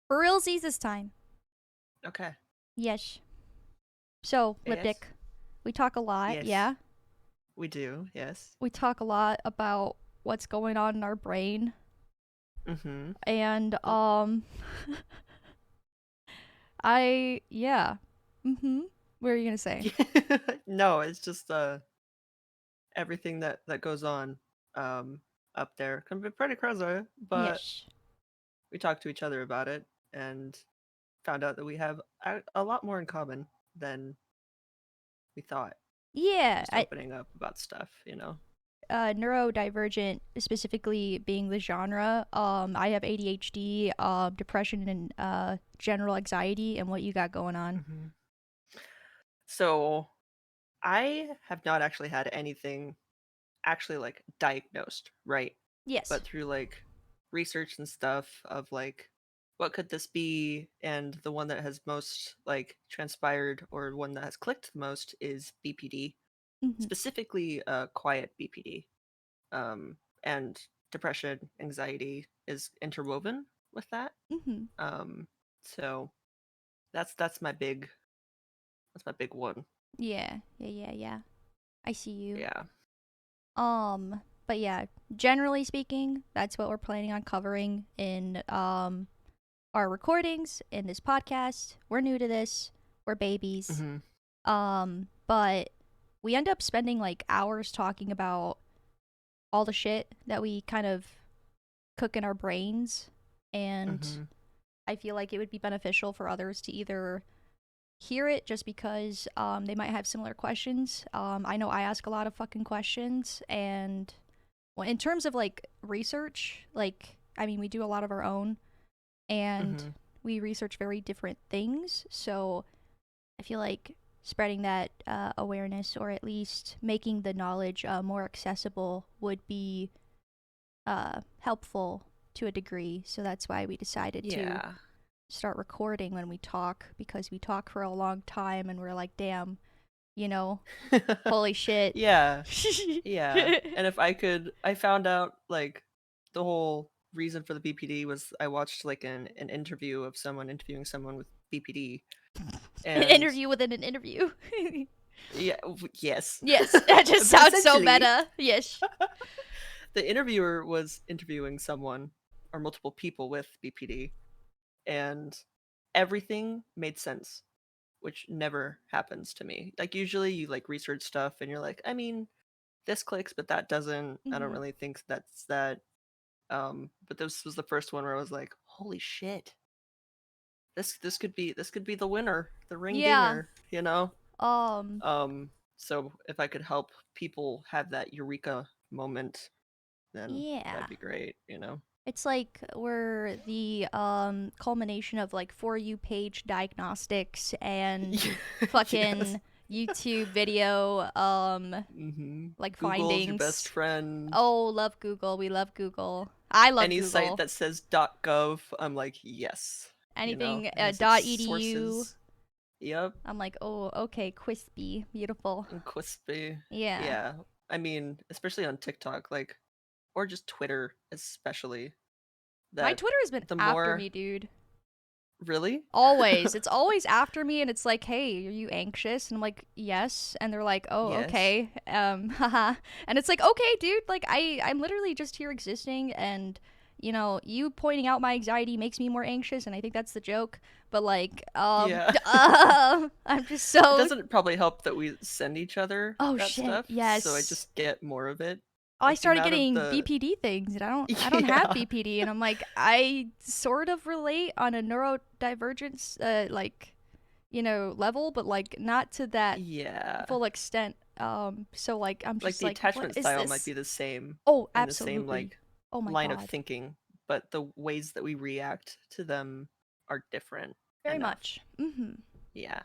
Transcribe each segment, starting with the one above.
For realsies this time. Okay. Yes. So, Yes. Lipdick, we talk a lot, Yes. yeah? We do. Yes. We talk a lot about what's going on in our brain. Mm-hmm. And, Yep. yeah. Mm-hmm. What are you gonna say? No, it's just everything that goes on um up there can be pretty crazy, but Yes. we talked to each other about it and found out that we have a lot more in common than we thought. Yeah, Just opening up about stuff. neurodivergent specifically being the genre. I have ADHD, depression, and general anxiety, and what you got going on? Hmm. So I have not actually had anything actually like diagnosed, right? Yes. But through like research and stuff of like what could this be, and the one that has most like transpired or one that has clicked the most is BPD, Mm-hmm. specifically quiet BPD. And depression, anxiety is interwoven with that. Mm-hmm. So that's my big one. Yeah. Yeah. Yeah. Yeah. I see you. Yeah. But yeah, generally speaking, that's what we're planning on covering in our recordings in this podcast. We're new to this. We're babies. Hmm. But we end up spending like hours talking about all the shit that we kind of cook in our brains, and Hmm. I feel like it would be beneficial for others to either hear it just because they might have similar questions. I know I ask a lot of fucking questions, and well, in terms of like research, like I mean, we do a lot of our own, and Hmm. we research very different things. So I feel like spreading that awareness, or at least making the knowledge more accessible, would be helpful to a degree. So that's why we decided to Yeah. start recording when we talk, because we talk for a long time and we're like, damn, you know, holy shit. Yeah. Yeah. And if I could, I found out like the whole reason for the BPD was I watched like an interview of someone interviewing someone with BPD. An And interview within an interview. yeah, yes. Yes, that just But sounds so essentially, meta. Yes. the interviewer was interviewing someone or multiple people with BPD, and everything made sense, which never happens to me. Like usually you like research stuff and you're like, I mean, this clicks, but that doesn't. I don't Mm-hmm. really think that's that. But this was the first one where I was like, holy shit, this could be the winner, the ring Yeah. dinger. Um. So if I could help people have that eureka moment, then Yeah. that'd be great. It's like we're the culmination of like For You page diagnostics and Yes. fucking YouTube video Hmm. like Google's your best findings. friend. Oh, love Google. We love Google. I love Any site Google. that says .gov, I'm like, yes. Anything It has its .edu. sources. Yep. I'm like, "Oh, okay, Quispy. Beautiful." And Quispy. Yeah. Yeah. I mean, especially on TikTok, like, or just Twitter, especially. My That Twitter has been the after more. me, dude. Really? Always. It's always after me, and it's like, "Hey, are you anxious?" And I'm like, "Yes." And they're like, "Oh, Yes. okay." Haha. And it's like, "Okay, dude, like I'm literally just here existing, and you pointing out my anxiety makes me more anxious, and I think that's the joke." But like, Yeah. I'm just It so. doesn't probably help that we send each other Oh that shit. stuff, so I Yes. just get more of it. Oh, I Like the started amount of getting the. BPD things, and I don't have Yeah. BPD, and I'm like, I sort of relate on a neurodivergence level, but like not to that Yeah. full extent. So like I'm Like just the like, what attachment is style might this? be the same Oh, and the same absolutely. like Oh my line of god. thinking, but the ways that we react to them are different Very enough. much. Mhm. Yeah.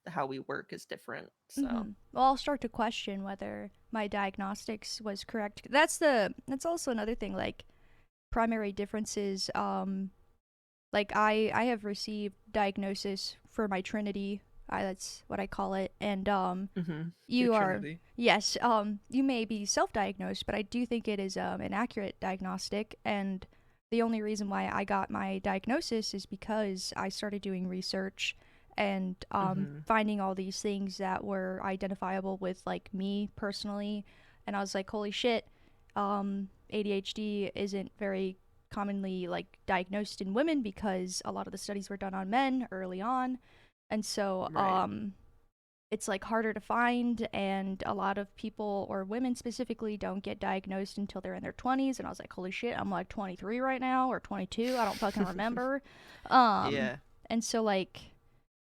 How we work is different. So, Mhm. Well, I'll start to question whether my diagnostics was correct. That's also another thing, like primary differences. Like I have received diagnosis for my Trinity. That's what I call it. And your you are, Trinity. yes, you may be self-diagnosed, but I do think it is an accurate diagnostic. And the only reason why I got my diagnosis is because I started doing research and Mm-hmm. finding all these things that were identifiable with like me personally, and I was like, holy shit, ADHD isn't very commonly like diagnosed in women because a lot of the studies were done on men early on, and so Right. it's like harder to find, and a lot of people or women specifically don't get diagnosed until they're in their 20s, and I was like, holy shit, I'm like 23 right now or 22, I don't fucking remember. um Yeah. and so like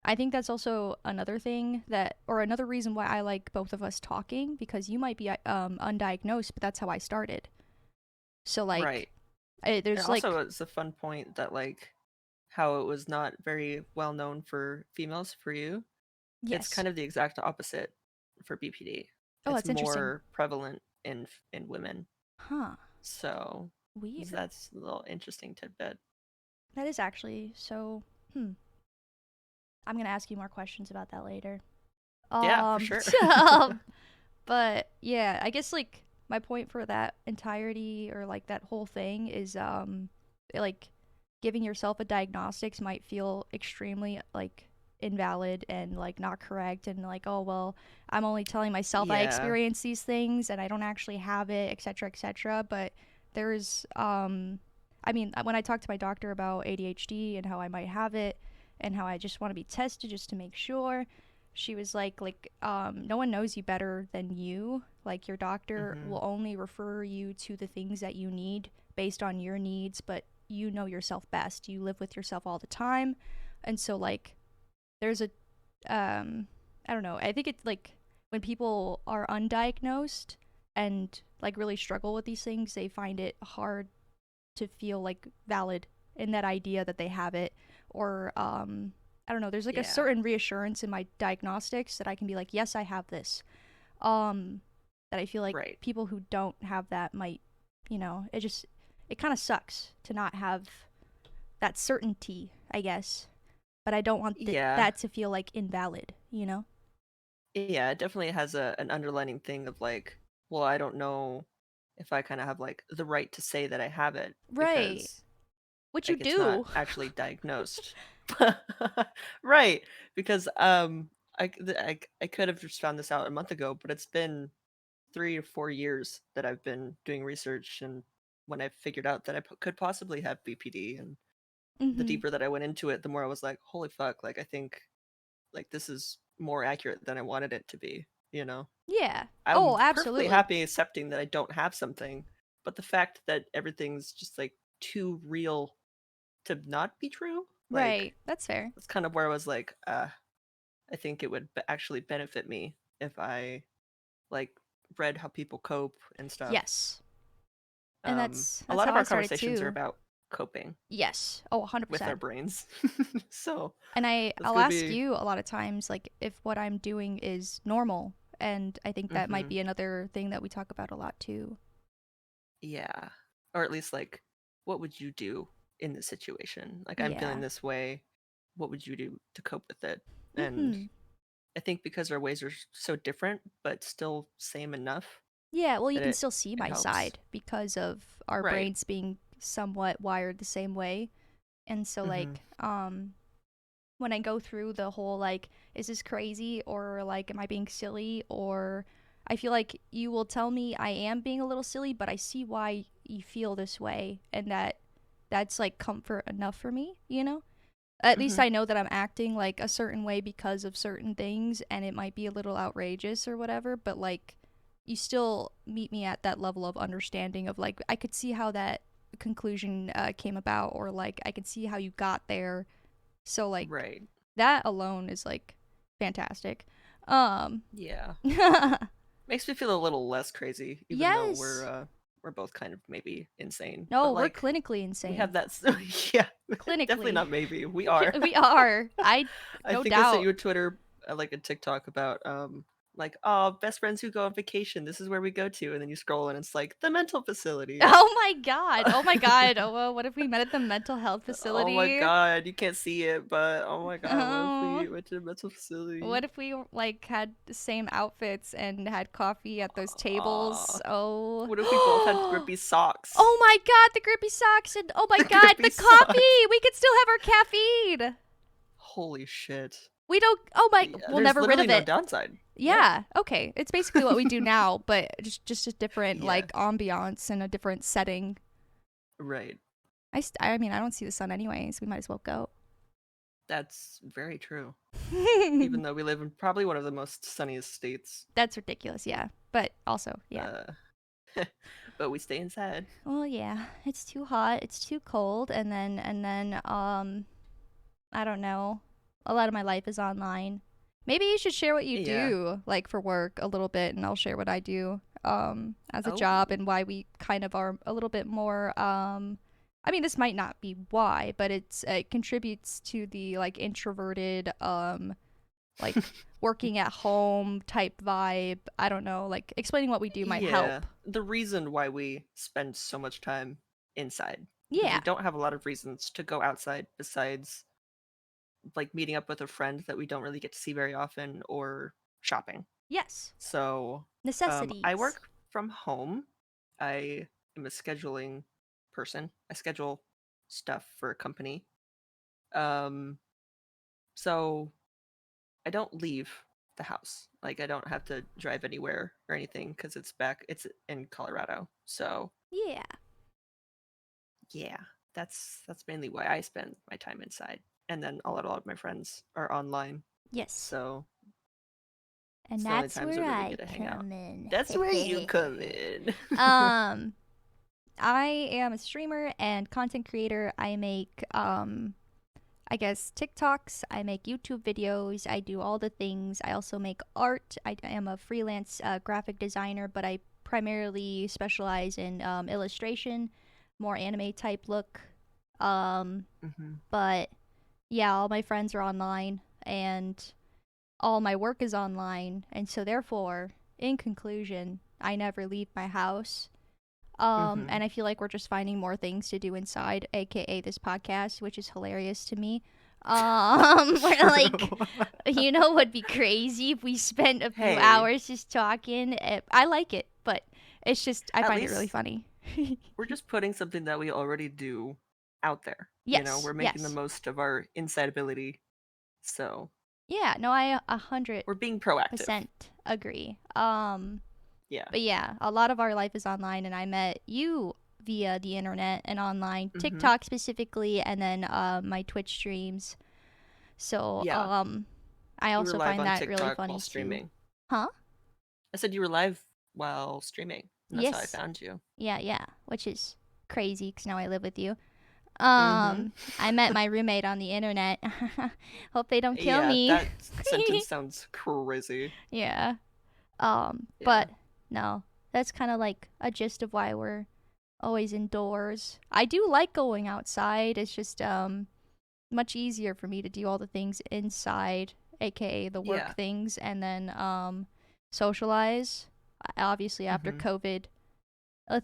I think that's also another thing that, or another reason why I like both of us talking, because you might be undiagnosed, but that's how I started. So like Right. And there's also like, it's a fun point that like how it was not very well known for females for you. It's yes. kind of the exact opposite for BPD. Oh, It's that's interesting. more prevalent in women. Huh. So Weird. that's a little interesting tidbit. That is actually so. Hmm. I'm gonna ask you more questions about that later. Yeah, for Um, sure. but yeah, I guess like my point for that entirety or like that whole thing is like giving yourself a diagnostics might feel extremely like invalid and like not correct, and like, oh well, I'm only telling myself I Yeah. experience these things and I don't actually have it, etc., etc. But there's I mean, when I talk to my doctor about ADHD and how I might have it and how I just want to be tested just to make sure, she was like no one knows you better than you. Like your doctor Mhm. will only refer you to the things that you need based on your needs, but you know yourself best. You live with yourself all the time. And so like there's a I don't know. I think it's like when people are undiagnosed and like really struggle with these things, they find it hard to feel like valid in that idea that they have it, or I don't know, there's like a Yeah. certain reassurance in my diagnostics that I can be like, yes, I have this. um that I feel like Right. people who don't have that might, it just, it kind of sucks to not have that certainty, I guess, but I don't want Yeah. that to feel like invalid. Yeah, it definitely has an underlining thing of like, well, I don't know if I kind of have like the right to say that I have it Right, because what you like it's not do. actually diagnosed. Right, because I could have just found this out a month ago, but it's been 3 or 4 years that I've been doing research, and when I figured out that I could possibly have BPD, and the Mm-hmm. deeper that I went into it, the more I was like, holy fuck, like I think like this is more accurate than I wanted it to be, you know? Yeah. I'm Oh, perfectly absolutely. happy accepting that I don't have something, but the fact that everything's just like too real to not be true, like Right, that's fair. that's kind of where I was like, I think it would actually benefit me if I like read how people cope and stuff. Yes. And that's A that's lot how of I our started conversations are too. about coping Yes. Oh, with our 100%. brains. So And that's I'll gonna ask be you a lot of times like if what I'm doing is normal, and I think that might hmm be another thing that we talk about a lot too. yeah. Or at least like what would you do in this situation? Like I'm feeling Yeah. this way. What would you do to cope with it? And Mhm. I think because our ways are so different but still same enough Yeah, well you that can still see it my helps. side because of our Right. brains being somewhat wired the same way. And so Mhm. like when I go through the whole like, is this crazy, or like, am I being silly, or I feel like you will tell me I am being a little silly, but I see why you feel this way, and that's like comfort enough for me. At least Mhm. I know that I'm acting like a certain way because of certain things, and it might be a little outrageous or whatever, but like, you still meet me at that level of understanding of like, I could see how that conclusion came about, or like, I could see how you got there. So like, Right. that alone is like fantastic. Yeah. Yes. Makes me feel a little less crazy, even though we're both kind of maybe insane. No, But we're like clinically we insane. have that yeah, definitely Clinically. not maybe. We are. We are. I I no think I sent doubt. you a Twitter like a TikTok about like, oh, best friends who go on vacation, this is where we go to, and then you scroll and it's like the mental facility. Oh my god. Oh my god. Oh, well, what if we met at the mental health Oh my facility? god, you can't see it, but oh my god, what if Oh. we went to the mental facility? What if we like had the same outfits and had coffee at those tables? Oh. What if we both had grippy socks? Oh my god, the grippy socks and oh my The god, grippy the socks. coffee! We could still have our caffeine. Holy shit. We don't oh my Yeah, we'll there's never rid literally of no it. downside. Yep. Yeah, okay. It's basically what we do now, but just a different Yeah. like ambiance and a different setting. Right. I mean, I don't see the sun anyways. We might as well go. That's very true. Even though we live in probably one of the most sunniest states. That's ridiculous, yeah. But also, yeah. But we stay inside. Well, yeah. It's too hot, it's too cold, and then I don't know. A lot of my life is online. Maybe you should share what you Yeah. do, like for work, a little bit, and I'll share what I do as a Oh. job and why we kind of are a little bit more. I mean, this might not be why, but it contributes to the like introverted, like working at home type vibe. I don't know. Like explaining what we do might Yeah. help. The reason why we spend so much time inside. Because Yeah. we don't have a lot of reasons to go outside besides like meeting up with a friend that we don't really get to see very often or shopping. Yes. So I Necessities. work from home. I am a scheduling person. I schedule stuff for a company. Um, so I don't leave the house. Like I don't have to drive anywhere or anything because it's in Colorado. So Yeah. yeah, that's mainly why I spend my time inside. And then a lot of my friends are online. Yes. So And it's the only that's times I where really I get to hang out. come in. That's where you come in. um, I am a streamer and content creator. I make I guess TikToks, I make YouTube videos, I do all the things. I also make art. I am a freelance graphic designer, but I primarily specialize in illustration, more anime type look. hmm But yeah, all my friends are online and all my work is online, and so therefore, in conclusion, I never leave my house. hmm And I feel like we're just finding more things to do inside, aka this podcast, which is hilarious to me. We're like, True. you know, what'd be crazy if we spent a few Hey, hours just talking. I like it, but it's just I at find it really least funny. we're just putting something that we already do out there. You know, Yes, we're making the yes, most of our inside ability. So yeah. No, I 100% we're being proactive. agree. Yeah. But yeah, a lot of our life is online, and I met you via the internet and online, hmm TikTok specifically, and then my Twitch streams. So Yeah. I You were also live find on that really TikTok while funny too. streaming. Huh? I said you were live while streaming, and that's how I Yes. found you. Yeah, yeah. Which is crazy because now I live with you. hmm I met my roommate on the internet. Hope they don't kill Yeah, me. that sentence sounds crazy. Yeah. Yeah. But no, that's kind of like a gist of why we're always indoors. I do like going outside. It's just much easier for me to do all the things inside, aka the work Yeah. things, and then socialize. Obviously, after hmm COVID,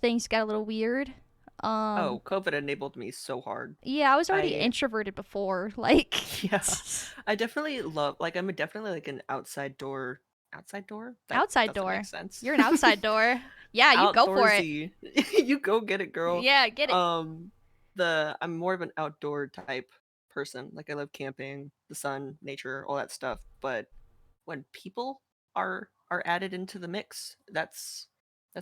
things got a little weird. Oh, COVID enabled me so hard. Yeah, I was already I introverted before. Like, Yeah. I definitely love like I'm definitely like an outside door? That outside doesn't make door. sense. You're an outside door. Yeah, you go for it. Outdoorsy. You go get it, girl. Yeah, get it. Um I'm more of an outdoor type person. Like I love camping, the sun, nature, all that stuff. But when people are added into the mix, that's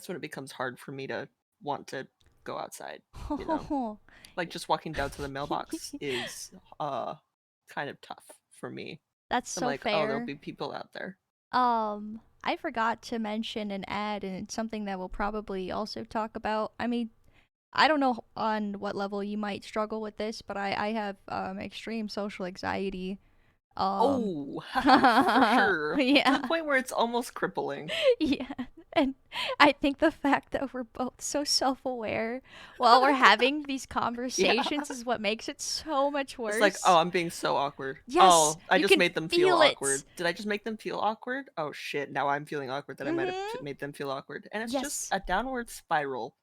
when it becomes hard for me to want to go outside, you know. Like just walking down to the mailbox is kind of tough for me. That's I'm so like, oh, there'll fair. be people out there. I forgot to mention an ad, and it's something that we'll probably also talk about. I mean, I don't know on what level you might struggle with this, but I have extreme social anxiety. Um, Oh, for sure. To the yeah, point where it's almost crippling. yeah. And I think the fact that we're both so self aware while we're having these Yeah. conversations is what makes it so much It's like, oh, worse. I'm being so awkward. Yes, Oh, I you just can made them feel feel it. awkward. Did I just make them feel awkward? Oh shit, now I'm feeling awkward that I might have Mm-hmm. made them feel awkward. And it's just Yes. a downward spiral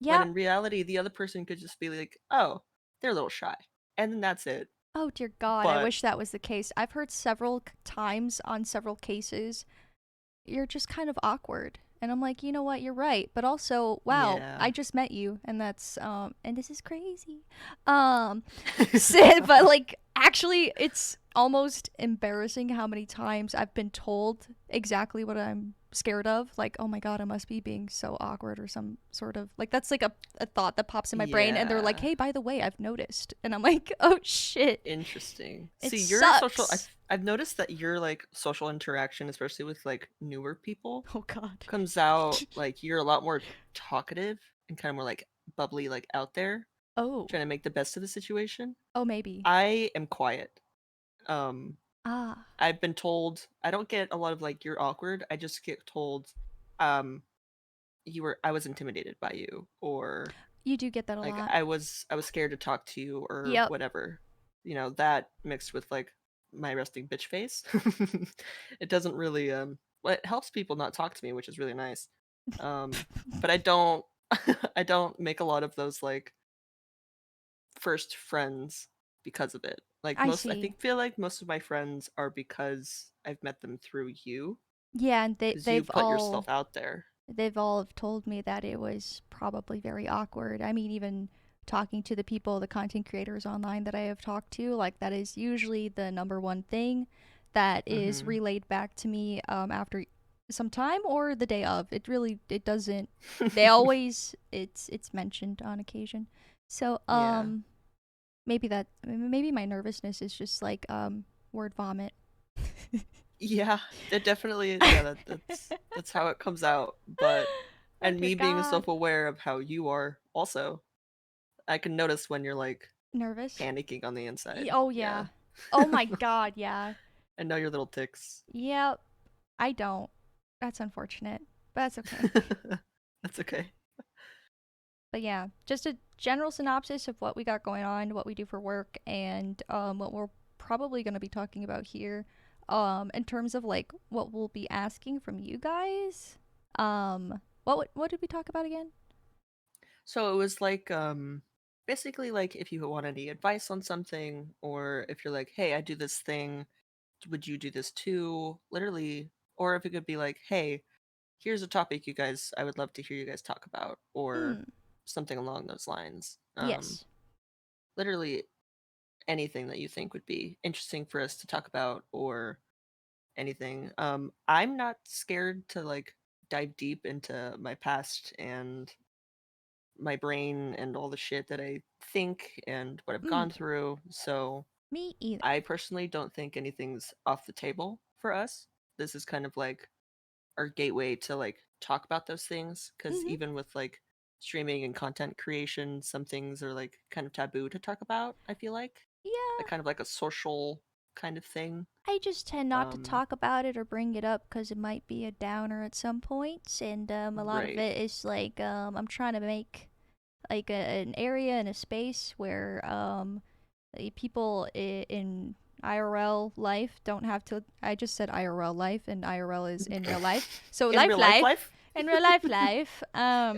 when Yep. in reality the other person could just be like, oh, they're a little shy. And then that's it. Oh dear God, I But wish that was the case. I've heard several times on several cases, you're just kind of awkward. And I'm like, you know what, you're right. But also, wow, yeah. I just met you and that's and this is crazy. Um but like actually it's almost embarrassing how many times I've been told exactly what I'm scared of. Like, oh my God, I must be being so awkward or some sort of like that's like a thought that pops in my brain and they're like, yeah. hey, by the way, I've noticed. And I'm like, oh shit. Interesting. It See, your social sucks. I've noticed that your like social interaction, especially with like newer people, Oh God. comes out like you're a lot more talkative and kind of more like bubbly, like out there, Oh. trying to make the best of the situation. Oh, maybe. I am quiet. Um, Ah, I've been told I don't get a lot of like you're awkward. I just get told, um, I was intimidated by you, or you do get that a like lot. I was scared to talk to you, or Yep. whatever. You know, that mixed with like my resting bitch face. It doesn't really well, it helps people not talk to me, which is really nice. But I don't I don't make a lot of those like first friends because of it. Like I most I see. think feel like most of my friends are because I've met them through you, Yeah, and because you put yourself out there. they've all told me that it was probably very awkward. I mean, even talking to the people, the content creators online that I have talked to, like that is usually the number one thing that is Mhm. relayed back to me after some time or the day of. It doesn't. They always it's mentioned on occasion. So Yeah. maybe my nervousness is just like word vomit. Yeah, it definitely yeah, that's how it comes out, but Oh and dear me being God. self-aware of how you are also, I can notice when you're like Nervous? panicking on the inside. Oh Yeah. yeah. Oh my God, yeah. I know your little ticks. Yep. I don't. That's unfortunate. But that's okay. That's okay. But yeah, just a general synopsis of what we got going on, what we do for work, and what we're probably going to be talking about here. In terms of like what we'll be asking from you guys. What did we talk about again? So it was like basically like if you want any advice on something, or if you're like, "Hey, I do this thing, would you do this too?" Literally, or if it could be like, "Hey, here's a topic you guys I would love to hear you guys talk about," or Mm. something along those lines. Yes. Literally anything that you think would be interesting for us to talk about, or anything. I'm not scared to like dive deep into my past and my brain and all the shit that I think and what I've Mm. gone through. So Me either. I personally don't think anything's off the table for us. This is kind of like our gateway to like talk about those things, because Mhm. even with like streaming and content creation, some things are like kind of taboo to talk about, I feel like Yeah. kind of like a social kind of thing. I just tend not to Um talk about it or bring it up because it might be a downer at some points, and a lot of right. it is like I'm trying to make like an area and a space where people in IRL life don't have to. I just said IRL life, and IRL is in real life. So In real life life, life? in real life.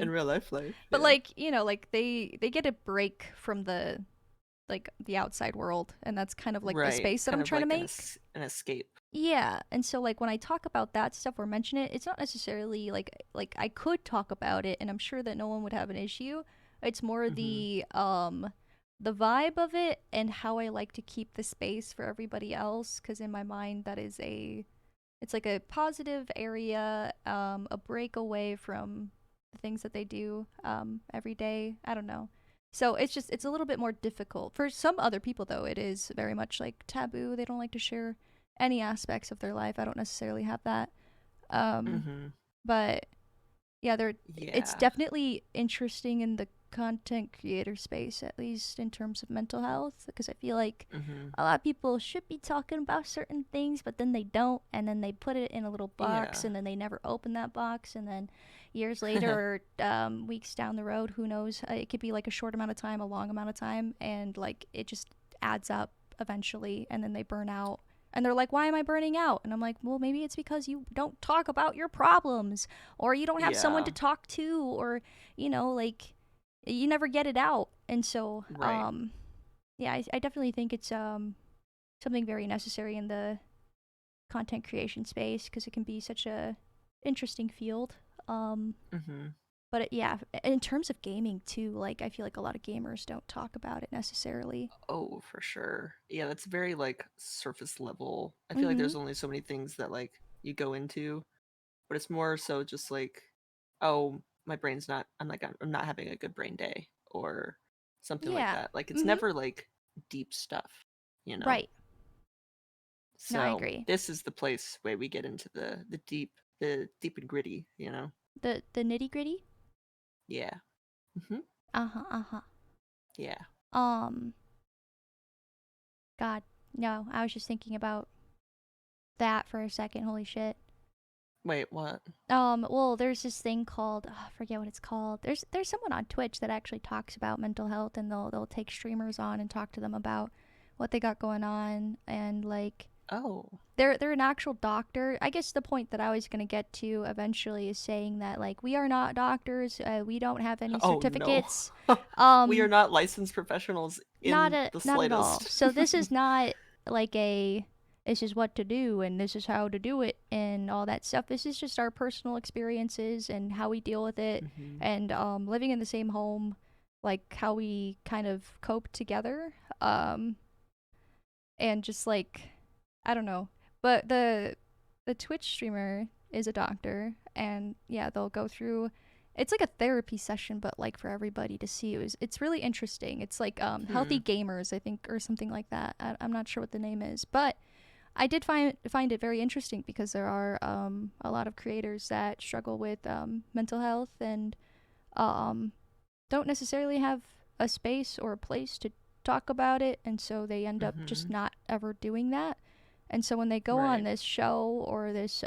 In real life, But yeah. like like they get a break from the outside world, and that's kind of like the Right, space that kind I'm of trying to like make. an escape. Yeah, and so like when I talk about that stuff or mention it, it's not necessarily like I could talk about it and I'm sure that no one would have an issue. It's more Mhm. the vibe of it and how I like to keep the space for everybody else, cuz in my mind that is a it's like a positive area, a break away from the things that they do every day. I don't know. So it's a little bit more difficult. For some other people though, it is very much like taboo. They don't like to share any aspects of their life. I don't necessarily have that. Um Mhm. but yeah, it's Yeah. definitely interesting in the content creator space, at least in terms of mental health, because I feel like Mm-hmm. a lot of people should be talking about certain things, but then they don't, and then they put it in a little box, Yeah. and then they never open that box, and then years later or weeks down the road, who knows? It could be like a short amount of time, a long amount of time, and like it just adds up eventually, and then they burn out. And they're like, why am I burning out? And I'm like, well, maybe it's because you don't talk about your problems, or you don't have someone to Yeah. talk to, or, like you never get it out. And so, Right. yeah, I definitely think it's something very necessary in the content creation space because it can be such a interesting field. Um, Mm-hmm. but yeah, in terms of gaming too, like I feel like a lot of gamers don't talk about it necessarily. Oh, for sure. Yeah, that's very like surface level. I feel like Mm-hmm. there's only so many things that like you go into, but it's more so just like, oh, my brain's not. I'm not having a good brain day, or something like Yeah. that. Like it's Mm-hmm. never like deep stuff, you know. Right. No, I So agree. this is the place where we get into the deep and gritty, you know. The nitty gritty. Yeah. Hmm. Uh huh. Uh huh. Yeah. Um. God. No, I was just thinking about that for a second. Holy shit. Wait, what? Well, there's this thing called I forget what it's called. There's someone on Twitch that actually talks about mental health, and they'll take streamers on and talk to them about what they got going on, and like Oh. they're an actual doctor. I guess the point that I was gonna get to eventually is saying that like we are not doctors. We don't have any Oh no. certificates. We are Um, not licensed professionals in the not at all. slightest. So this is not like a this is what to do and this is how to do it and all that stuff. This is just our personal experiences and how we deal with it Hmm. and living in the same home, like how we kind of cope together. And just like I don't know, but the Twitch streamer is a doctor, and yeah, they'll go through. It's like a therapy session, but like for everybody to see. It's really interesting. It's like healthy Hmm. gamers, I think, or something like that. I'm not sure what the name is, but I did find it very interesting because there are a lot of creators that struggle with mental health and um, don't necessarily have a space or a place to talk about it, and so they end up just Hmm. not ever doing that. And so when they go on Right. this show or this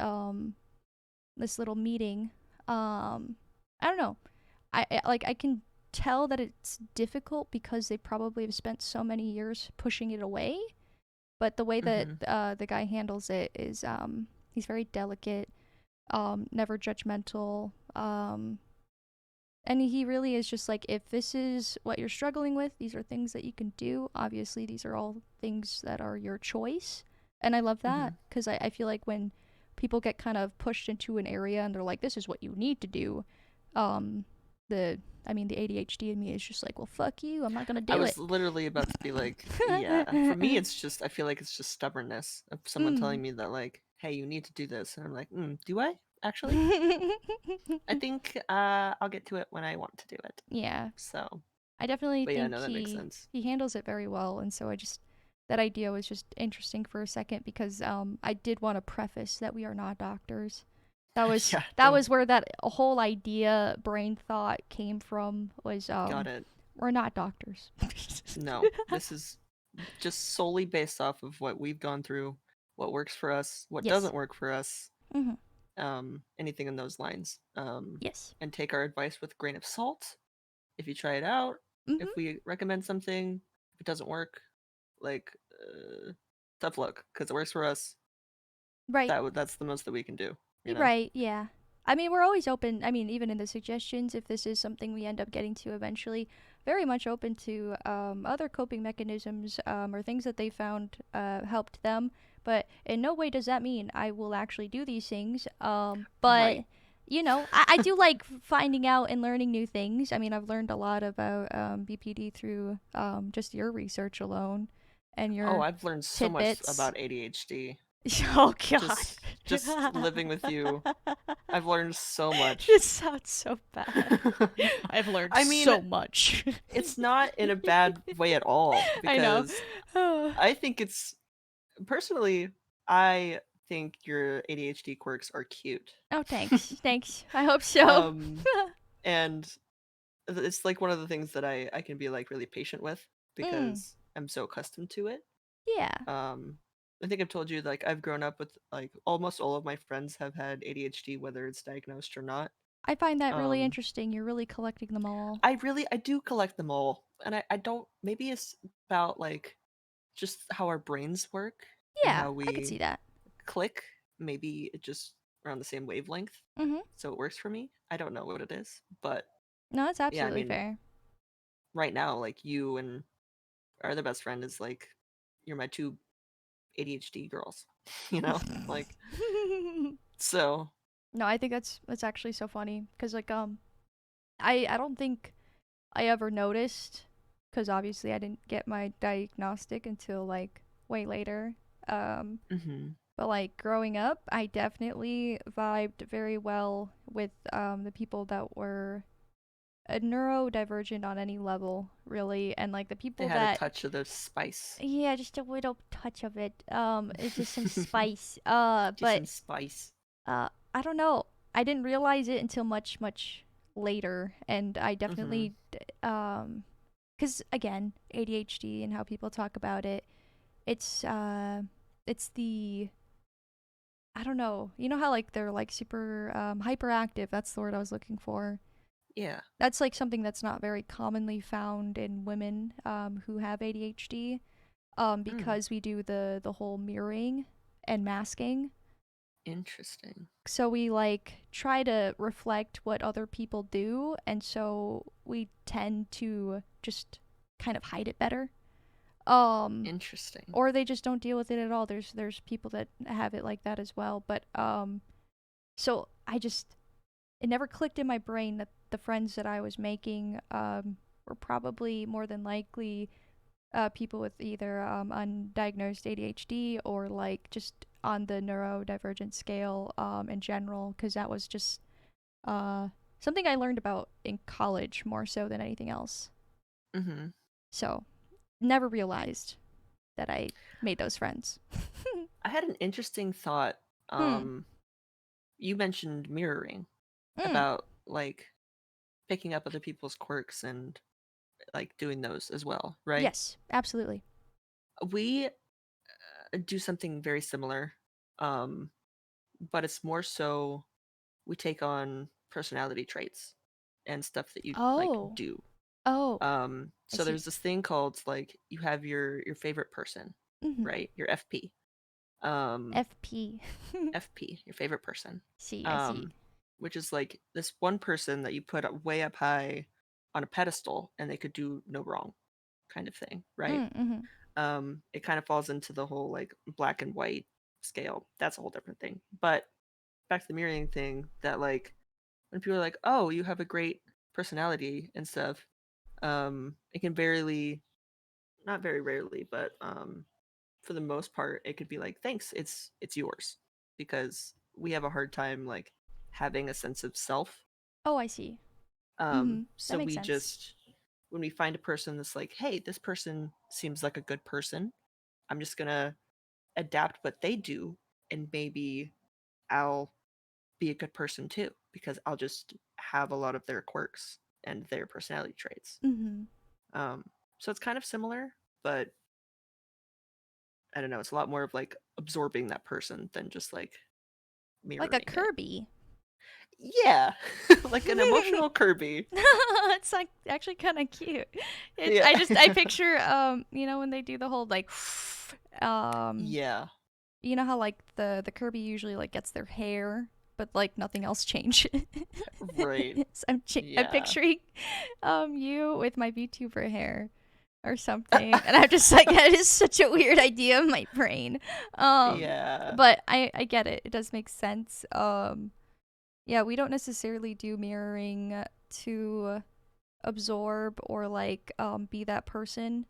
little meeting, I don't know. I can tell that it's difficult because they probably have spent so many years pushing it away. But the way that Hmm. the guy handles it is he's very delicate, never judgmental, and he really is just like, if this is what you're struggling with, these are things that you can do. Obviously, these are all things that are your choice. And I love that Hmm. because I feel like when people get kind of pushed into an area and they're like, this is what you need to do, um, the, the ADHD in me is just like, well, fuck you. I'm not going to I do it. was literally about to be like, yeah. For me, it's just I feel like it's just stubbornness of someone mm. telling me that like, hey, you need to do this, and I'm like, do I actually? I think I'll get to it when I want to do it. Yeah. So, I definitely but yeah, think no, that makes sense. he handles it very well, and so I just that idea was just interesting for a second because I did want to preface that we are not doctors. Yeah, That don't was where that whole idea brain thought came from was got it. we're not doctors. No, this is just solely based off of what we've gone through, what works for us, what Yes. doesn't work for us, Mhm. anything in those lines. Yes. And take our advice with a grain of salt. If you try it out, Mhm. if we recommend something, if it doesn't work, like tough luck because it works for us. Right. That's the most that we can do. You know. Right, yeah. I mean, we're always open. I mean, even in the suggestions, if this is something we end up getting to eventually, very much open to other coping mechanisms or things that they found helped them. But in no way does that mean I will actually do these things. But, Right. I do like finding out and learning new things. I mean, I've learned a lot about BPD through just your research alone and Oh, your I've learned so much tidbits. about ADHD. Oh, God. Just living with you, I've learned so much. It sounds so bad. I've learned I mean, so much. it's not in a bad way at all I know. because I think it's personally, I think your ADHD quirks are cute. Oh, thanks. Thanks. I hope so. um, and it's like one of the things that I can be like really patient with Mm, because I'm so accustomed to it. yeah. Um, I think I've told you like I've grown up with like almost all of my friends have had ADHD, whether it's diagnosed or not. I find that really Um, interesting. You're really collecting them all. I do collect them all, and I don't. Maybe it's about like just how our brains work and Yeah, how I could see we that. click. Maybe it just we're on the same wavelength, Mm-hmm. so it works for me. I don't know what it is, but No, that's yeah, I absolutely mean, fair. right now, like you and our other best friend is like, you're my two ADHD girls, you know, like so. No, I think that's actually so funny because like I don't think I ever noticed because obviously I didn't get my diagnostic until like way later. Um, Hmm. but like growing up, I definitely vibed very well with the people that were neurodivergent on any level, really, and like the They people had a that touch of the spice. yeah, just a little touch of it. It's just some spice. Just But some spice. I don't know. I didn't realize it until much later, and I Hmm. definitely because again, ADHD and how people talk about it, it's it's the I don't know. You know how like they're like super hyperactive. That's the word I was looking for. Yeah. That's like something that's not very commonly found in women who have ADHD Mm, because we do the whole mirroring and masking. interesting. So we like try to reflect what other people do, and so we tend to just kind of hide it better. Um, Interesting. or they just don't deal with it at all. There's people that have it like that as well. But so I just it never clicked in my brain that the friends that I was making were probably more than likely people with either undiagnosed ADHD or like just on the neurodivergent scale in general, because that was just uh, something I learned about in college more so than anything else. Hmm. So never realized that I made those friends. I had an interesting thought. Hmm. Um, you mentioned mirroring Mm. about like picking up other people's quirks and like doing those as well, right? Yes, absolutely. We do something very similar, um, but it's more so we take on personality traits and stuff that you like Oh. do. Oh. I So see. there's this thing called like you have your favorite person, Mm-hmm. right? Your FP. Um, FP. FP, your favorite person. See, I see. Um, which is like this one person that you put up way up high on a pedestal and they could do no wrong kind of thing, right? Mm-hmm. It kind of falls into the whole like black and white scale. That's a whole different thing. But back to the mirroring thing, that like when people are like, "Oh, you have a great personality and stuff," it can barely, not very rarely, but for the most part, it could be like, "Thanks, it's yours," because we have a hard time like having a sense of self. Oh, I see. Mm-hmm. That So makes we sense. just when we find a person that's like, "Hey, this person seems like a good person," I'm just gonna adapt what they do, and maybe I'll be a good person too because I'll just have a lot of their quirks and their personality traits. Mm-hmm. Um, so it's kind of similar, but I don't know. It's a lot more of like absorbing that person than just like Like a mirroring it. Kirby. Yeah, like an emotional Kirby. It's like actually kind of cute. It's Yeah, I picture you know when they do the whole like um yeah, you know how like the Kirby usually like gets their hair but like nothing else changes. right. So I'm Yeah, picturing you with my VTuber hair or something, and I'm just like that is such a weird idea in my brain. Um yeah. but I get it. It does make sense. Yeah, we don't necessarily do mirroring to absorb or like be that person.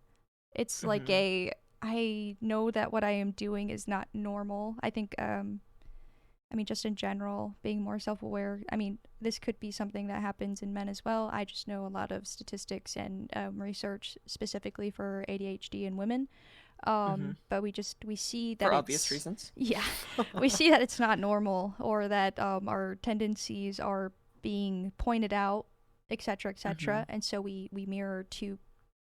It's like Hmm. a I know that what I am doing is not normal. I think I mean just in general being more self-aware. I mean, this could be something that happens in men as well. I just know a lot of statistics and research specifically for ADHD in women. Hmm. But we see For that obvious it's reasons. yeah, we see that it's not normal or that our tendencies are being pointed out etc., Mm-hmm. etc. And so we mirror to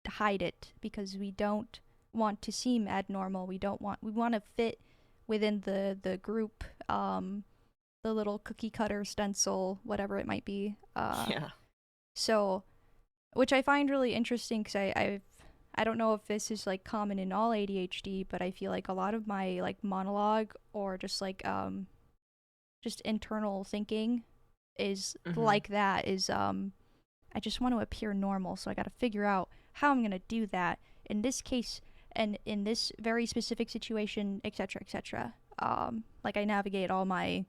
hide it because we don't want to seem abnormal. We want to fit within the group, the little cookie cutter stencil, whatever it might be. Yeah. So which I find really interesting because I don't know if this is like common in all ADHD, but I feel like a lot of my like monologue or just like just internal thinking is Mm-hmm. like that is I just want to appear normal, so I got to figure out how I'm going to do that in this case and in this very specific situation, etc., etc. Like I navigate all my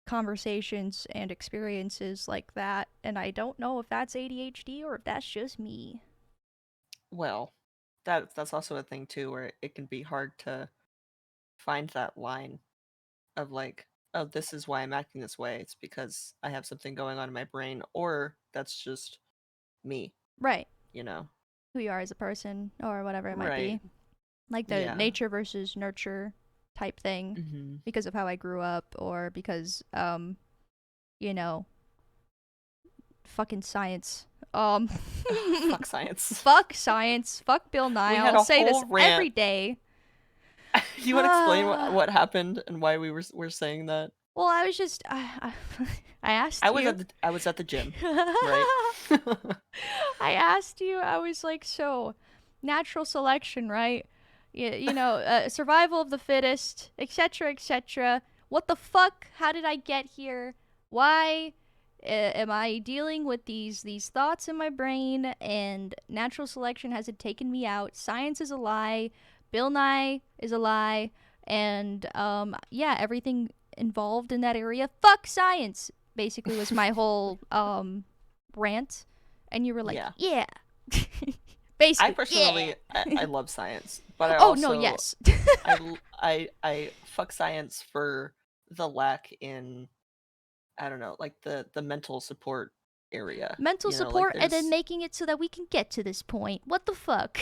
conversations and experiences like that, and I don't know if that's ADHD or if that's just me. Well, that's also a thing too, where it can be hard to find that line of like, oh, this is why I'm acting this way. It's because I have something going on in my brain, or that's just me, Right. you know? Who you are as a person or whatever it might Right. be. Like the Yeah. nature versus nurture type thing Mm-hmm. because of how I grew up or because you know, fucking science. Fuck science. Fuck science. Fuck Bill Nye. We had I'll a say this whole rant. every day. You want to explain what happened and why we were saying that? Well, I was just I asked you. I was at the gym, right? I asked you. I was like, so natural selection, right? You know, survival of the fittest, etc., etc. What the fuck? How did I get here? Why am I dealing with these thoughts in my brain? And natural selection hasn't taken me out. Science is a lie. Bill Nye is a lie. And yeah, everything involved in that area. Fuck science. Basically, was my whole rant, and you were like, Yeah. yeah. I Basically, yeah. personally I love science, but I Oh no, also yes. I fuck science for the lack in, I don't know, like the mental support area. Mental You know, like support and then there's, making it so that we can get to this point. What the fuck?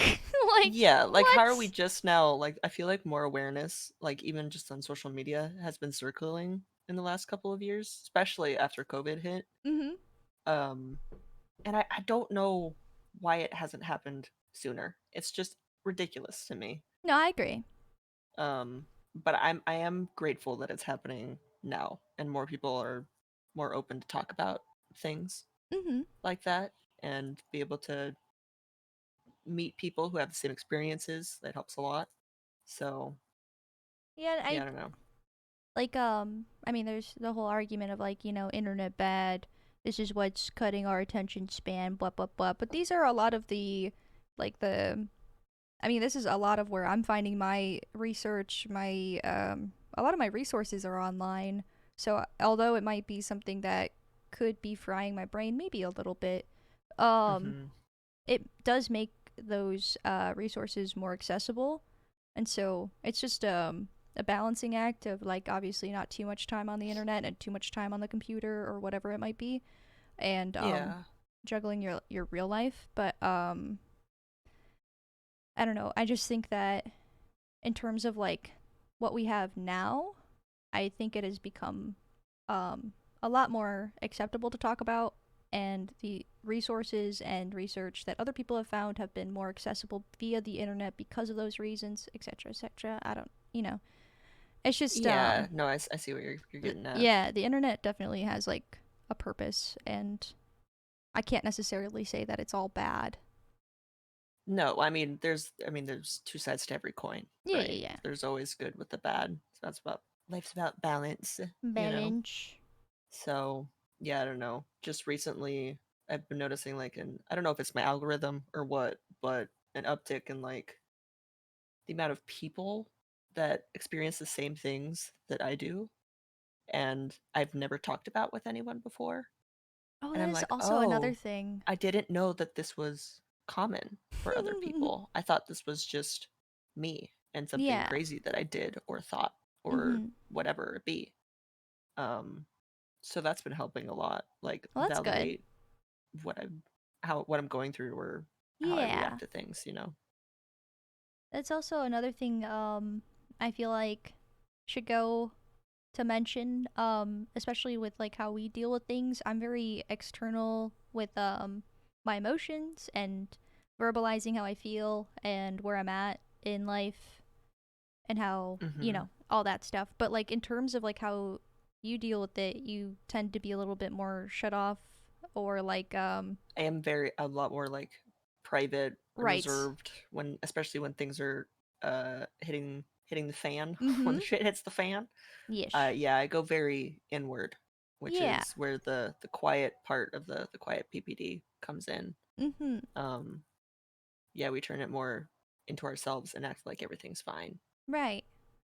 Like, yeah, like how are we what? just now, like I feel like more awareness, like even just on social media, has been circling in the last couple of years, especially after COVID hit. Mm-hmm. Um and I don't know why it hasn't happened sooner. It's just ridiculous to me. No, I agree. But I am grateful that it's happening now and more people are more open to talk about things Mm-hmm. like that and be able to meet people who have the same experiences. That helps a lot. So, Yeah, yeah, I I don't know. like I mean there's the whole argument of like, internet bad. This is what's cutting our attention span, blah blah blah. But these are a lot of the like the I mean, this is a lot of where I'm finding my research, my a lot of my resources are online. So although it might be something that could be frying my brain maybe a little bit, um Mhm. it does make those resources more accessible. And so it's just a balancing act of like obviously not too much time on the internet and too much time on the computer or whatever it might be, and Yeah. juggling your real life. But I don't know. I just think that in terms of like what we have now, I think it has become a lot more acceptable to talk about, and the resources and research that other people have found have been more accessible via the internet because of those reasons, etc., etc. I don't, it's just Yeah, no, I see what you're getting at. yeah, the internet definitely has like a purpose, and I can't necessarily say that it's all bad. No, I mean there's two sides to every coin, Yeah, right? yeah, There's always good with the bad. So that's about life's about balance, yeah. you know. Balance. So, yeah, I don't know. Just recently, I've been noticing like I don't know if it's my algorithm or what, but an uptick in like the amount of people that experience the same things that I do, and I've never talked about with anyone before. Oh, And that I'm is like, also another oh, thing. I didn't know that this was common for other people. I thought this was just me and something Yeah. crazy that I did or thought or Mm-hmm. whatever it be. Um, so that's been helping a lot, like Well, that's good. validate what I'm going through or how I Yeah. react to things, you know. That's also another thing I feel like should go to mention, especially with like how we deal with things. I'm very external with my emotions and verbalizing how I feel and where I'm at in life and how, Hmm. all that stuff. But like in terms of like how you deal with it, you tend to be a little bit more shut off or like I am a lot more like private, right. reserved when, especially when things are hitting the fan, when Mhm. the shit hits the fan. Yes. Yeah, I go very inward, which Yeah. is where the quiet part of the quiet PPD comes in. Mhm. Um, yeah, we turn it more into ourselves and act like everything's fine. Right.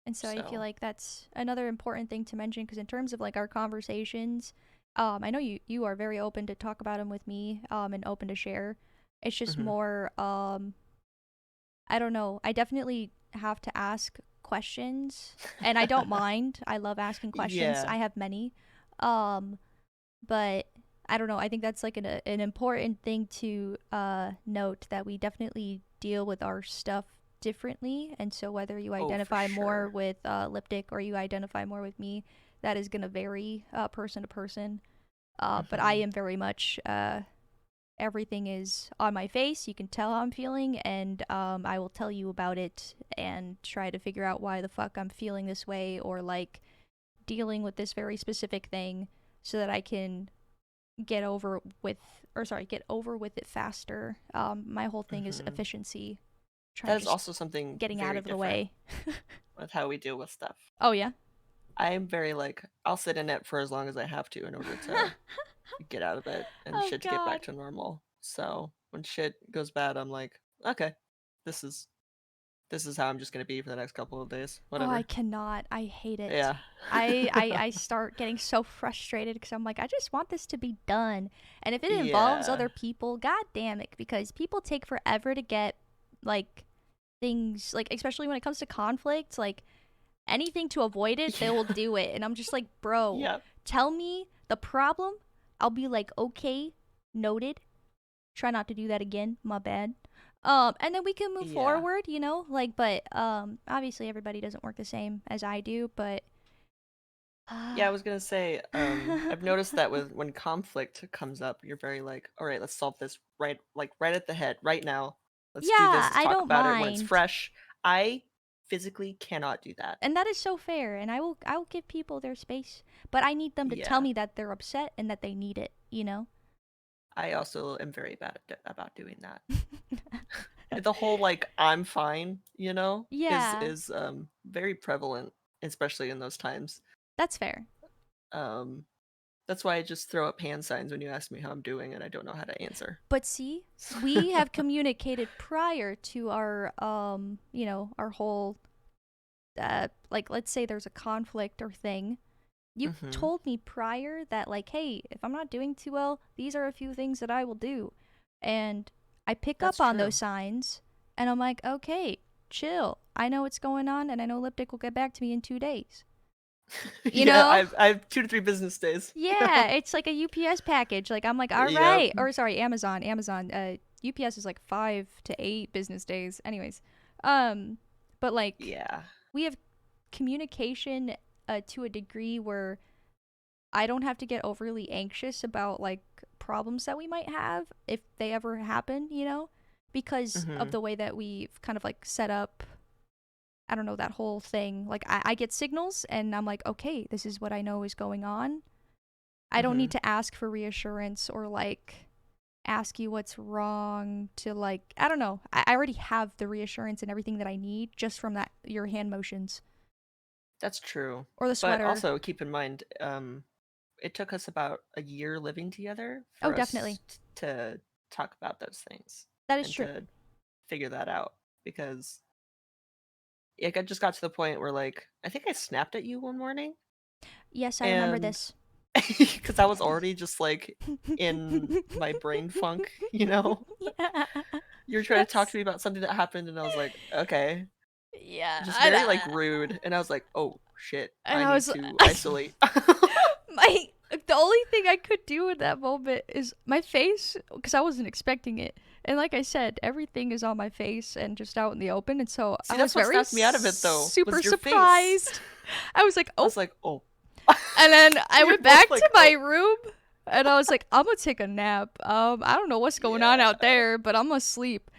And so I feel So, like that's another important thing to mention because in terms of like our conversations, I know you are very open to talk about them with me, and open to share. It's just hmm. more, I don't know. I definitely have to ask questions, and I don't mind. I love asking questions. Yeah. I have many, um, but I don't know. I think that's like an important thing to note that we definitely deal with our stuff differently. And so whether you Oh, for identify more sure. with Liptic or you identify more with me, that is going to vary person to person. But I Hmm. am very much everything is on my face. You can tell how I'm feeling, and I will tell you about it and try to figure out why the fuck I'm feeling this way or like dealing with this very specific thing so that I can get over with get over with it faster. My whole thing is Hmm. efficiency, trying That to is just also something getting out very of the different way. with how we deal with stuff. Oh yeah. I'm very like, I'll sit in it for as long as I have to in order to get out of it and Oh shit to get back god. to normal. So when shit goes bad, I'm like, okay, this is this is how I'm just gonna be for the next couple of days. Oh, I Whatever. cannot. I hate it. Yeah. I start getting so frustrated because I'm like, I just want this to be done. And if it involves Yeah. other people, god damn it, because people take forever to get like things like especially when it comes to conflict, like anything to avoid it, they will Yeah. do it. And I'm just like, bro, Yep. tell me the problem. I'll be like, okay, noted. Try not to do that again. My bad. And then we can move Yeah. forward, like, but obviously everybody doesn't work the same as I do, but Yeah, I was gonna say, I've noticed that with when conflict comes up, you're very like, all right, let's solve this right, like right at the head, right now. Let's do this. yeah, Let's I talk don't about it when it's mind. fresh. I physically cannot do that. And that is so fair, and I will give people their space, but I need them to tell Yeah. me that they're upset and that they need it. I also am very bad about doing that. The whole like I'm fine, is Yeah, very prevalent, especially in those times. that's fair. Um that's why I just throw up hand signs when you ask me how I'm doing and I don't know how to answer. But see, we have communicated prior to our our whole like let's say there's a conflict or thing. You Mhm. told me prior that like, hey, if I'm not doing too well, these are a few things that I will do. And I pick That's up on true. those signs and I'm like, okay, chill. I know what's going on and I know Liptic will get back to me in 2 days. You Yeah, know? I've 2 to 3 business days. Yeah, it's like a UPS package. Like I'm like, all Yep. right, or sorry, Amazon. UPS is like 5 to 8 business days. Anyways, but like Yeah. we have communication to a degree where I don't have to get overly anxious about like problems that we might have if they ever happen, because of Mhm. the way that we've kind of like set up. I don't know that whole thing. Like I get signals and I'm like, okay, this is what I know is going on. I don't need Mhm. to ask for reassurance or like ask you what's wrong to like I don't know. I already have the reassurance and everything that I need just from that your hand motions That's true. or the But sweater. also keep in mind, it took us about a year living together Oh, for definitely. us to talk about those things That is and true. to figure that out because it just got to the point where like I think I snapped at you one morning Yes, I remember and this. because I was already just like in my brain funk. Yeah. You were trying to talk That's to me about something that happened and I was like, okay. yeah. Just very like rude and I was like, "Oh shit, And I I need was to isolate." my the only thing I could do in that moment is my face because I wasn't expecting it. And like I said, everything is on my face and just out in the open. And so I See, was that's what very snapped me out of it though, super was your face. surprised. I was like, I oh, was like, "Oh." And then I We were went both back like, to my oh, room and I was like, I'm gonna take a nap. I don't know what's going on yeah. out there, but I'm gonna sleep.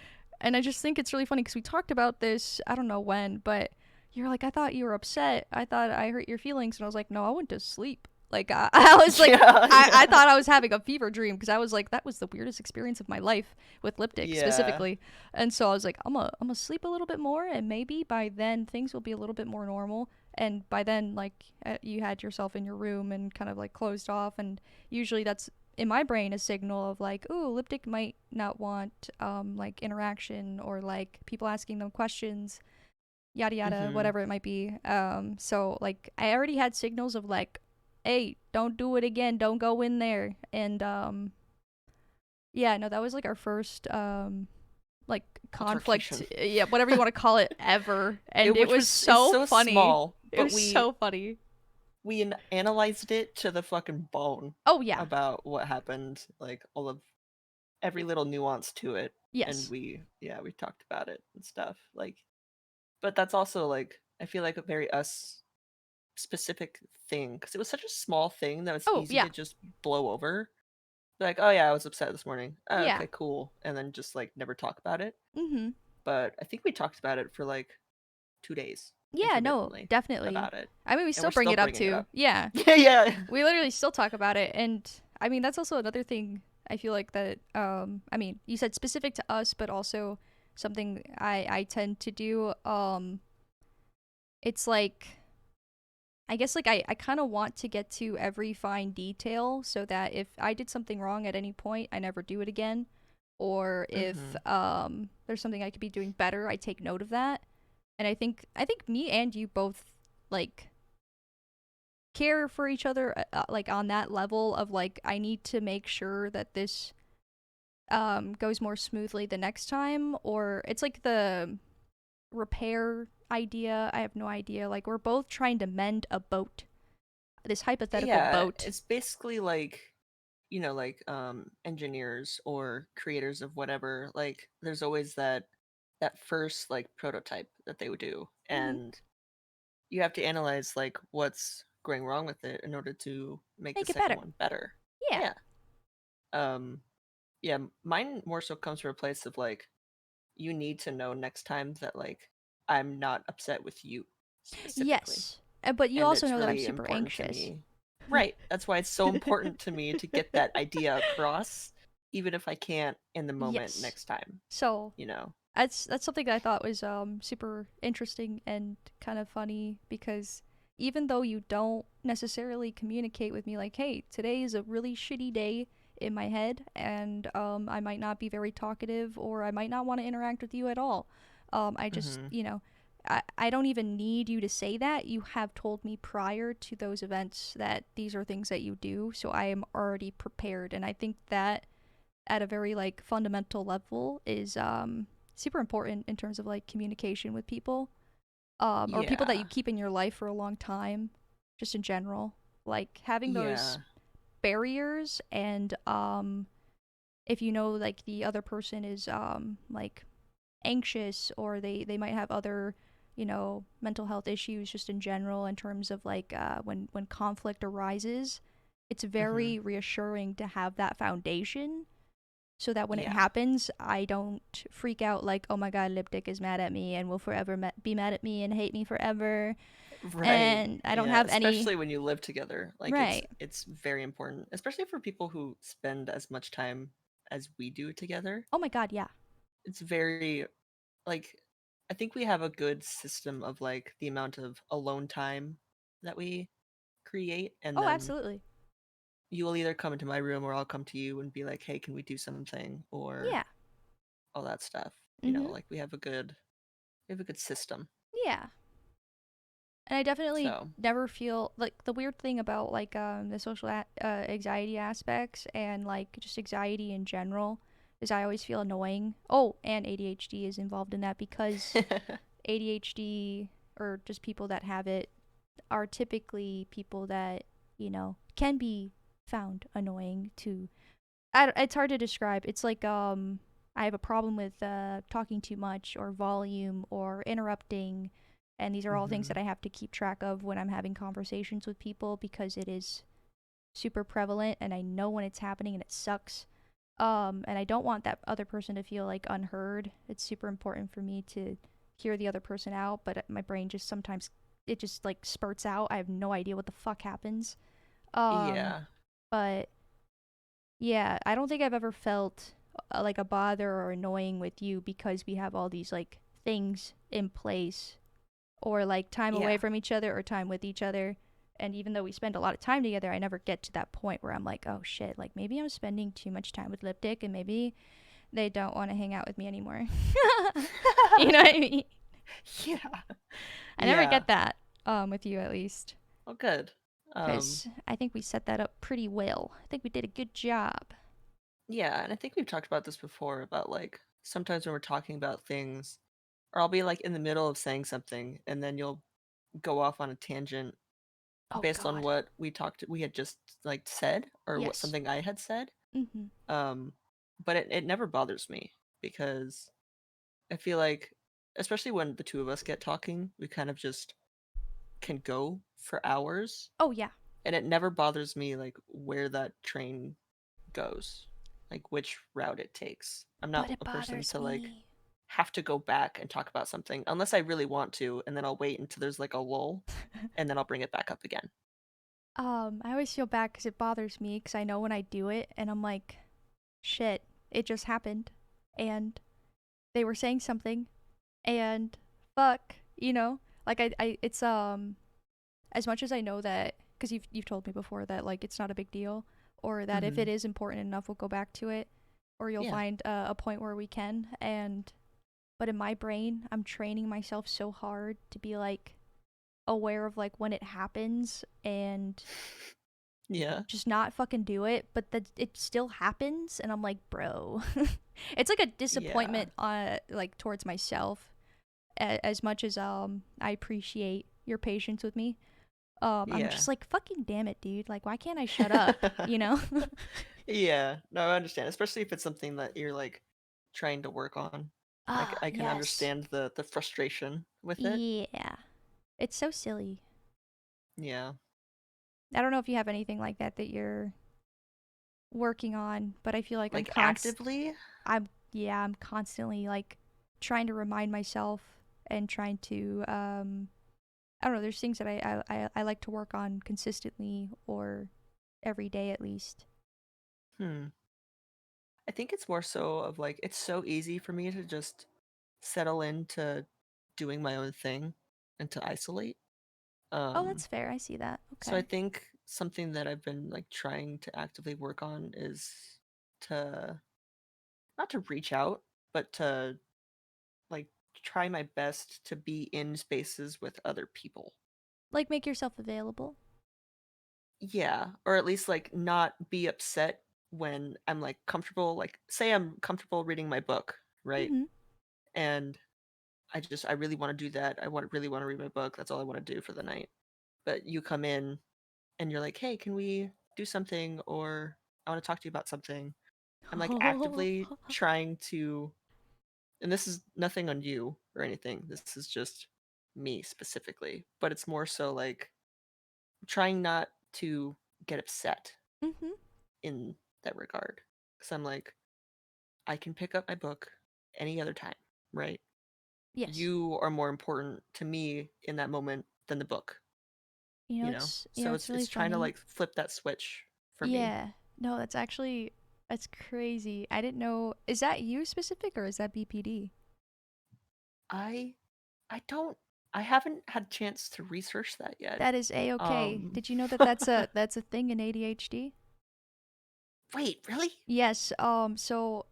And I just think it's really funny because we talked about this, I don't know when, but you're like, I thought you were upset. I thought I hurt your feelings. And I was like, no, I went to sleep. Like, I was like, Yeah, I yeah. thought I was having a fever dream because I was like, that was the weirdest experience of my life with Liptic Yeah. specifically. And so I was like, I'm gonna sleep a little bit more and maybe by then things will be a little bit more normal. And by then, like, you had yourself in your room and kind of like closed off. And usually that's in my brain a signal of like, ooh, Liptic might not want like interaction or like people asking them questions, yada yada, Hmm. whatever it might be. So like I already had signals of like, hey, don't do it again, don't go in there. And yeah, no, that was like our first like conflict, Altercation. yeah, whatever you want to call it, ever. And it Which was was is so so funny. small, It but was so funny. we analyzed it to the fucking bone Oh yeah. about what happened, like all of every little nuance to it, and Yes. we talked about it and stuff. Like, but that's also like I feel like a very us specific thing because it was such a small thing that was Oh easy yeah. to just blow over. Like, oh yeah, I was upset this morning. Oh, Yeah. okay, cool, and then just like never talk about it. Mhm. But I think we talked about it for like 2 days Yeah, no, intermittently definitely. about it, I mean, we and still we're bring still it up bringing it too. up. Yeah. Yeah, yeah. We literally still talk about it, and I mean that's also another thing I feel like that I mean, you said specific to us but also something I tend to do. It's like I guess like I kind of want to get to every fine detail so that if I did something wrong at any point, I never do it again. Or if Hmm. there's something I could be doing better, I take note of that. And I think me and you both like care for each other like on that level of like I need to make sure that this goes more smoothly the next time, or it's like the repair idea. I have no idea. Like we're both trying to mend a boat, this hypothetical Yeah, boat. it's basically like like engineers or creators of whatever. Like, there's always that first like prototype that they would do, Mm-hmm. and you have to analyze like what's going wrong with it in order to make the Make it second better. one better. Yeah. Yeah. Um. Yeah. Mine more so comes from a place of like you need to know next time that like I'm not upset with you specifically, Yes. But you and also it's know that I'm really super important to anxious. me. Right. That's why it's so important to me to get that idea across, even if I can't in the moment Yes. next time, So you know? that's something that I thought was super interesting and kind of funny because even though you don't necessarily communicate with me like, hey, today is a really shitty day in my head and I might not be very talkative or I might not want to interact with you at all. I just, Hmm. I don't even need you to say that. You have told me prior to those events that these are things that you do, so I am already prepared. And I think that at a very like fundamental level is super important in terms of like communication with people or people that you Yeah. keep in your life for a long time, just in general, like having those Yeah. barriers. And if you know like the other person is like anxious or they might have other mental health issues just in general in terms of like when conflict arises, it's Hmm. very reassuring to have that foundation so that when it Yeah. happens, I don't freak out like, oh my god, Liptic is mad at me and will forever be mad at me and hate me forever. Right. And I don't Yeah, have any. especially when you live together. Like, Right. it's very important, especially for people who spend as much time as we do together. Oh my god, yeah. It's very like I think we have a good system of like the amount of alone time that we create, and Oh, then absolutely. you will either come into my room or I'll come to you and be like, "Hey, can we do something?" or Yeah. all that stuff. Mhm. Like we have a good system. Yeah. And I definitely So, never feel like the weird thing about like the social anxiety aspects and like just anxiety in general is I always feel annoying. Oh, and ADHD is involved in that because ADHD or just people that have it are typically people that, can be found annoying to. It's hard to describe. It's like I have a problem with talking too much or volume or interrupting And these are all things Mm-hmm. that I have to keep track of when I'm having conversations with people because it is super prevalent and I know when it's happening and it sucks. And I don't want that other person to feel like unheard. It's super important for me to hear the other person out, but my brain just sometimes it just like spurts out. I have no idea what the fuck happens. Um, Yeah. but yeah, I don't think I've ever felt like a bother or annoying with you because we have all these like things in place or like time away Yeah. from each other or time with each other. And even though we spend a lot of time together, I never get to that point where I'm like, oh shit, like maybe I'm spending too much time with Lipdick and maybe they don't want to hang out with me anymore. You know what I mean? Yeah. I never Yeah. get that with you at least. Oh, good. Um, Because I think we set that up pretty well. I think we did a good job. yeah, and I think we've talked about this before about like sometimes when we're talking about things, or I'll be like in the middle of saying something and then you'll go off on a tangent Oh based on God. what we had just like said or what Yes. something I had said. Mm-hmm. Um, but it never bothers me because I feel like especially when the two of us get talking, we kind of just can go for hours Oh yeah. and it never bothers me like where that train goes, like which route it takes. I'm But not it a person bothers to like me. have to go back and talk about something unless I really want to, and then I'll wait until there's like a lull and then I'll bring it back up again. I always feel bad because it bothers me because I know when I do it and I'm like, shit, it just happened. And they were saying something and fuck, you know? Like it's as much as I know that because you've told me before that like it's not a big deal or that if Mm-hmm. it is important enough we'll go back to it or you'll Yeah. find a point where we can and but in my brain I'm training myself so hard to be like aware of like when it happens and Yeah. just not fucking do it, but that it still happens, and I'm like, bro, it's like a Yeah. disappointment, like towards myself, as much as I appreciate your patience with me. I'm Yeah. just like, fucking damn it, dude. Like, why can't I shut up? You know? Yeah. No, I understand, especially if it's something that you're like trying to work on. Ah, I can yes. understand the frustration with it. Yeah. It's so silly. Yeah. I don't know if you have anything like that that you're working on, but I feel like Like actively? I'm constantly like trying to remind myself and trying to I don't know, there's things that I like to work on consistently or every day at least. Hmm. I think it's more so of like it's so easy for me to just settle into doing my own thing and to isolate. Oh, Um, that's fair. I see that. so I Okay. think something that I've been like trying to actively work on is to not to reach out, but to like try my best to be in spaces with other people. Like make yourself available. Yeah, or at least like not be upset when I'm like comfortable, like say I'm comfortable reading my book, right? Mhm. And I really want to do that. I want really want to read my book. That's all I want to do for the night. But you come in and you're like, "Hey, can we do something?" Or I want to talk to you about something. I'm like actively trying to, and this is nothing on you or anything. This is just me specifically, but it's more so like trying not to get upset Mhm. in that regard. Because I'm like, I can pick up my book any other time, right? Yes. You are more important to me in that moment than the book, you know? So It's really it's trying to funny. like flip that switch for me. Yeah. No, that's actually that's crazy. I didn't know. Is that you specific or is that BPD? I I don't I haven't had a chance to research that yet. That is a okay. Um Did you know that that's a thing in ADHD? Wait, really? Yes. So,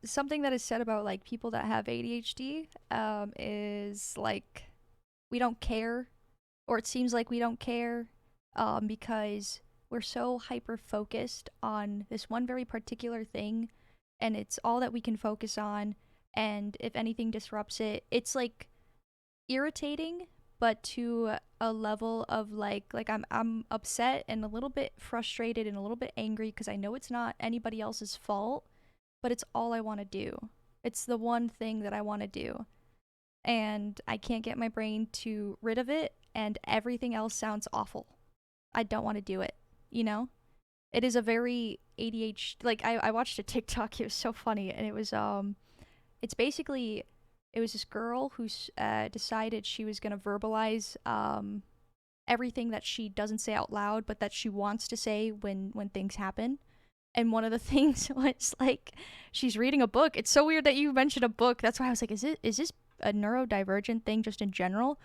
something that is said about like people that have ADHD, is like we don't care, or it seems like we don't care, because we're so hyper focused on this one very particular thing, and it's all that we can focus on. And if anything disrupts it, it's like irritating, but to a level of like I'm upset and a little bit frustrated and a little bit angry because I know it's not anybody else's fault, but it's all I want to do. It's the one thing that I want to do. and I can't get my brain to rid of it, and everything else sounds awful. I don't want to do it, you know? It is a very ADHD, like I watched a TikTok, it was so funny, and it's basically, it was this girl who decided she was going to verbalize everything that she doesn't say out loud but that she wants to say when things happen. And one of the things was like she's reading a book. It's so weird that you mentioned a book. That's why I was like, is this a neurodivergent thing just in general?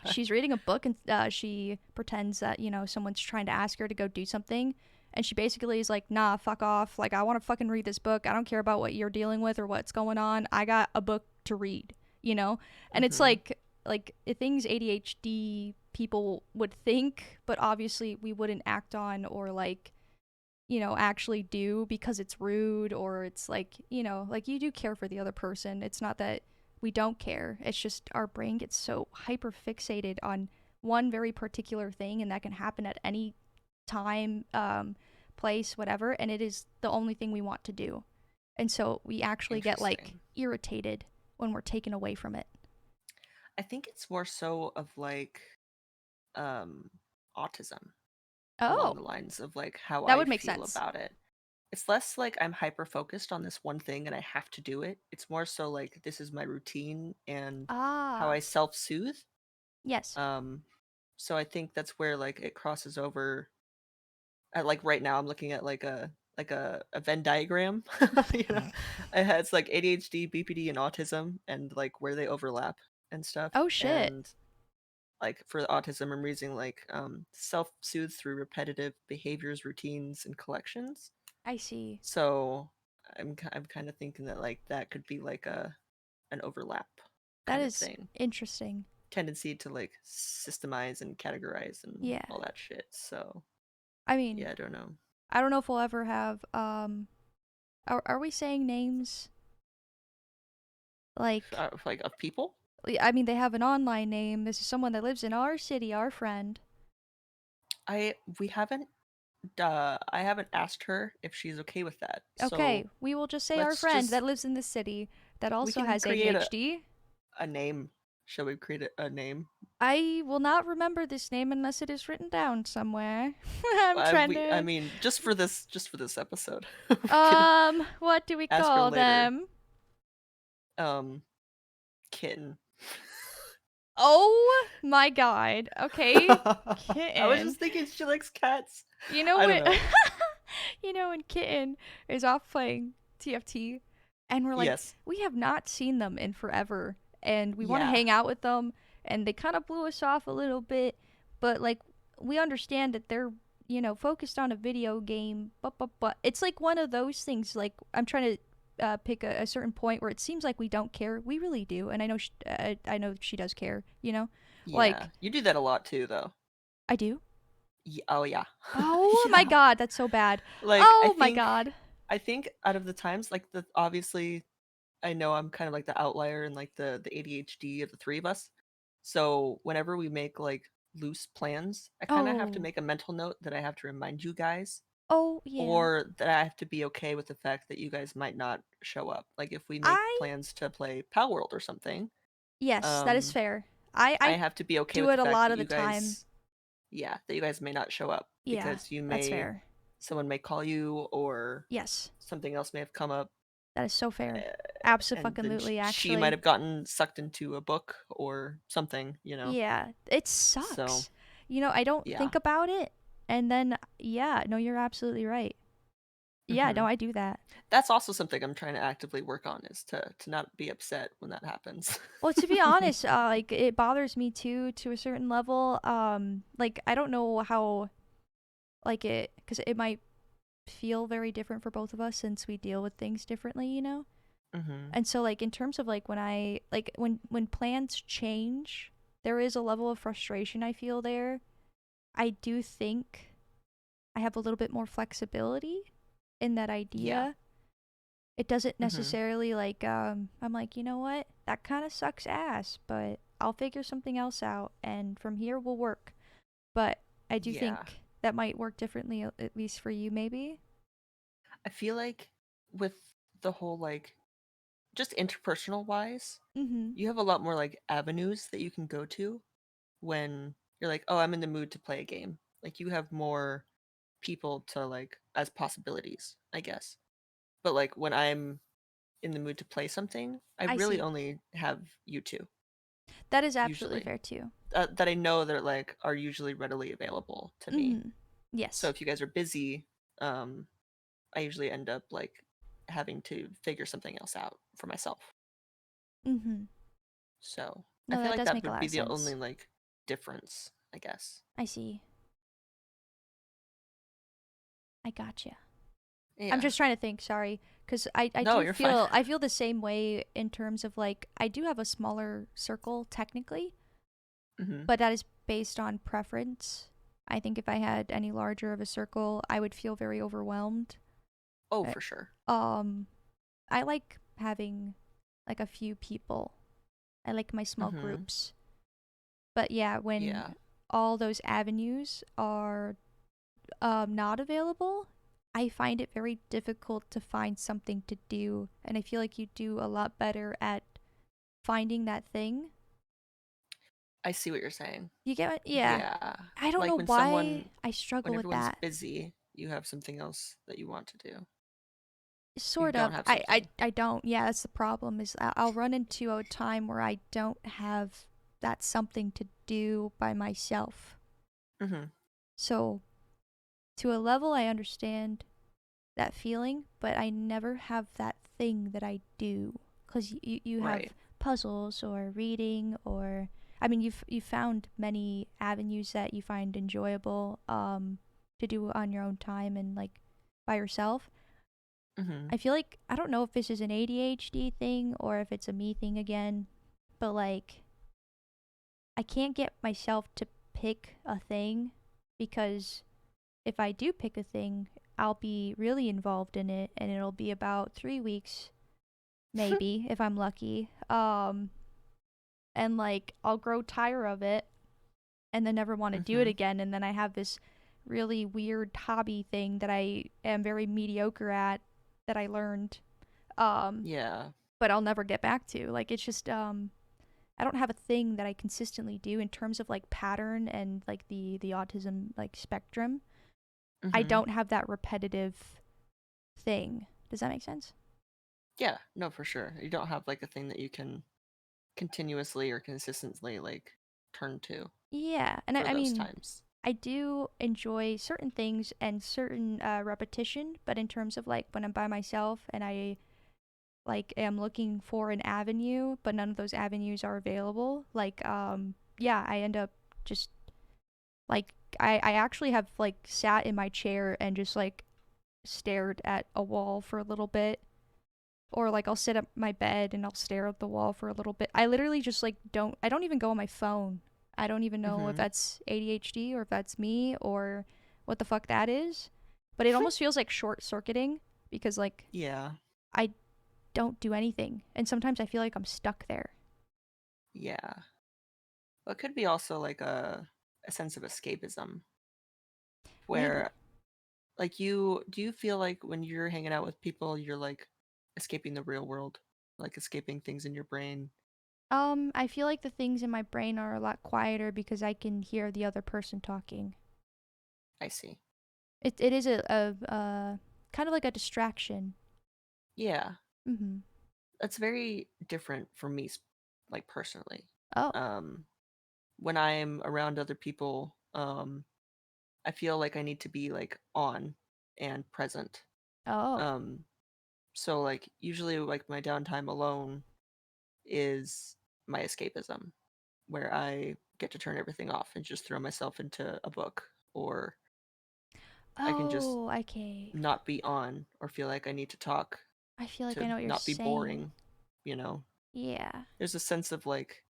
She's reading a book and she pretends that someone's trying to ask her to go do something, and she basically is like, nah, fuck off. Like, I want to fucking read this book. I don't care about what you're dealing with or what's going on. I got a book to read, you know? And it's Hmm. like things ADHD people would think, but obviously we wouldn't act on or like actually do because it's rude, or it's like, like you do care for the other person. It's not that we don't care. It's just our brain gets so hyper fixated on one very particular thing, and that can happen at any time, place, whatever, and it is the only thing we want to do. And so we actually get like Interesting. irritated when we're taken away from it. I think it's more so of like um autism, along Oh, the lines of like how that I would make feel sense. about it. It's less like I'm hyper focused on this one thing and I have to do it. It's more so like this is my routine and how Ah, I self-soothe. yes. Um so I think that's where like it crosses over. Like right now I'm looking at like a Venn diagram. you know. It's like ADHD, BPD and autism and like where they overlap and stuff. Oh shit. And like for autism I'm using like self-soothe through repetitive behaviors, routines and collections. I see. So I'm kind of thinking that like that could be like a an overlap That kind of is thing. interesting. Tendency to like systemize and categorize and Yeah. all that shit. So I mean, yeah, I don't know. I don't know if we'll ever have are we saying names? Like, Like of people. I mean, they have an online name. This is someone that lives in our city, our friend. I we haven't I haven't asked her if she's okay with that. Okay, So we will just say our let's friend that just lives in this city that we also can has create ADHD. a name. Shall we create a name? I will not remember this name unless it is written down somewhere. I'm trying I to mean just for this episode. We can what do we ask her call later. them? Um Kitten. Oh my god. Okay. I was Kitten. just thinking she likes cats. You know I don't what? know. When Kitten is off playing TFT, and we're like, Yes. we have not seen them in forever, and we want to Yeah. hang out with them, and they kind of blew us off a little bit, but like, we understand that they're, focused on a video game, but it's like one of those things. Like, I'm trying to pick a certain point where it seems like we don't care. We really do, and I know she does care. Yeah. Like You do that a lot too though. I do. Oh yeah. Oh my Yeah. god, that's so bad. Like Oh my god. I think out of the times like the obviously I know I'm kind of like the outlier and like the ADHD of the three of us. So whenever we make like loose plans, I kind of have to Oh. make a mental note that I have to remind you guys, Oh, yeah. or that I have to be okay with the fact that you guys might not show up. Like if we make I plans to play Pal World or something, Yes, that is um fair. I I I have to be okay do with it the a fact lot that of the you time. guys, yeah, that you guys may not show up Yeah, because you that's may fair. someone may call you or Yes, something else may have come up, that is so fair. uh, and then Absolutely, she might actually. have gotten sucked into a book or something, you know. Yeah, it So, sucks. I don't yeah. think about it, and then yeah, no, you're absolutely right. Yeah, no, Hmm. I do that. That's also something I'm trying to actively work on is to not be upset when that happens. Well, to be honest, like it bothers me too to a certain level. Like I don't know how like it because it might feel very different for both of us since we deal with things differently. Hmm. And so like in terms of like when I like when plans change, there is a level of frustration I feel there. I do think I have a little bit more flexibility in that Yeah. idea. It doesn't Hmm. necessarily like I'm like, "You know what? That kind of sucks ass, but I'll figure something else out and from here we'll work." But I do Yeah. think that might work differently at least for you maybe. I feel like with the whole like just interpersonal wise, Mm-hmm. you have a lot more like avenues that you can go to when you're like, oh, I'm in the mood to play a game. Like you have more people to like as possibilities, I guess. But like when I'm in the mood to play something, I I really see. only have you two That is absolutely usually fair too. that I know that like are usually readily available to me. Mm-hmm. So Yes. if you guys are busy, um, I usually end up like having to figure something else out for myself. Mm-hmm. So I No, feel that like does that make a would lot be of the only sense. like difference, I guess. I see. I gotcha. I'm Yeah. just trying to think, sorry, because I No, do you're fine. feel I feel the same way in terms of like I do have a smaller circle technically, Hmm. but that is based on preference. I think if I had any larger of a circle, I would feel very overwhelmed. Oh, Uh, for sure. Um, I like having like a few people. I like my small Hmm. groups. But yeah, when Yeah. all those avenues are not available, I find it very difficult to find something to do. And I feel like you do a lot better at finding that thing. I see what you're saying. You get what? Yeah. Yeah. I don't Like know when why someone I when struggle with everyone's that. busy, you have something else that you want to do. You Sort don't of. have I, something. I don't. Yeah, that's the problem is I'll run into a time where I don't have that something to do by myself. Hmm. So to a level I understand that feeling, but I never have that thing that I do because you have Right. puzzles or reading or I mean you've found many avenues that you find enjoyable to do on your own time and like by yourself. Hmm. I feel like I don't know if this is an ADHD thing or if it's a me thing again, but like I can't get myself to pick a thing because if I do pick a thing, I'll be really involved in it and it'll be about 3 weeks, maybe, if I'm lucky. And like I'll grow tired of it and then never want to do it Hmm. again. And then I have this really weird hobby thing that I am very mediocre at that I learned. Um, Yeah. but I'll never get back to. Like it's just I don't have a thing that I consistently do in terms of like pattern and like the autism like spectrum. I Hmm. don't have that repetitive thing. Does that make sense? Yeah. No, for sure. You don't have like a thing that you can continuously or consistently like turn to Yeah, and for I those mean, times. I do enjoy certain things and certain repetition, but in terms of like when I'm by myself and I like am looking for an avenue, but none of those avenues are available, like yeah, I end up just like I actually have like sat in my chair and just like stared at a wall for a little bit or like I'll sit at my bed and I'll stare at the wall for a little bit. I literally just like I don't even go on my phone. I don't even know if Hmm. that's ADHD or if that's me or what the fuck that is. But it almost feels like short circuiting because like Yeah. I don't do anything and sometimes I feel like I'm stuck there. Yeah. Well, it could be also like a sense of escapism Maybe. where like you do you feel like when you're hanging out with people you're like escaping the real world, like escaping things in your brain? I feel like the things in my brain are a lot quieter because I can hear the other person talking. I see. It is a kind of like a distraction. Yeah. Mhm. That's very different for me like personally. Oh. Um when I'm around other people, I feel like I need to be like on and present. Oh. Um so like usually like my downtime alone is my escapism where I get to turn everything off and just throw myself into a book, or I can just Oh, okay. not be on or feel like I need to talk I feel like I to know what you're not be saying. boring, you know. Yeah, There's a sense of like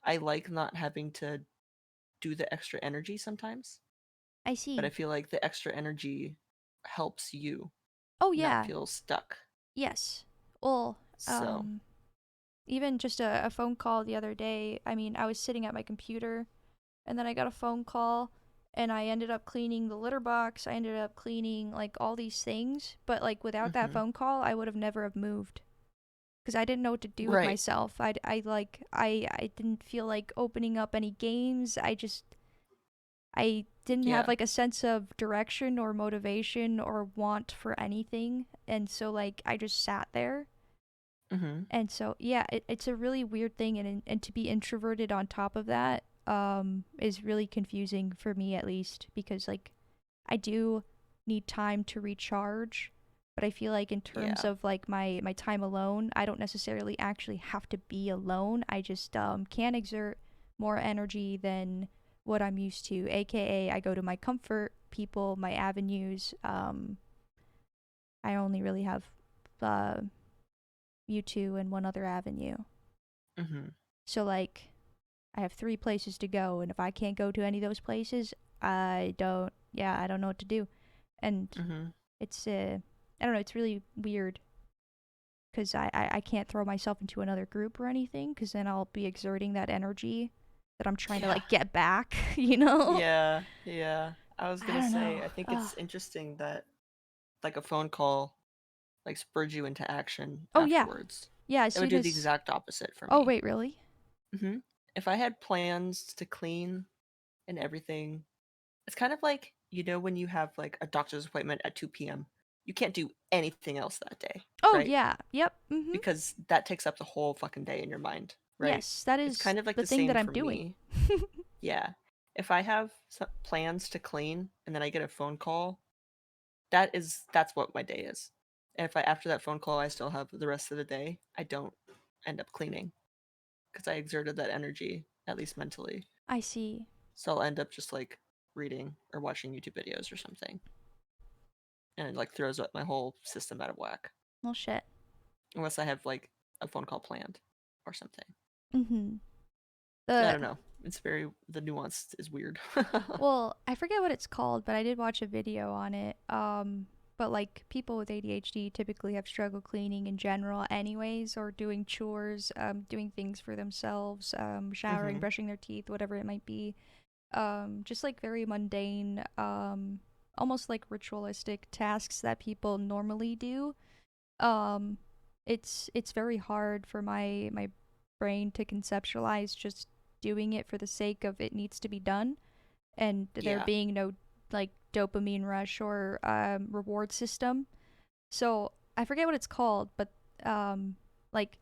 I like not having to do the extra energy sometimes, I but I see. feel like the extra energy helps you Oh not yeah, feel stuck. yes. Well, So, um, even just a phone call the other day. I mean, I was sitting at my computer, and then I got a phone call, and I ended up cleaning the litter box. I ended up cleaning like all these things, but like without that mhm. phone call, I would have never have moved. because I didn't know what to do with Right. myself. I didn't feel like opening up any games. I didn't have Yeah. like a sense of direction or motivation or want for anything, and so like I just sat there. Mhm. And so yeah, it's a really weird thing, and to be introverted on top of that is really confusing for me, at least, because like I do need time to recharge, but I feel like in terms Yeah. of like my time alone, I don't necessarily actually have to be alone. I just can exert more energy than what I'm used to, aka I go to my comfort people, my avenues. I only really have uh you two and one other avenue. Mhm. So like I have three places to go, and if I can't go to any of those places, I don't know what to do. And Mhm. it's I don't know, it's really weird because I can't throw myself into another group or anything, because then I'll be exerting that energy that I'm trying to Yeah. like get back, you know? Yeah. Yeah. I was I gonna don't know. say, I think it's interesting that like a phone call like spurred you into action Oh yeah. afterwards. Yeah, as It would soon do the as exact opposite for Oh me. wait, really? Hmm. If I had plans to clean and everything, it's kind of like, when you have like a doctor's appointment at 2 p.m., you can't do anything else that day, Oh right? yeah. Yep. Mhm. Because that takes up the whole fucking day in your mind, right? Yes, that It's is kind of like the the thing that same I'm for doing. me. Yeah. If I have plans to clean and then I get a phone call, that's what my day is. And if I after that phone call I still have the rest of the day, I don't end up cleaning because I exerted that energy at least mentally. I see. So I'll end up just like reading or watching YouTube videos or something, and it like throws up my whole system out of whack Well shit. unless I have like a phone call planned or something. Mhm. I The don't know. It's very the nuance is weird. Well, I forget what it's called, but I did watch a video on it. But like people with ADHD typically have struggle cleaning in general, anyways, or doing chores, doing things for themselves, showering, Mhm. brushing their teeth, whatever it might be. Just like very mundane, almost like ritualistic tasks that people normally do. Um, it's very hard for my brain to conceptualize just doing it for the sake of it needs to be done, and there Yeah. being no like dopamine rush or reward system. So I forget what it's called, but um, like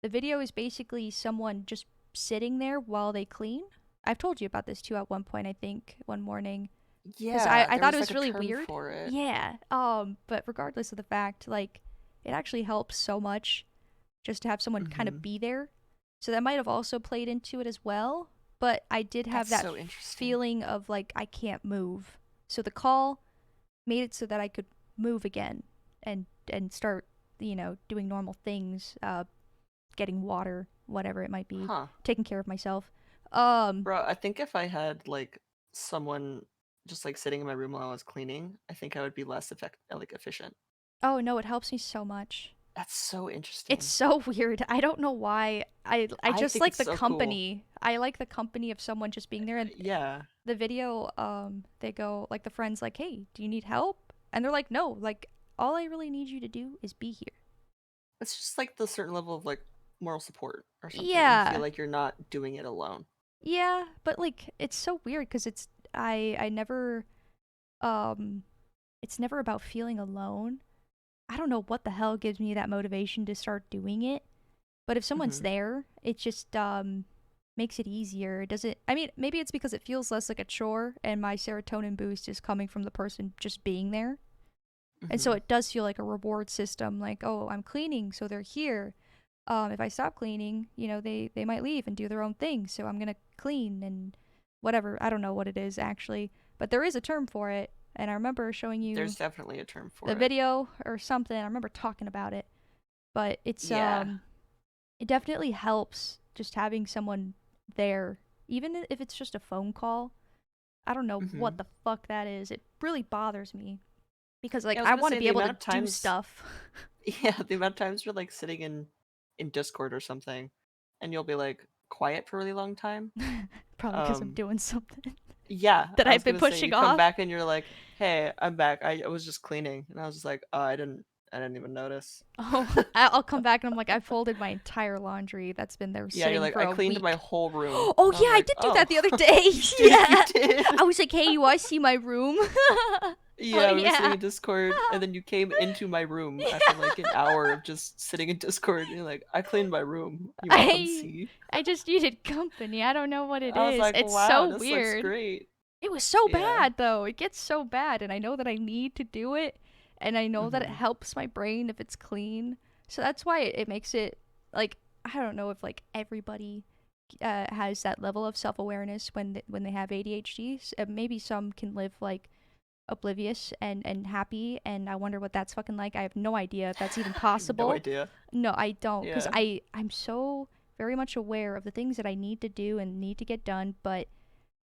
the video is basically someone just sitting there while they clean. I've told you about this too at one point, I think, one morning, because Yeah, I there thought it was like was a really term weird. for it. Yeah. But regardless of the fact, like, it actually helps so much just to have someone kind of Mhm. be there. So that might have also played into it as well. But I did have That's that so interesting. feeling of like I can't move. So the call made it so that I could move again and start, doing normal things, getting water, whatever it might be, Huh. taking care of myself. Um, Bro, I think if I had like someone just like sitting in my room while I was cleaning, I think I would be less efficient. oh no, it helps me so much. That's so It's interesting. so weird. I don't know why. I I just think like it's the so cool. company. I like the company of someone just being there, and Yeah. the video they go like the friends like, "Hey, do you need help?" And they're like, "No, like all I really need you to do is be here." It's just like the certain level of like moral support or something. You feel Yeah. like you're not doing it alone. Yeah, but like it's so weird cuz I never um it's never about feeling alone. I don't know what the hell gives me that motivation to start doing it. But if someone's Hmm. there, it just makes it easier. Does it? I mean, maybe it's because it feels less like a chore, and my serotonin boost is coming from the person just being there, and so Hmm. it does feel like a reward system. Like, oh, I'm cleaning, so they're here. If I stop cleaning, they might leave and do their own thing. So I'm gonna clean and whatever. I don't know what it is actually, but there is a term for it, and I remember showing you There's definitely a term the for it. video or something. I remember talking about it, but Yeah. it definitely helps just having someone there, even if it's just a phone call. I don't know what Hmm. the fuck that is. It really bothers me because like Yeah, I was I gonna want to say be the able amount to of do times, stuff. yeah, the amount of times you're like sitting in Discord or something, and you'll be like quiet for a really long time. Probably because I'm Um, doing something yeah, that I was I've been gonna say you pushing come off. back and you're like, "Hey, I'm back. I was just cleaning," and I was just like, "Oh, I didn't. I didn't even notice. Oh, I'll come back and I'm like, I folded my entire laundry that's been there Yeah, you're sitting like, for I a cleaned my week. whole room. Oh I yeah, was I like, did do that oh, the other day. you Yeah. did. I was like, hey, you want to see my room? Oh Yeah, we were sitting yeah. in Discord, and then you came into my room after like an Yeah. hour of just sitting in Discord. And you're like, I cleaned my room. You want to come I see? I just needed company. I don't know what it I was is. like, It's wow, so this looks weird. great. It was so Yeah. bad though. It gets so bad and I know that I need to do it and I know that it Mm-hmm. helps my brain if it's clean. So that's why it makes it like I don't know if like everybody has that level of self-awareness when they have ADHD. Maybe some can live like oblivious and happy and I wonder what that's fucking like. I have no idea if that's even I have no possible. idea. No, I don't cuz Yeah. I'm so very much aware of the things that I need to do and need to get done, but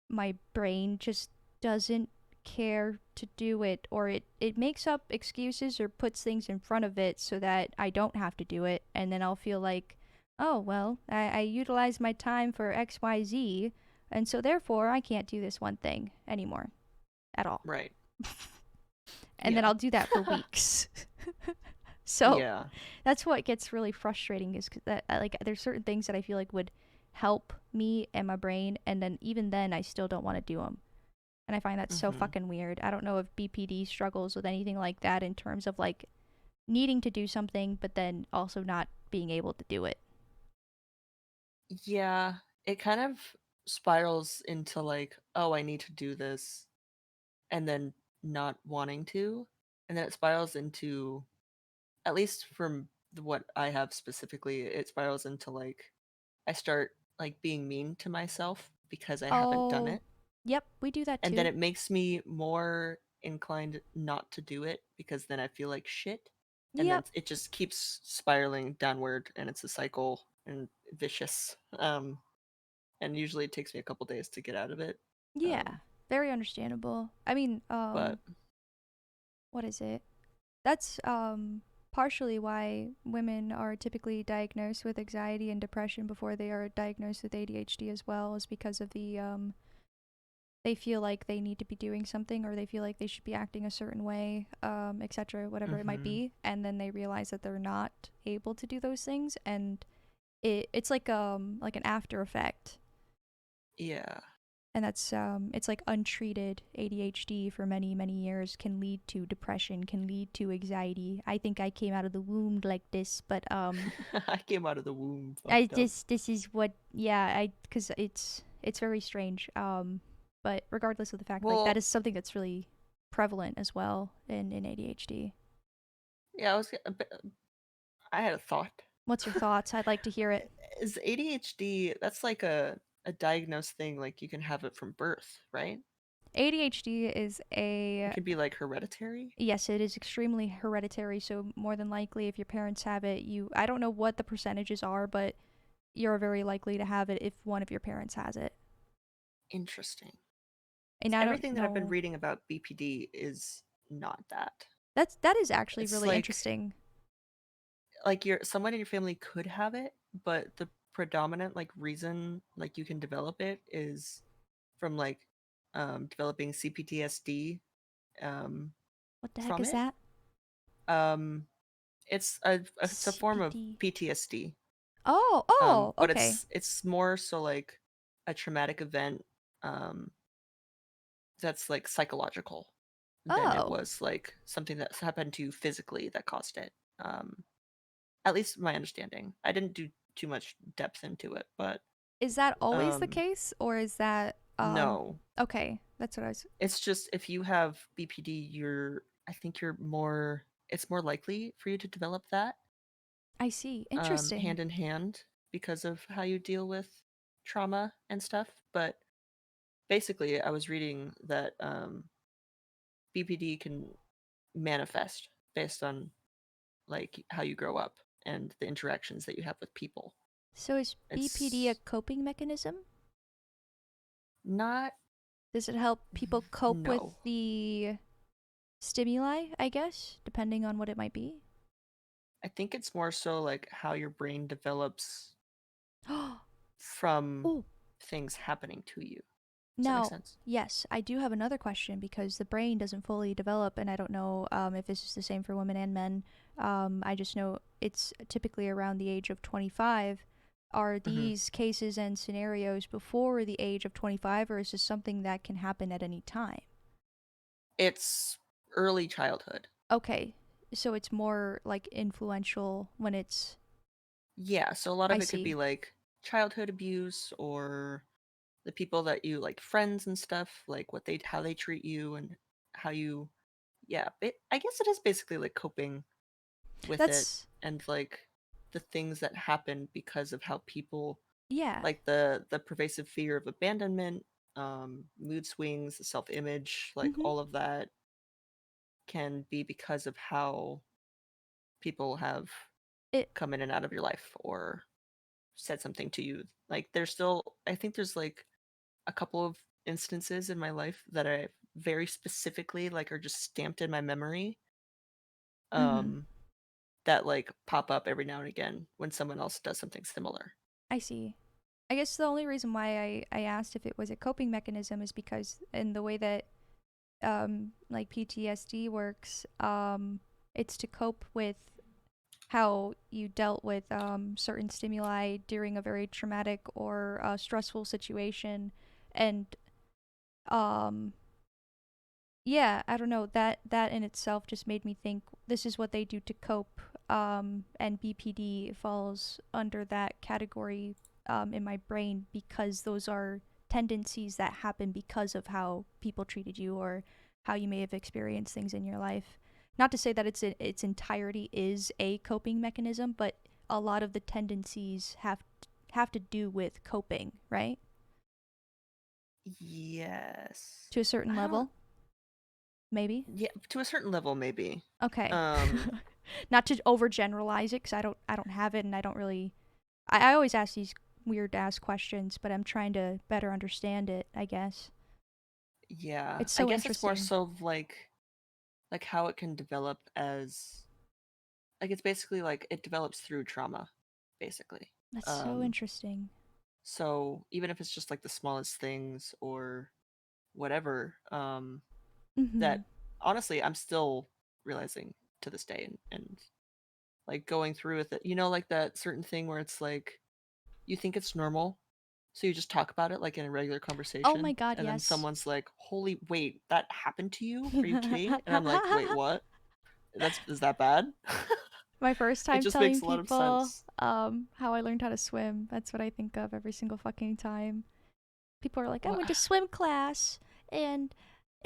my brain just doesn't care to do it or it makes up excuses or puts things in front of it so that I don't have to do it and then I'll feel like oh well I utilize my time for XYZ and so therefore I can't do this one thing anymore at all Right. and then Yeah. I'll do that for weeks. So Yeah. that's what gets really frustrating is that like there's certain things that I feel like would help me and my brain and then even then I still don't want to do them. And I find that so Mm-hmm. fucking weird. I don't know if BPD struggles with anything like that in terms of like needing to do something, but then also not being able to do it. Yeah. It kind of spirals into like, oh, I need to do this, and then not wanting to, and then it spirals into, at least from what I have specifically, it spirals into like I start like being mean to myself because I haven't done Oh, it. yep, we do that And then too. it makes me more inclined not to do it because then I feel like shit. And then Yep. it just keeps spiraling downward and it's a cycle and vicious. And usually it takes me a couple days to get out of it. Yeah. Um, Very understandable. I mean, but what is it? That's partially why women are typically diagnosed with anxiety and depression before they are diagnosed with ADHD as well, is because of the they feel like they need to be doing something or they feel like they should be acting a certain way, etc., whatever it might mm-hmm. be, and then they realize that they're not able to do those things, and it's like an after effect, Yeah. and that's it's like untreated ADHD for many years can lead to depression, can lead to anxiety. I think I came out of the womb like this, but I came out of the womb I fucked up. this is what yeah I because it's very strange but regardless of the fact like that Well, is something that's really prevalent as well in ADHD. yeah, I had a thought. What's your thoughts? I'd like to hear it. Is ADHD, that's like a diagnosed thing, like you can have it from birth, right? ADHD is It a could be like hereditary. yes, it is extremely hereditary, so more than likely if your parents have it, you I don't know what the percentages are, but you're very likely to have it if one of your parents has it. Interesting. And I don't Everything that I've been know. reading about BPD is not that. That is actually It's really interesting. like your someone in your family could have it, but the predominant like reason like you can develop it is from like developing CPTSD um What the heck from is it. that? Um it's a form of CPD. PTSD. Oh, oh, But okay. it's more so like a traumatic event um that's like psychological than it Oh. was like something that's happened to you physically that caused it. At least my understanding. I didn't do too much depth into it, but Is that always the um case or is that no. okay, that's what I was It's just if you have BPD, I think you're more it's more likely for you to develop that I see. Interesting. hand in hand because of how you deal with trauma and stuff. But basically, I was reading that BPD can manifest based on like how you grow up and the interactions that you have with people. So is BPD a It's coping mechanism? not Does it help people cope with no. the stimuli, I guess, depending on what it might be? I think it's more so like how your brain develops Oh, from things happening to you. Does that make Now, sense? yes, I do have another question because the brain doesn't fully develop, and I don't know if this is the same for women and men. I just know it's typically around the age of 25. Are Hmm. these cases and scenarios before the age of 25, or is this something that can happen at any time? It's early childhood. Okay, so it's more like influential when it's. Yeah, so a lot I of it could see. be like childhood abuse or the people that you like, friends and stuff, like what they how they treat you and how you, yeah, I guess it is basically like coping with it That's. and like the things that happen because of how people, Yeah. like the pervasive fear of abandonment, mood swings, the self-image, like Mm-hmm. all of that can be because of how people have It. come in and out of your life or said something to you. Like there's still, I think there's like a couple of instances in my life that I very specifically like are just stamped in my memory, Mm-hmm. um that like pop up every now and again when someone else does something similar. I see. I guess the only reason why I asked if it was a coping mechanism is because in the way that like PTSD works, it's to cope with how you dealt with certain stimuli during a very traumatic or stressful situation, and um, yeah, I don't know, that in itself just made me think this is what they do to cope, and BPD falls under that category in my brain because those are tendencies that happen because of how people treated you or how you may have experienced things in your life. Not to say that its entirety is a coping mechanism, but a lot of the tendencies have to do with coping, right? Yes. To a certain I don't, level, maybe. yeah, to a certain level maybe. Okay. um Not to overgeneralize it, because I don't have it, and I don't really. I always ask these weird ass questions, but I'm trying to better understand it. I guess yeah, it's I so guess it's more interesting. so of like how it can develop as, like it's basically like it develops through trauma basically. That's so um interesting. so even if it's just like the smallest things or whatever, Mm-hmm. that honestly I'm still realizing to this day, and like going through with it, like that certain thing where it's like you think it's normal, so you just talk about it like in a regular Oh my conversation, god, and then yes. someone's like, holy wait, that happened to you, are you kidding? And I'm like, wait, what? That's Is that bad? My first It time just telling makes a lot of people sense. how I learned how to swim. That's what I think of every single fucking time. People are like, I What? went to swim class, and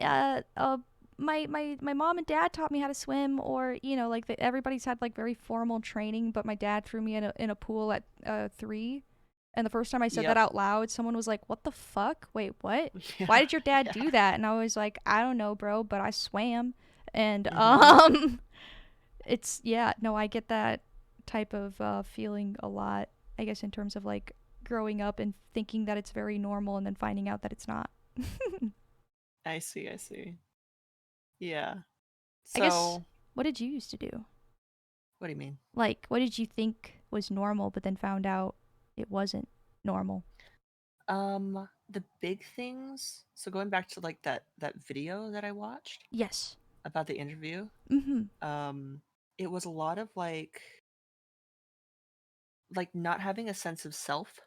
uh, uh my mom and dad taught me how to swim, or like everybody's had like very formal training, but my dad threw me in a pool at 3, and the first time I said that Yep. out loud, someone was like, what the fuck, wait, what, why Yeah. did your dad Yeah. do that? And I was like, I don't know, bro, but I swam. And Hmm. it's, yeah, no, I get that type of feeling a lot, I guess, in terms of like growing up and thinking that it's very normal and then finding out that it's not. I see, I see. Yeah. I guess, So what did you used to do? what do you mean? Like, what did you think was normal, but then found out it wasn't normal? The big things, so going back to like that video that I watched Yes. about the interview, Mm-hmm. um it was a lot of like not having a sense of self,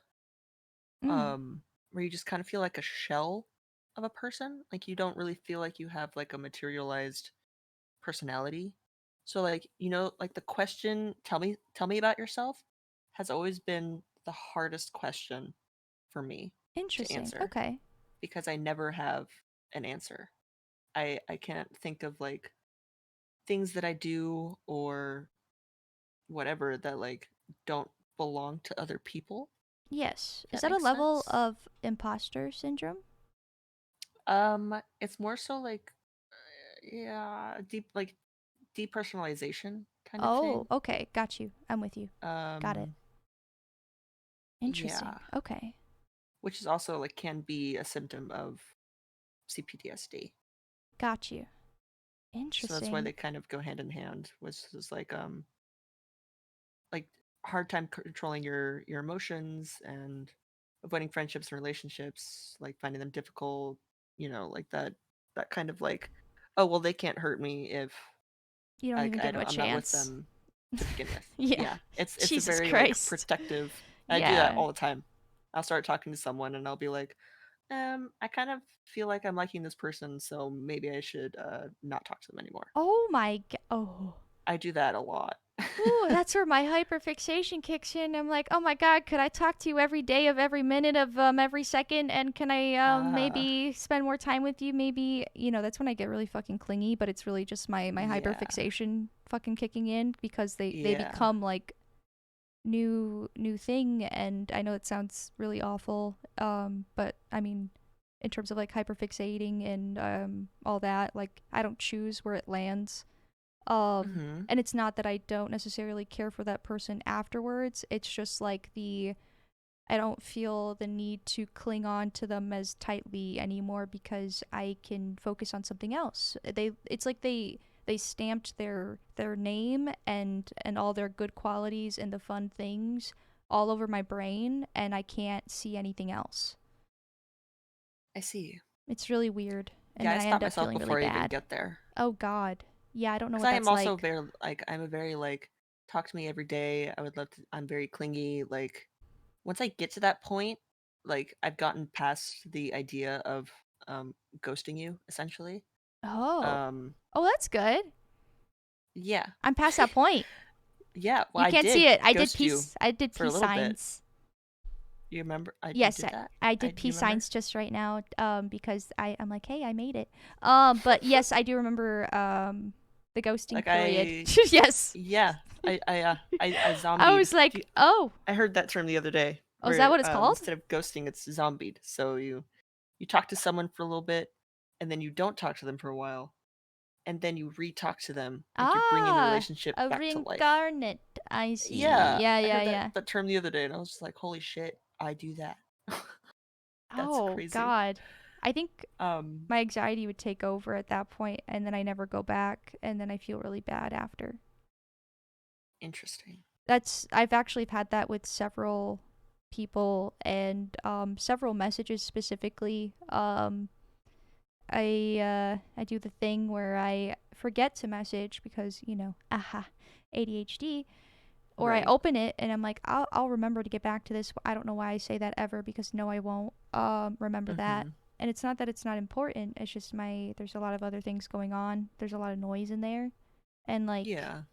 Mm. where you just kind of feel like a shell of a person, like you don't really feel like you have like a materialized personality. So like, like the question, tell me about yourself, has always been the hardest question for me to Interesting. answer, Okay. because I never have an answer. I can't think of like things that I do or whatever that like don't belong to other people, Yes. if Is that that a makes level sense. of imposter syndrome? It's more so like, yeah, deep, like depersonalization kind of Oh, thing. okay. Got you. I'm with you. Got it. Um, Interesting. yeah, Okay. which is also like can be a symptom of CPTSD. Got you. So that's why Interesting. they kind of go hand in hand, which is like hard time controlling your emotions and avoiding friendships and relationships, like finding them difficult, like that kind of like, oh well, they can't hurt me if You don't like even give him a I'm not with chance. them to begin with. Yeah. Yeah, it's a Jesus very like Christ. protective. I do that Yeah. all the time. I'll start talking to someone and I'll be like, I kind of feel like I'm liking this person, so maybe I should not talk to them anymore. Oh my god. Oh. I do that a lot. Ooh, that's where my hyperfixation kicks in. I'm like, oh my god, could I talk to you every day of every minute of every second? And can I uh, maybe spend more time with you? Maybe that's when I get really fucking clingy. But it's really just my yeah, hyperfixation fucking kicking in because they yeah. become like new thing. And I know it sounds really awful. But I mean, in terms of like hyperfixating and all that, like I don't choose where it lands. Mm-hmm. And it's not that I don't necessarily care for that person afterwards. It's just like I don't feel the need to cling on to them as tightly anymore because I can focus on something else. It's like they stamped their name and all their good qualities and the fun things all over my brain, and I can't see anything else. I see. It's really weird. And Yeah, then I I stop end up myself feeling really before I even bad. get there. Oh god. Yeah, I don't know Because what I am that's also like. very like I'm a very like talk to me every day. I would love to. I'm very clingy. Like once I get to that point, like I've gotten past the idea of um ghosting you essentially. Oh. Um, Oh, that's good. yeah, I'm past that point. yeah. Well, You I can't see did it. ghost you I did for a peace little bit. signs. You remember? You Yes, did that. I I did you peace remember? signs just right now because I'm like, "Hey, I made it." But yes, I do remember the ghosting Like period. Yes. yeah. I I zombied. was like, "Oh, I heard that term the other day, oh, is that where what it's called?" instead of ghosting, it's zombied. So you talk to someone for a little bit, and then you don't talk to them for a while, and then you re-talk to them, like you're bringing the Ah, relationship a back to life. reincarnate. I see. Yeah, Yeah, I yeah, heard that yeah. that term the other day, and I was just like, holy shit, I do that. That's Oh crazy. God. I think Um, my anxiety would take over at that point, and then I never go back, and then I feel really bad after. interesting. I've actually had that with several people and several messages specifically. I do the thing where I forget to message because aha, ADHD, or I Right. open it and I'm like, I'll remember to get back to this. I don't know why I say that ever because no, I won't remember that. Mm-hmm. And it's not that it's not important. It's just there's a lot of other things going on. There's a lot of noise in there, and like Yeah.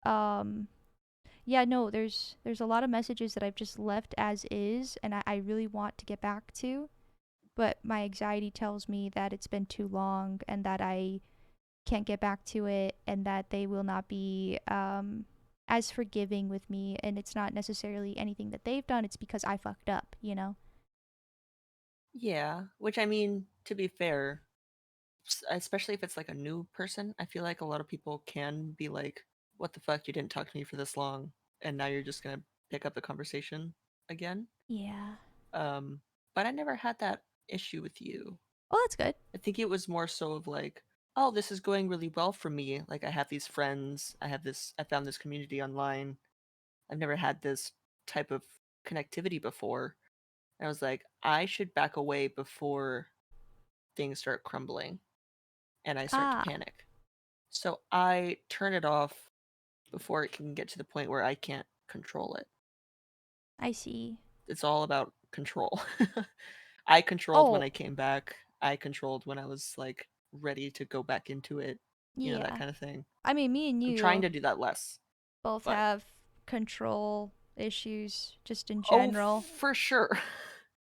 um yeah, no, there's a lot of messages that I've just left as is, and I really want to get back to, but my anxiety tells me that it's been too long and that I can't get back to it, and that they will not be as forgiving with me, and it's not necessarily anything that they've done. It's because I fucked up. Yeah. Which I mean, to be fair, especially if it's like a new person, I feel like a lot of people can be like, "What the fuck? You didn't talk to me for this long, and now you're just gonna pick up the conversation again." Yeah. Um, but I never had that issue with you. Oh, that's good. I think it was more so of like, "Oh, this is going really well for me. Like I have these friends. I found this community online. I've never had this type of connectivity before." And I was like, "I should back away before things start crumbling and I start to Ah, panic." So I turn it off before it can get to the point where I can't control it. I see. It's all about control. I controlled when Oh, I came back. I controlled when I was like ready to go back into it, that yeah. kind of thing. I mean, me and I'm trying you to do that less, both but have control issues just in oh, general. for sure.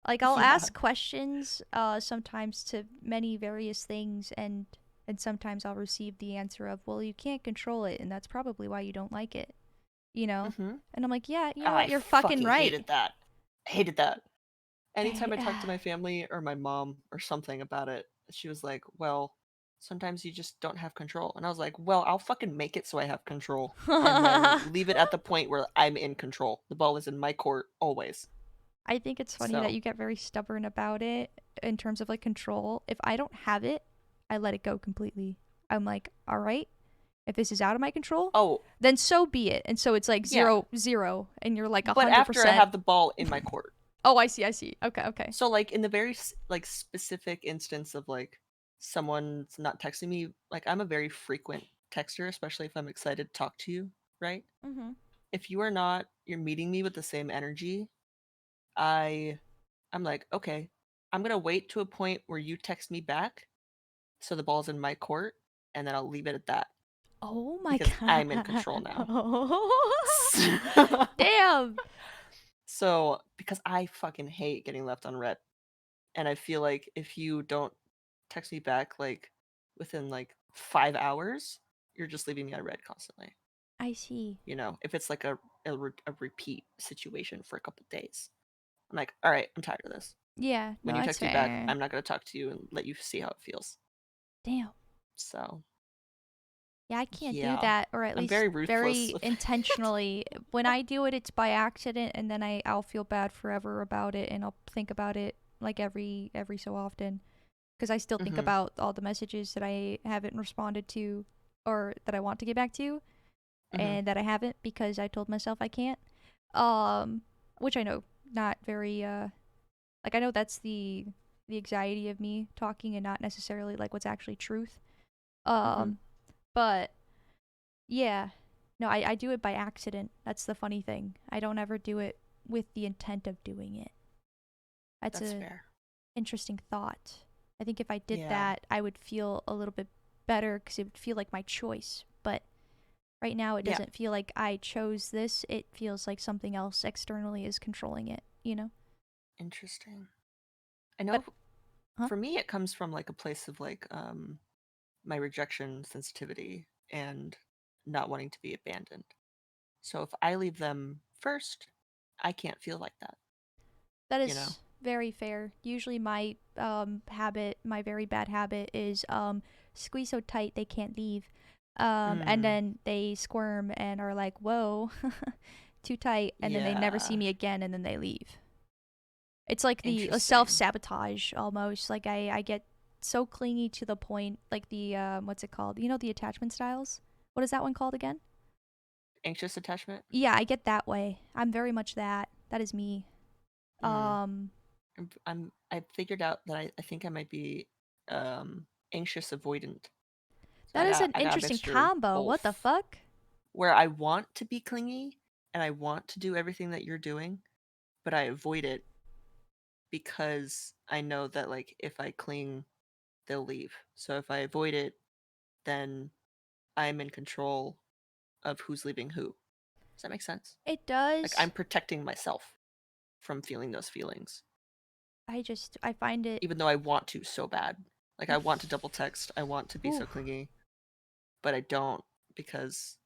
Like I'll Yeah. ask questions sometimes to many various things, and sometimes I'll receive the answer of, "Well, you can't control it, and that's probably why you don't like it." You know? Mhm. And I'm like, "Yeah, you know what? I You're fucking fucking right." hated that. Hated that. Anytime I talked to Ah, my family or my mom or something about it, she was like, "Well, sometimes you just don't have control." And I was like, "Well, I'll fucking make it so I have control and then leave it at the point where I'm in control. The ball is in my court always." I think it's funny that So, you get very stubborn about it in terms of like control. If I don't have it, I let it go completely. I'm like, "All right, if this is out of my control, oh, then so be it." And so it's like yeah, 0-0, and you're like but after I 100%. have the ball in my court. Oh, I see, I see. Okay, okay. So like in the very like specific instance of like someone's not texting me, like I'm a very frequent texter, especially if I'm excited to talk to you, right? Mm-hmm. If you are not, you're meeting me with the same energy, I I'm like, okay, I'm gonna wait to a point where you text me back, so the ball's in my court, and then I'll leave it at that Oh my because god. I'm in control now. Damn. So, because I fucking hate getting left on red, and I feel like if you don't text me back like within like 5 hours, you're just leaving me on red constantly. I see. If it's like a repeat situation for a couple days, I'm like, all right, I'm tired of this. Yeah, no, When you that's text me back, fair. I'm not gonna talk to you and let you see how it feels. Damn. So Yeah, I can't do yeah, that, or at I'm least very ruthless very with it. intentionally. When I do it, it's by accident, and then I'll feel bad forever about it, and I'll think about it like every so often, because I still think Hmm. about all the messages that I haven't responded to, or that I want to get back to, Hmm. and that I haven't because I told myself I can't. Um, which I know not very like I know that's the anxiety of me talking and not necessarily like what's actually truth. Hmm. Um, but yeah. No, I do it by accident. That's the funny thing. I don't ever do it with the intent of doing it. That's That's a fair. interesting thought. I think if I did Yeah. that, I would feel a little bit better because it would feel like my choice. But right now, it Yeah. doesn't feel like I chose this. It feels like something else externally is controlling it, you know? Interesting. I But, know huh? for me it comes from like a place of like my rejection sensitivity and not wanting to be abandoned. So if I leave them first, I can't feel like that, That you know? is very fair. Usually, my habit, my very bad habit, is squeeze so tight they can't leave. And Mm, then they squirm and are like, "Whoa, too tight," and then they never see yeah. me again, and then they leave. It's like the self Interesting. sabotage almost. Like I get so clingy to the point, like the what's it called? You know the attachment styles. What is that one called again? Anxious attachment? Yeah, I get that way. I'm very much that. That is me. Mm. Um, I figured out that I think I might be anxious avoidant. So that is an I got a interesting mixture of combo. What the both. fuck? Where I want to be clingy and I want to do everything that you're doing, but I avoid it because I know that like if I cling, they'll leave. So if I avoid it, then I'm in control of who's leaving who. Does that make sense? It Like I'm does. protecting myself from feeling those feelings, I find it. even though I want to so bad. Like I want to double text, I want to be Ooh. so clingy, but I don't because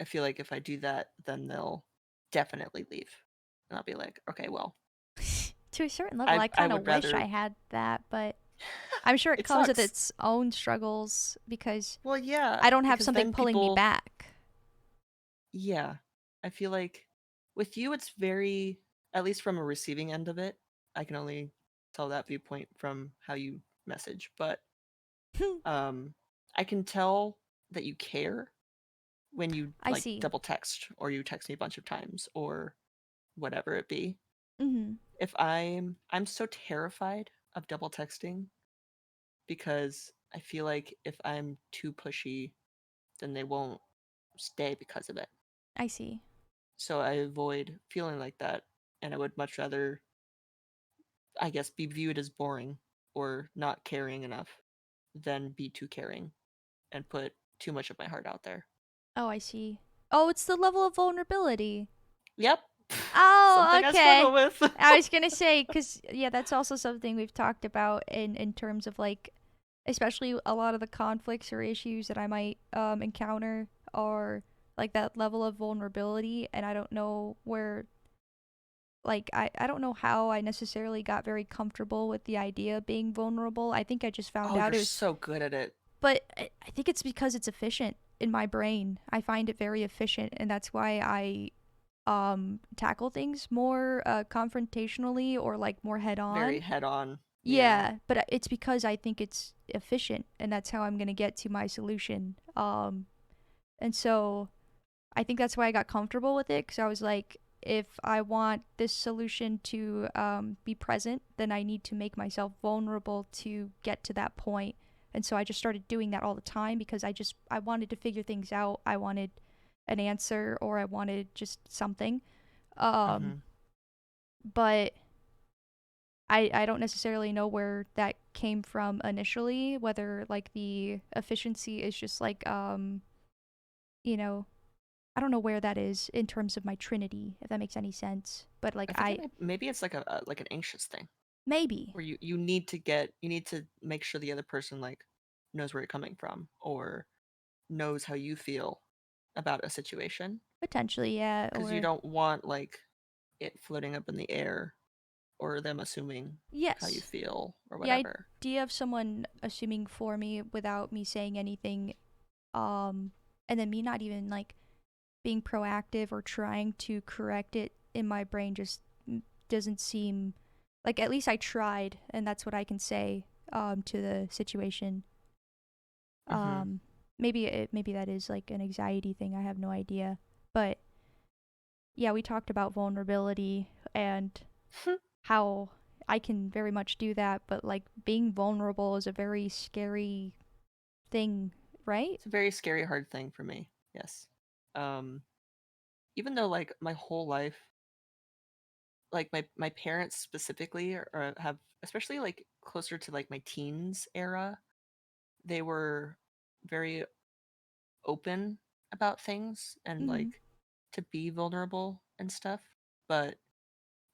I feel like if I do that, then they'll definitely leave. And I'll be like, okay, well, To a certain level, I I I kind of would wish I rather. had that, but I'm sure it It comes with sucks. its own struggles because Well, yeah, I don't have because something then pulling me people, back. yeah, I feel like with you, it's very, at least from a receiving end of it, I can only tell that viewpoint from how you message, but um, I can tell that you care when you I like see. double text or you text me a bunch of times or whatever it be. Mhm. If I'm so terrified of double texting because I feel like if I'm too pushy, then they won't stay because of it. I see. So I avoid feeling like that, and I would much rather, I guess, be viewed as boring or not caring enough than be too caring and put too much of my heart out there. Oh, I see. Oh, it's the level of vulnerability. Yep. Oh, Something I struggle okay. with. I was gonna say, cause yeah, that's also something we've talked about in terms of like, especially a lot of the conflicts or issues that I might encounter are like that level of vulnerability, and I don't know where, like, I don't know how I necessarily got very comfortable with the idea of being vulnerable. I think I just found Oh, out you're it was, so good at it. but I think it's because it's efficient in my brain. I find it very efficient, and that's why I tackle things more confrontationally or like more head Very on. head on. Yeah. Yeah, but it's because I think it's efficient and that's how I'm going to get to my solution. And so I think that's why I got comfortable with it cuz I was like if I want this solution to be present, then I need to make myself vulnerable to get to that point. And so I just started doing that all the time because I wanted to figure things out. I wanted an answer or I wanted just something. Um, Mm-hmm. but I don't necessarily know where that came from initially, whether like the efficiency is just like you know, I don't know where that is in terms of my trinity, if that makes any sense. But like I think I maybe it's like a like an anxious thing maybe where you need to make sure the other person like knows where you're coming from or knows how you feel about a situation potentially, yeah, because you or don't want like it floating up in the air or them assuming how you yes. feel or The whatever. idea of someone assuming for me without me saying anything, um, and then me not even like being proactive or trying to correct it in my brain just doesn't seem like at least I tried, and that's what I can say to the situation. Mm-hmm. Um, maybe that is like an anxiety thing. I have no idea, but yeah, we talked about vulnerability and how I can very much do that, but like being vulnerable is a very scary thing, right? It's a very scary, hard thing for me. Yes. Um, even though like my whole life, like my parents specifically have, especially like closer to like my teens era, they were very open about things and Mm-hmm. like to be vulnerable and stuff. But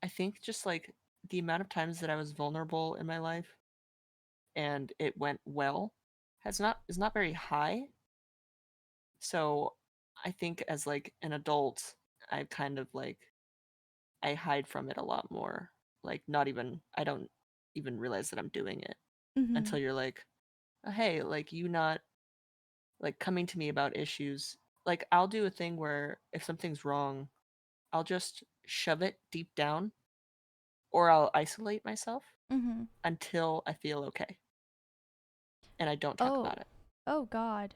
I think just like the amount of times that I was vulnerable in my life and it went well has not is not very high. So I think as like an adult, I kind of like I hide from it a lot more. Like not even I don't even realize that I'm doing it Mm-hmm. until you're like, oh, hey, like you not like coming to me about issues. Like I'll do a thing where if something's wrong, I'll just shove it deep down or I'll isolate myself Mm-hmm. until I feel okay and I don't talk Oh, about it. oh God,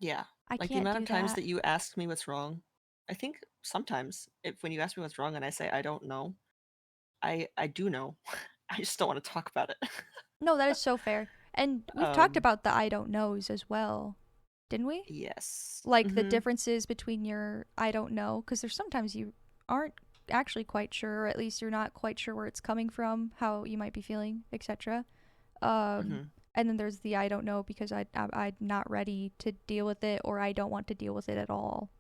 Yeah. I Like the can't amount do of times that. that you ask me what's wrong, I think sometimes if when you ask me what's wrong and I say I don't know, I do know. I just don't want to talk about it. No, that is so fair. And we've talked um about the I don't knows as well, didn't we? yes. Like the Mhm. differences between your I don't know, because there's sometimes you aren't actually quite sure, or at least you're not quite sure where it's coming from, how you might be feeling, etc. Um, Mhm. and then there's the I don't know because I'm not ready to deal with it, or I don't want to deal with it at all.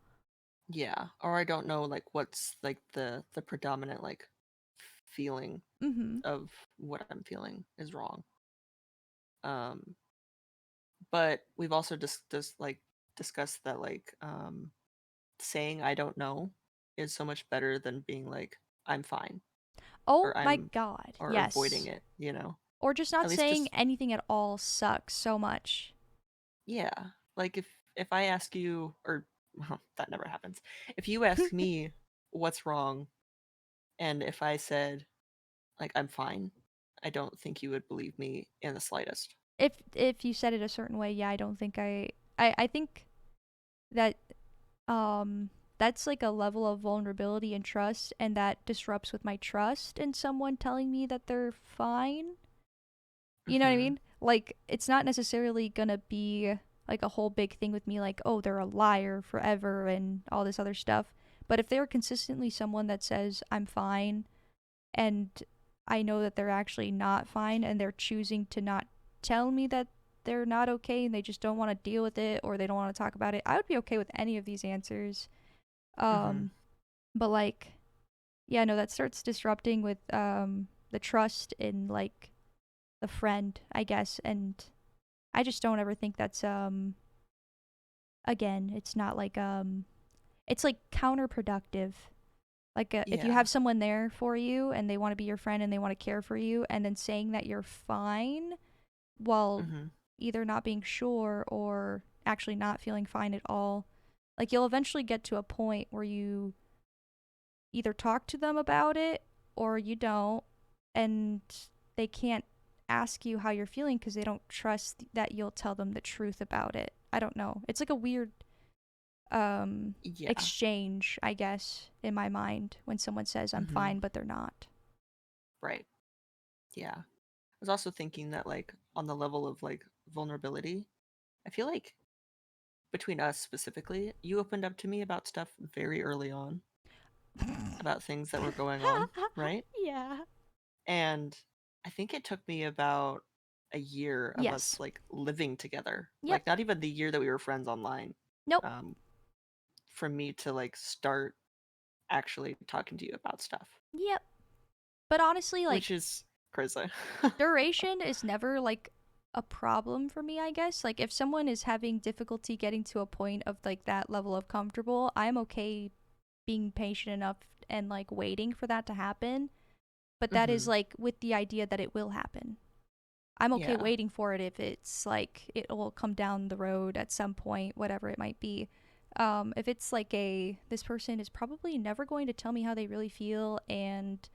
Yeah. Or I don't know like what's like the predominant like feeling Mm-hmm. of what I'm feeling is wrong. Um but we've also just like discussed that like saying I don't know is so much better than being like I'm fine Oh or my I'm God, or avoiding yes. it, you know. Or just At not least saying just anything at all sucks so much. yeah. Like if I ask you or well, that never happens. If you ask me what's wrong and if I said like I'm fine, I don't think you would believe me in the slightest. If you said it a certain way, yeah, I don't think I think that um that's like a level of vulnerability and trust, and that disrupts with my trust in someone telling me that they're fine. You know what I Mhm. mean? Like it's not necessarily gonna be like a whole big thing with me like, oh, they're a liar forever and all this other stuff. But if they're consistently someone that says I'm fine, and I know that they're actually not fine and they're choosing to not tell me that they're not okay and they just don't want to deal with it or they don't want to talk about it, I would be okay with any of these answers. Mhm. Um, but like, yeah, no, that starts disrupting with the trust in like the friend, I guess, and I just don't ever think that's again, it's not like it's like counterproductive. Like if you Yeah. have someone there for you and they want to be your friend and they want to care for you, and then saying that you're fine while Mhm. either not being sure or actually not feeling fine at all, like you'll eventually get to a point where you either talk to them about it or you don't, and they can't ask you how you're feeling because they don't trust that you'll tell them the truth about it. I don't know. It's like a weird Yeah. exchange, I guess, in my mind when someone says I'm Mm-hmm. fine but they're not. Right. Yeah. I was also thinking that like on the level of like vulnerability, I feel like between us specifically, you opened up to me about stuff very early on, about things that were going on, right? Yeah. And I think it took me about a year of us Yes. like living together, Yep. like not even the year that we were friends online, Nope. um, for me to like start actually talking to you about stuff, Yep. But honestly, which like, is crazy. duration is never like a problem for me, I guess. Like, if someone is having difficulty getting to a point of like that level of comfortable, I'm okay being patient enough and like waiting for that to happen. But that is Hmm. like with the idea that it will happen. I'm okay Yeah. waiting for it if it's like it will come down the road at some point, whatever it might be. If it's like this person is probably never going to tell me how they really feel, and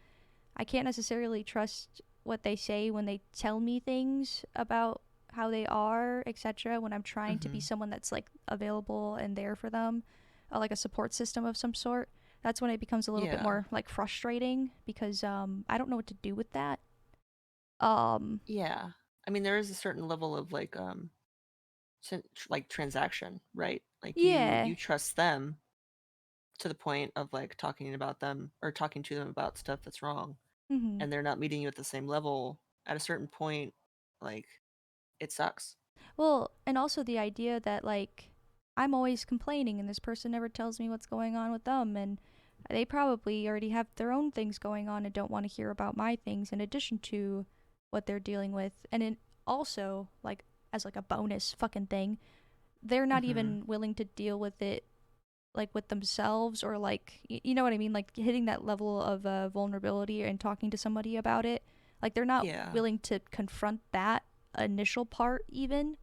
I can't necessarily trust what they say when they tell me things about how they are, etc. When I'm trying to be Hmm. someone that's like available and there for them, like a support system of some sort. That's when it becomes a little bit Yeah. more like frustrating because I don't know what to do with that. Um, Yeah. I mean, there is a certain level of like like transaction, right? Like yeah. you trust them to the point of like talking about them or talking to them about stuff that's wrong, Mhm. and they're not meeting you at the same level at a certain point, like it sucks. Well, and also the idea that like I'm always complaining and this person never tells me what's going on with them, and they probably already have their own things going on and don't want to hear about my things in addition to what they're dealing with. And it also like as like a bonus fucking thing, they're not Hmm. even willing to deal with it like with themselves or like you know what I mean, like hitting that level of vulnerability and talking to somebody about it. Like they're not Yeah. willing to confront that initial part even,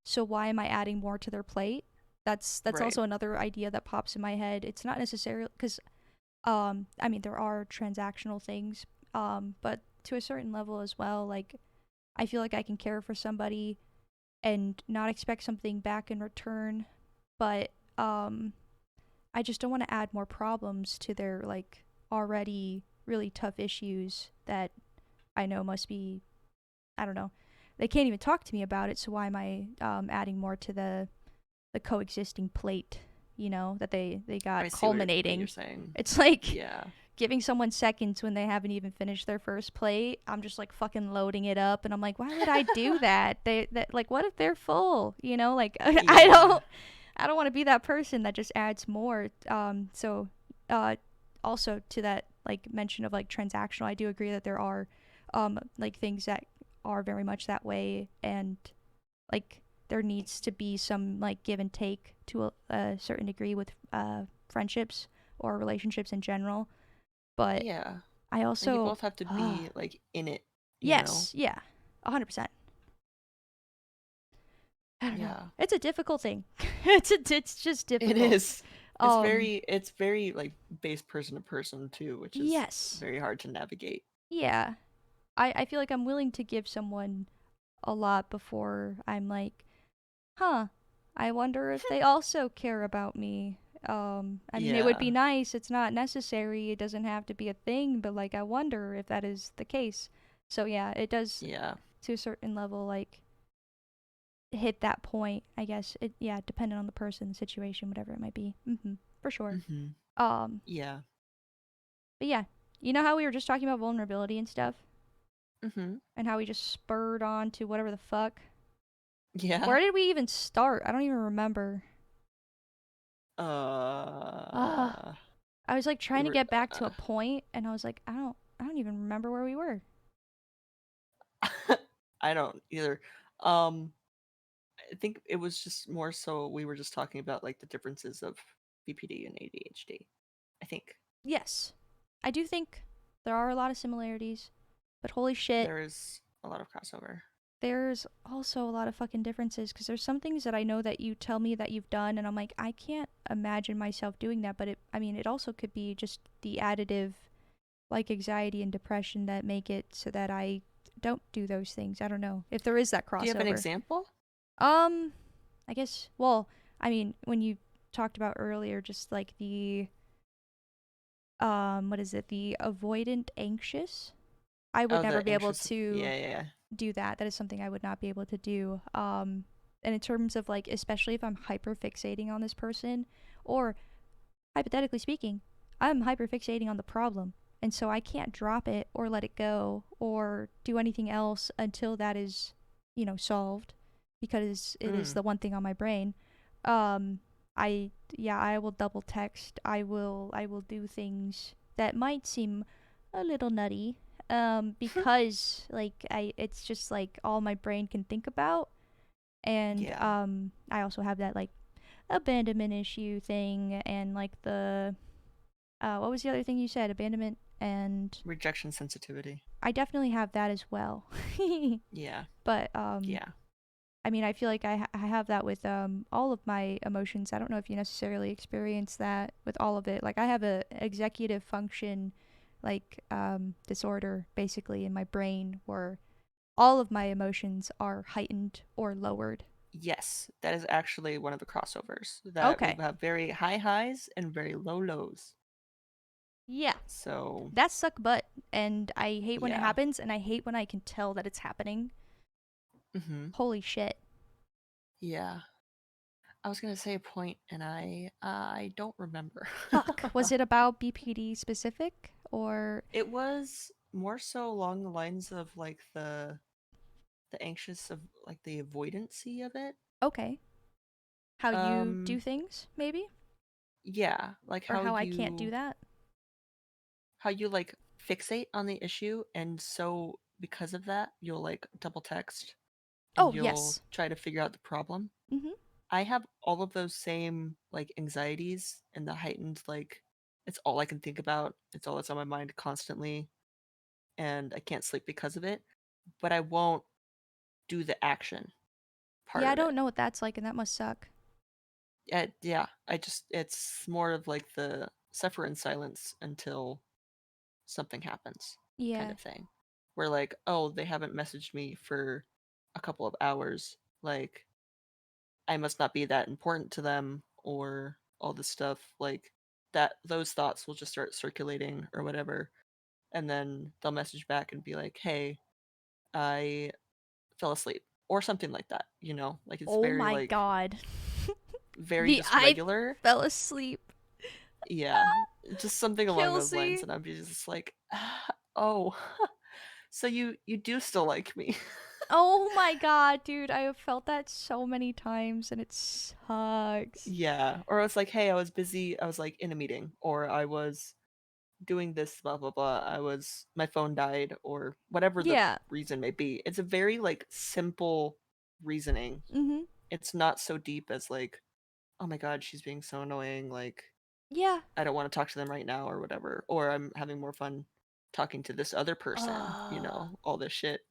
so why am I adding more to their plate? That's Right. also another idea that pops in my head. It's not necessarily because I mean there are transactional things, but to a certain level as well. Like I feel like I can care for somebody and not expect something back in return, but I just don't want to add more problems to their like already really tough issues that I know must be, I don't know. They can't even talk to me about it, so why am I adding more to the coexisting plate, you know, that they I got see what you're culminating. saying. It's like Yeah. giving someone seconds when they haven't even finished their first plate. I'm just like fucking loading it up and I'm like, why would I do that? They that like what if they're full? You know, like Yeah. I don't want to be that person that just adds more. So uh also to that like mention of like transactional, I do agree that there are like things that are very much that way, and like there needs to be some like give and take to a certain degree with friendships or relationships in general. But Yeah. I And you also both have to be like in it, you know? yes, yeah, 100%. I don't know. Yeah. It's a difficult thing. It's just It difficult. is. Um, It's very like based person to person too, which is yes, very hard to navigate. yeah. I feel like I'm willing to give someone a lot before I'm like, huh, I wonder if they also care about me. I mean, it would be Yeah. nice. It's not necessary. It doesn't have to be a thing, but like, I wonder if that is the case. So yeah, it does Yeah. to a certain level, like hit that point. I guess it, yeah, depending on the person, the situation, whatever it might be. For sure. Hmm. Um, Yeah. but yeah, you know how we were just talking about vulnerability and stuff, Hmm. and how we just spurred on to whatever the fuck. Yeah. Where did we even start? I don't even remember. Ah. Uh, I was like we trying to were. get back to a point, and I was like, I don't even remember where we were. I don't either. Um, I think it was just more so we were just talking about like the differences of BPD and ADHD. I think Yes, I do think there are a lot of similarities, but holy shit, there is a lot of crossover. there's also a lot of fucking differences because there's some things that I know that you tell me that you've done, and I'm like, I can't imagine myself doing that. But I mean, it also could be just the additive, like anxiety and depression that make it so that I don't do those things. I don't know if there is that Do you have an crossover. example? Um, I guess. Well, I mean, when you talked about earlier, just like the what is it? The avoidant anxious. I would Oh, never the be able anxious. to Yeah, yeah, yeah. do that. That is something I would not be able to do. And in terms of like, especially if I'm hyper fixating on this person, or hypothetically speaking, I'm hyper fixating on the problem. And so I can't drop it or let it go or do anything else until that is, solved because it is Mm, the one thing on my brain. Um, I will double text. I will do things that might seem a little nutty. Because like it's just like all my brain can think about. And yeah. I also have that like abandonment issue thing and like the what was the other thing you said? Abandonment, and Rejection sensitivity. I definitely have that as well. Yeah, But yeah. I mean, I feel like I have that with all of my emotions. I don't know if you necessarily experience that with all of it. Like I have a executive function like disorder basically in my brain where all of my emotions are heightened or lowered. Yes, that is actually one of the crossovers. That we Okay. have very high highs and very low lows. Yeah. So, That's suck butt, and I hate when it yeah. happens, and I hate when I can tell that it's happening. Mm-hmm. Holy shit. Yeah. I was gonna say a point, and I don't remember. Fuck. Was it about BPD specific? Or. It was more so along the lines of like the anxious of like the avoidancy of it. Okay. How you do Um, things, maybe? yeah, like Or how I can't do that? how you like fixate on the issue, and so because of that, you'll like double text and Oh, you'll yes. try to figure out the problem. Mm hmm. I have all of those same like anxieties and the heightened like it's all I can think about. It's all that's on my mind constantly and I can't sleep because of it, but I won't do the action part Yeah, I of it. don't know what that's like, and that must suck. Yeah, I just it's more of like the suffer in silence until something happens kind Yeah. of thing. Where like, oh, they haven't messaged me for a couple of hours. Like I must not be that important to them or all this stuff like that those thoughts will just start circulating or whatever and then they'll message back and be like, "Hey, I fell asleep." Or something like that, you know? Like it's Oh very my like god. very The just I regular. fell asleep. Yeah. Just something along those lines Kelsey. and I'd be just like, "Oh, so you do still like me." Oh my god, dude. I have felt that so many times, and it sucks. Yeah. Or it's like, "Hey, I was busy. I was like in a meeting or I was doing this blah blah blah. I was my phone died or whatever the Yeah. reason may be." It's a very like simple reasoning. Mm hmm. It's not so deep as like, "Oh my god, she's being so annoying. Like Yeah. I don't want to talk to them right now or whatever." Or I'm having more fun talking to this other person, you Uh, know, all this shit.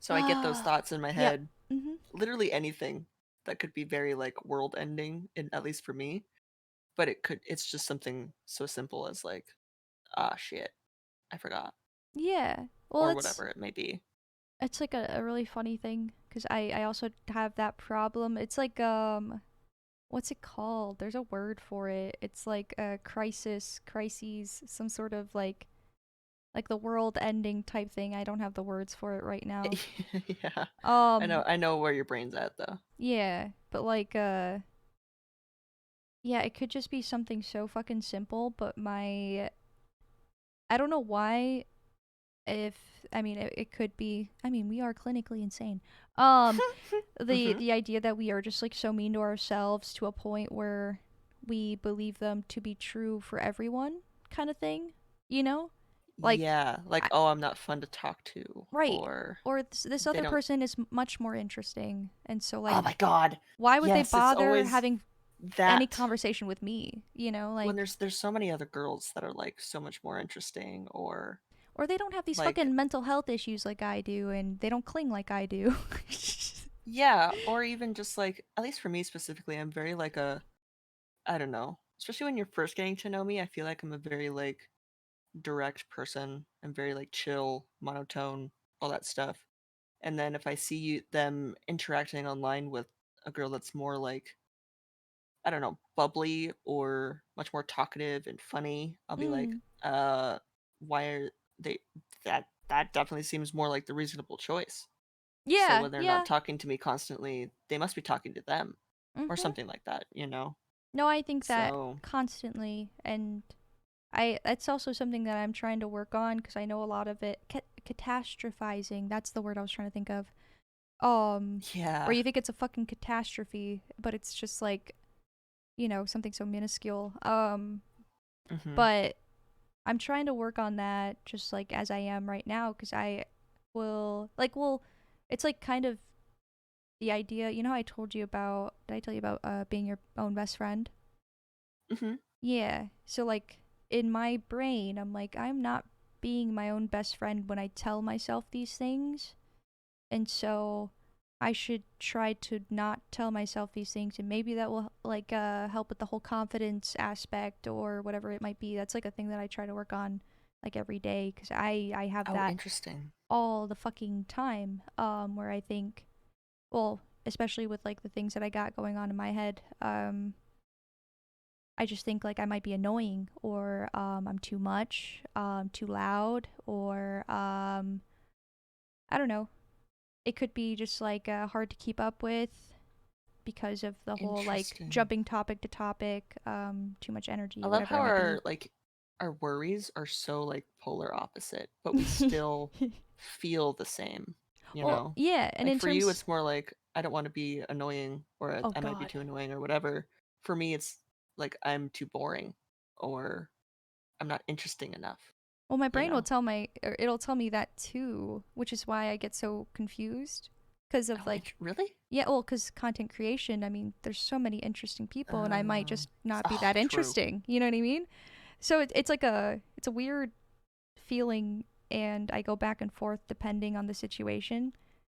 So I get those thoughts in my yep. head, Mm-hmm. literally anything that could be very like world ending, in, at least for me. But it's just something so simple as like, ah, shit, I forgot, Yeah. Well, or it's whatever it may be. it's like a really funny thing because I also have that problem. It's like what's it called? There's a word for it. It's like a crises, some sort of like the world ending type thing. I don't have the words for it right now. Yeah, Um, I know where your brain's at though. yeah, but like yeah, it could just be something so fucking simple, but my I don't know why if I mean it could be I mean we are clinically insane. Um the Hmm. the idea that we are just like so mean to ourselves to a point where we believe them to be true for everyone kind of thing, you know? Like Yeah, like, I, oh, I'm not fun to talk to, right. or Or this they other don't. person is much more interesting. And so Oh like my god, why would they yes, it's bother always having any that conversation with me, you know? when Like there's so many other girls that are like so much more interesting, or they don't have these like fucking mental health issues like I do and they don't cling like I do. yeah, or even just like at least for me specifically, I'm very like a I don't know, especially when you're first getting to know me, I feel like I'm a very like direct person. I'm very like chill, monotone, all that stuff. And then if I see them interacting online with a girl that's more like I don't know, bubbly or much more talkative and funny, I'll be like, Mm. why are they that definitely seems more like the reasonable choice. So Yeah, when they're not yeah. talking to me constantly, they must be talking to them or Mhm. something like that, you know? No, I think that So, constantly, and I that's also something that I'm trying to work on because I know a lot of it catastrophizing. That's the word I was trying to think of. Where yeah. you think it's a fucking catastrophe, but it's just like, something so minuscule. Mhm. But I'm trying to work on that just like as I am right now because I will like well, it's like kind of the idea. I told you about. Did I tell you about being your own best friend? Mhm. Yeah. So like in my brain, I'm like I'm not being my own best friend when I tell myself these things. And so I should try to not tell myself these things and maybe that will like help with the whole confidence aspect or whatever it might be. That's like a thing that I try to work on like every day cuz I have Oh, that interesting. all the fucking time where I think well, especially with like the things that I got going on in my head. I just think like I might be annoying or I'm too much, too loud, or I don't know. It could be just like hard to keep up with because of the whole like Interesting. jumping topic to topic, too much I energy, love whatever how it might be. our worries are so like polar opposite, but we still feel the same, you Well, know? yeah, and Like in for you terms, it's more like I don't want to be annoying or oh I might be god. too annoying or whatever. For me it's like I'm too boring or I'm not interesting enough, Well, my you brain will know? tell or it'll tell me that too, which is why I get so confused because of Oh, like really? yeah, well, because content creation, I mean, there's so many interesting people, and I might Uh, just not be oh, that true. interesting. You know what I mean? So it's like it's a weird feeling, and I go back and forth depending on the situation.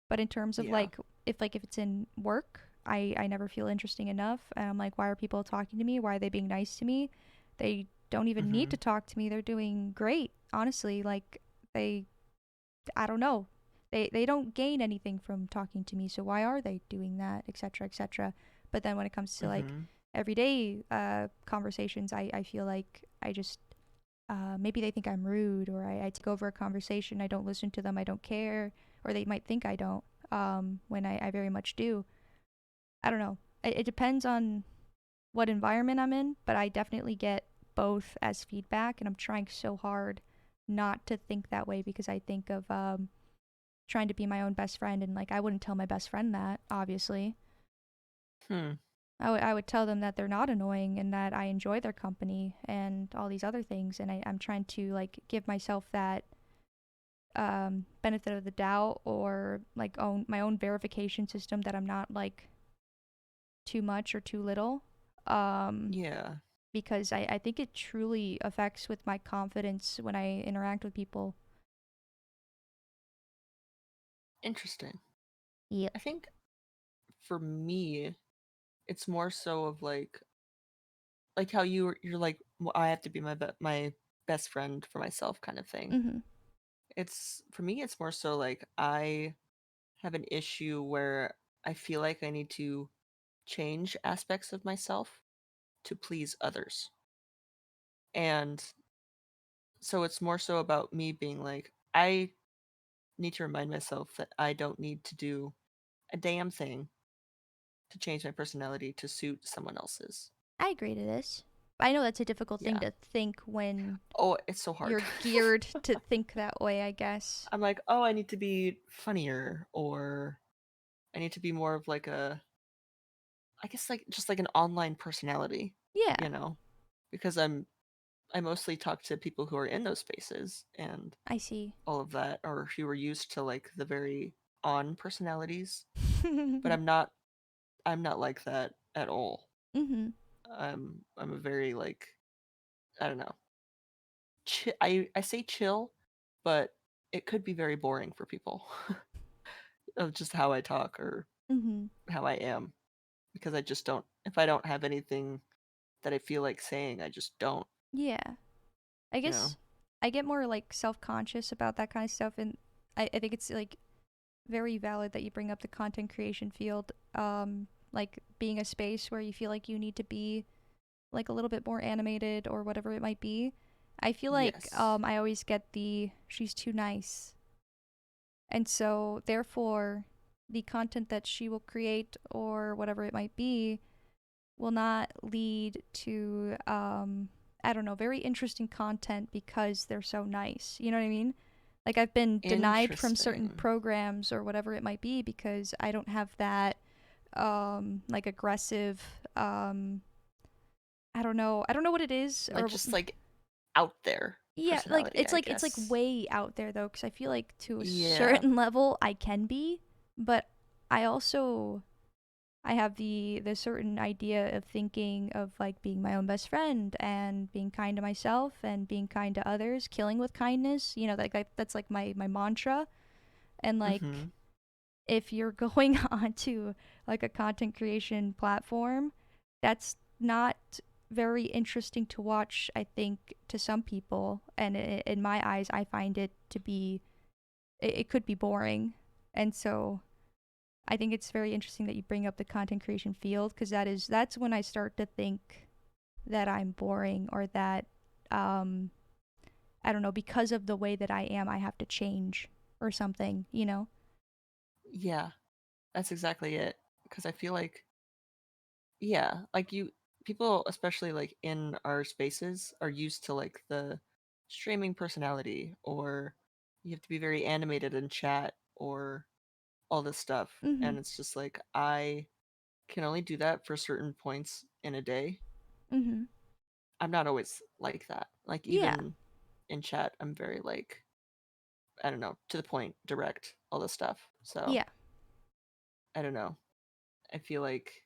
But in terms of Yeah. like if it's in work, I never feel interesting enough, and I'm like, why are people talking to me? Why are they being nice to me? They don't even need to Mhm. talk to me. They're doing great, honestly. Like they I don't know. They don't gain anything from talking to me, so why are they doing that, etc., etc. But then when it comes to like Mhm. everyday conversations, I feel like I just maybe they think I'm rude or I take over a conversation, I don't listen to them, I don't care, or they might think I don't when I very much do. I don't know. It depends on what environment I'm in, but I definitely get both as feedback, and I'm trying so hard not to think that way because I think of trying to be my own best friend and like I wouldn't tell my best friend that obviously. Hmm. I would tell them that they're not annoying and that I enjoy their company and all these other things, and I'm trying to like give myself that benefit of the doubt or like own my own verification system that I'm not like too much or too little um Yeah. because I think it truly affects with my confidence when I interact with people. Interesting. Yep. I think for me it's more so of like how you're like "Well, I have to be my best friend for myself kind of thing. Mhm. It's for me it's more so like I have an issue where I feel like I need to change aspects of myself to please others. And so it's more so about me being like I need to remind myself that I don't need to do a damn thing to change my personality to suit someone else's. I agree to this. I know that's a difficult thing Yeah. to think when Oh, it's so hard. you're geared to think that way, I guess. I'm like, "Oh, I need to be funnier," or I need to be more of like I guess like just like an online personality, Yeah, you know? Because I mostly talk to people who are in those spaces and I see. all of that, or who are used to like the very on personalities. But Mhm. I'm not like that at all. I'm a very like I don't know. I say chill, but it could be very boring for people of just how I talk or Mhm. how I am because I just don't if I don't have anything that I feel like saying, I just don't, Yeah. I you know. guess I get more like self-conscious about that kind of stuff, and I think it's like very valid that you bring up the content creation field. like being a space where you feel like you need to be like a little bit more animated or whatever it might be. I feel like Yes. I always get the she's too nice. And so therefore the content that she will create or whatever it might be will not lead to I don't know, very interesting content because they're so nice. You know what I mean? Like I've been denied from certain Interesting. programs or whatever it might be because I don't have that like aggressive I don't know what it is Like or just like out there yeah, personality, I it's like guess. way out there though cuz I feel like to a Yeah. certain level I can be, but I also I have the certain idea of thinking of like being my own best friend and being kind to myself and being kind to others, killing with kindness. You know, that's like my mantra. And like Mhm. if you're going on to like a content creation platform, that's not very interesting to watch, I think, to some people. And in my eyes, I find it to be, it could be boring. And so I think it's very interesting that you bring up the content creation field because that's when I start to think that I'm boring or that um I don't know, because of the way that I am I have to change or something, you know? Yeah, that's exactly it. Because I feel like, yeah, like people, especially like in our spaces, are used to like the streaming personality, or you have to be very animated in chat, or all this stuff. Mhm. And it's just like, I can only do that for certain points in a day. Mhm. I'm not always like that. Like, Yeah. even in chat, I'm very like, I don't know, to the point, direct, all this stuff. So, Yeah. I don't know. I feel like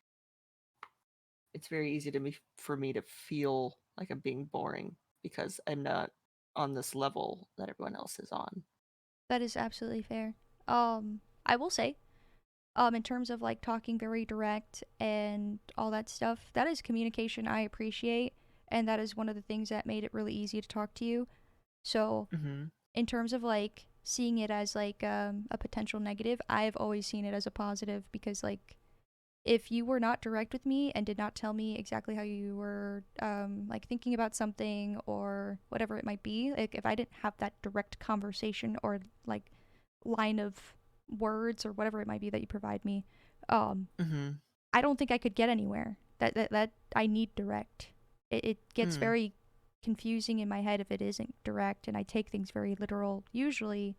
it's very easy to me for me to feel like I'm being boring because I'm not on this level that everyone else is on. That is absolutely fair. I will say in terms of like talking very direct and all that stuff, that is communication I appreciate and that is one of the things that made it really easy to talk to you. So, Hmm. in terms of like seeing it as like a potential negative, I've always seen it as a positive because like if you were not direct with me and did not tell me exactly how you were like thinking about something or whatever it might be, like if I didn't have that direct conversation or like line of words or whatever it might be that you provide me, um, Hmm. I don't think I could get anywhere. That I need direct. It gets Hmm. very confusing in my head if it isn't direct, and I take things very literal usually.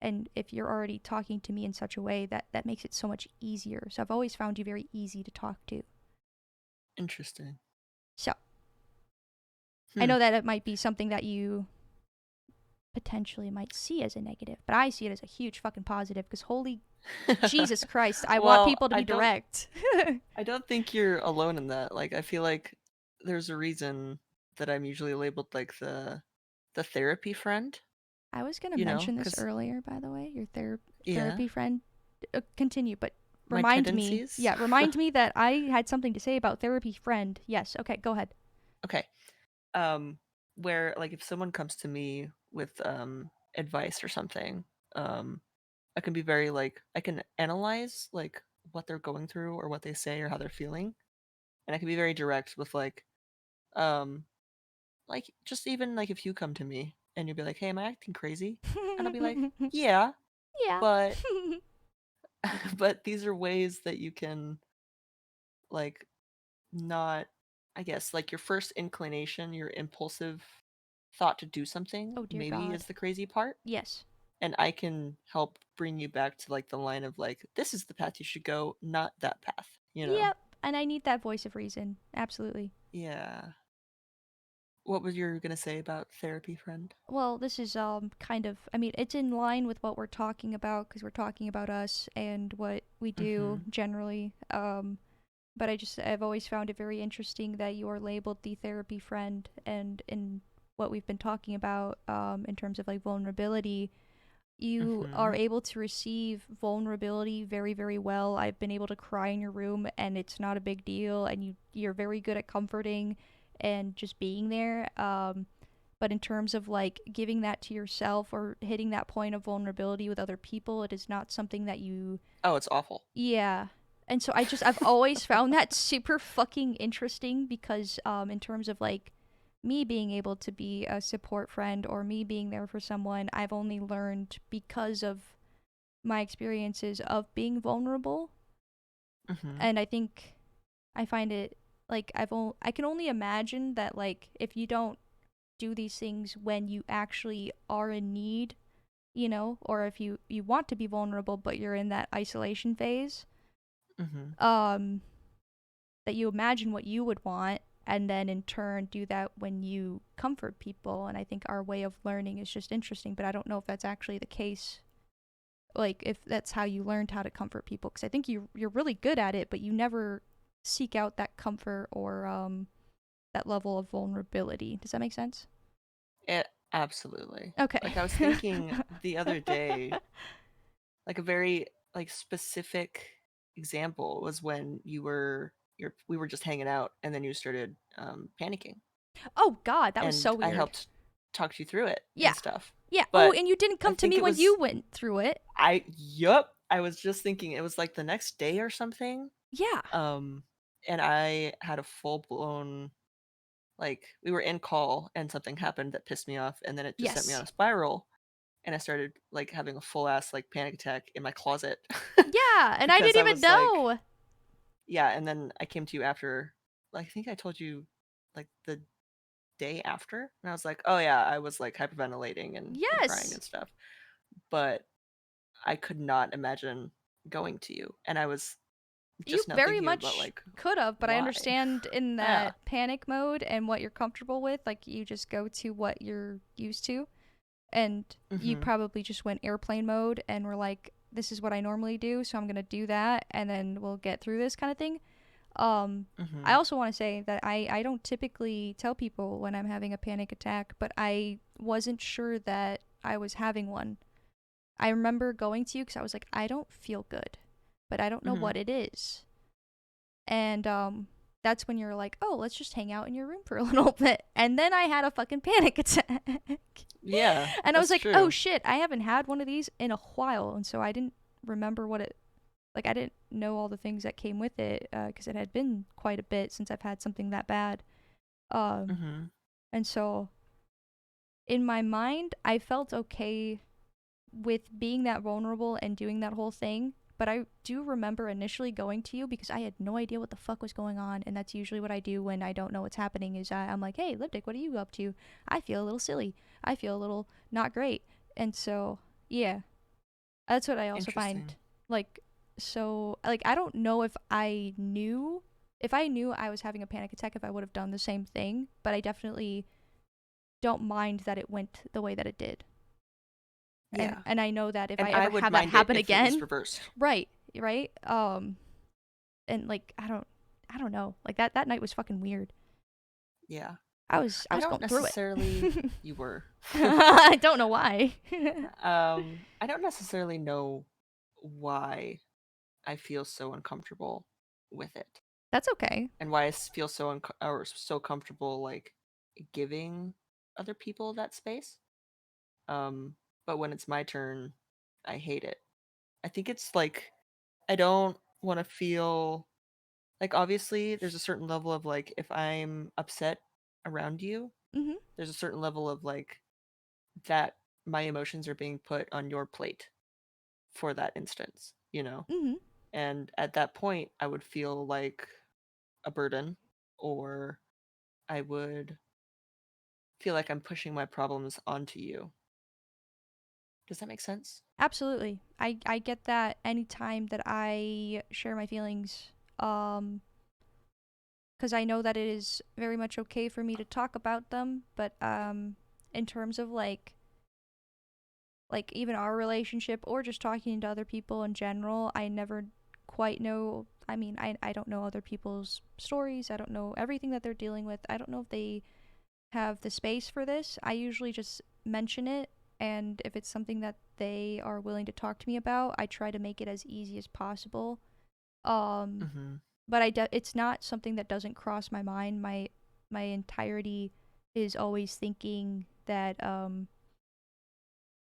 And if you're already talking to me in such a way that makes it so much easier. So I've always found you very easy to talk to. Interesting. So I Hmm. know that it might be something that you potentially might see as a negative, but I see it as a huge fucking positive because holy Jesus Christ, I want Well, people to be direct. I don't think you're alone in that. Like, I feel like there's a reason that I'm usually labeled like the therapy friend, I was gonna you know, mention this cuz earlier, by the way. Your yeah, therapy friend. Continue, but my remind me. tendencies. Yeah, remind me that I had something to say about therapy friend. Yes. Okay, go ahead. Okay. Um where like if someone comes to me with advice or something, um I can be very like I can analyze like what they're going through or what they say or how they're feeling, and I can be very direct with um like just even like if you come to me and you'll be like, "Hey, am I acting crazy?" And I'll be like, "Yeah, Yeah. but but these are ways that you can like not, I guess, like your first inclination, your impulsive thought to do something Oh dear maybe God. is the crazy part, Yes. and I can help bring you back to like the line of like this is the path you should go, not that path, you know. Yep. And I need that voice of reason. Absolutely. Yeah. What was you gonna say about therapy friend? Well, this is kind of I mean, it's in line with what we're talking about because we're talking about us and what we do Mhm. generally. But I've always found it very interesting that you are labeled the therapy friend and in what we've been talking about in terms of like vulnerability, you are Mhm. able to receive vulnerability very very well. I've been able to cry in your room and it's not a big deal and you're very good at comforting and just being there. But in terms of like giving that to yourself or hitting that point of vulnerability with other people, it is not something that you Oh, it's awful. yeah. And so I've always found that super fucking interesting because in terms of like me being able to be a support friend or me being there for someone, I've only learned because of my experiences of being vulnerable. Mhm. And I think I find it like I can only imagine that like if you don't do these things when you actually are in need, you know, or if you want to be vulnerable but you're in that isolation phase, Mhm. um that you imagine what you would want and then in turn do that when you comfort people. And I think our way of learning is just interesting, but I don't know if that's actually the case, like if that's how you learned how to comfort people, because I think you're really good at it but you never seek out that comfort or that level of vulnerability. Does that make sense? It absolutely. Okay. Like I was thinking the other day, like a very like specific example was when we were just hanging out and then you started panicking Oh god, that was so and I weird. helped talk you through it Yeah. and stuff. Yeah. Oh, But and you didn't I come to think me it when was you went through it. I was just thinking it was like the next day or something. Yeah. Um and I had a full blown like we were in call and something happened that pissed me off and then it just sent me on Yes. a spiral and I started like having a full ass like panic attack in my closet Yeah, and I because didn't I even was like, know. yeah, and then I came to you after, like, I think I told you like the day after, and I was like, oh yeah, I was like hyperventilating and crying Yes. and stuff, but I could not imagine going to you, and I was You just now very thinking about much like could have, but I why. understand in Yeah. that panic mode and what you're comfortable with, like you just go to what you're used to. And you Mhm. probably just went airplane mode and were like, this is what I normally do, so I'm going to do that and then we'll get through this kind of thing. Um, I Mhm. also want to say that I don't typically tell people when I'm having a panic attack, but I wasn't sure that I was having one. I remember going to you because I was like, I don't feel good, but I don't know Mhm. what it is. And that's when you're like, oh, let's just hang out in your room for a little bit. And then I had a fucking panic attack. Yeah, And I was that's like, oh true. shit, I haven't had one of these in a while. And so I didn't remember what it, like, I didn't know all the things that came with it because it had been quite a bit since I've had something that bad. Um, Mhm. and so in my mind, I felt okay with being that vulnerable and doing that whole thing. But I do remember initially going to you because I had no idea what the fuck was going on, and that's usually what I do when I don't know what's happening. Is I'm like, "Hey, Lipdick, what are you up to? I feel a little silly. I feel a little not great." And so, yeah, that's what I also find Interesting. like so like I don't know if I knew I was having a panic attack if I would have done the same thing, but I definitely don't mind that it went the way that it did. Yeah. And I know that if And I I ever would have that mind it happen if it was again, reversed. right, right, and like I don't know, like that night was fucking weird. Yeah. I I was don't going through necessarily it. you were. I don't know why. I don't necessarily know why I feel so uncomfortable with it, That's okay. and why feel so or so comfortable like giving other people that space. Um, but when it's my turn, I hate it. I think it's like I don't want to feel like obviously there's a certain level of like if I'm upset around you, Mhm. there's a certain level of like that my emotions are being put on your plate for that instance, you know? Mhm. And at that point, I would feel like a burden, or I would feel like I'm pushing my problems onto you. Does that make sense? Absolutely. I get that anytime that I share my feelings. Um because I know that it is very much okay for me to talk about them, but in terms of like even our relationship or just talking to other people in general, I never quite know. I mean, I don't know other people's stories. I don't know everything that they're dealing with. I don't know if they have the space for this. I usually just mention it, and if it's something that they are willing to talk to me about, I try to make it as easy as possible. Um, Mm-hmm. but it's not something that doesn't cross my mind. My entirety is always thinking that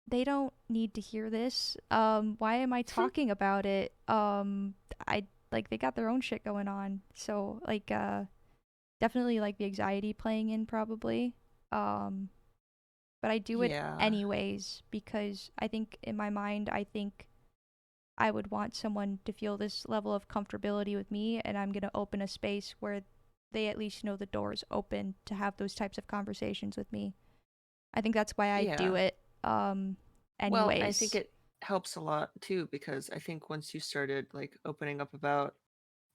they don't need to hear this. Why am I talking about it? I like they got their own shit going on. So like definitely like the anxiety playing in probably. Um but I do it Yeah. anyways because I think in my mind I think I would want someone to feel this level of comfortability with me, and I'm going to open a space where they at least know the door is open to have those types of conversations with me. I think that's why I do Yeah. it Well, I think anyways. it helps a lot too because I think once you started like opening up about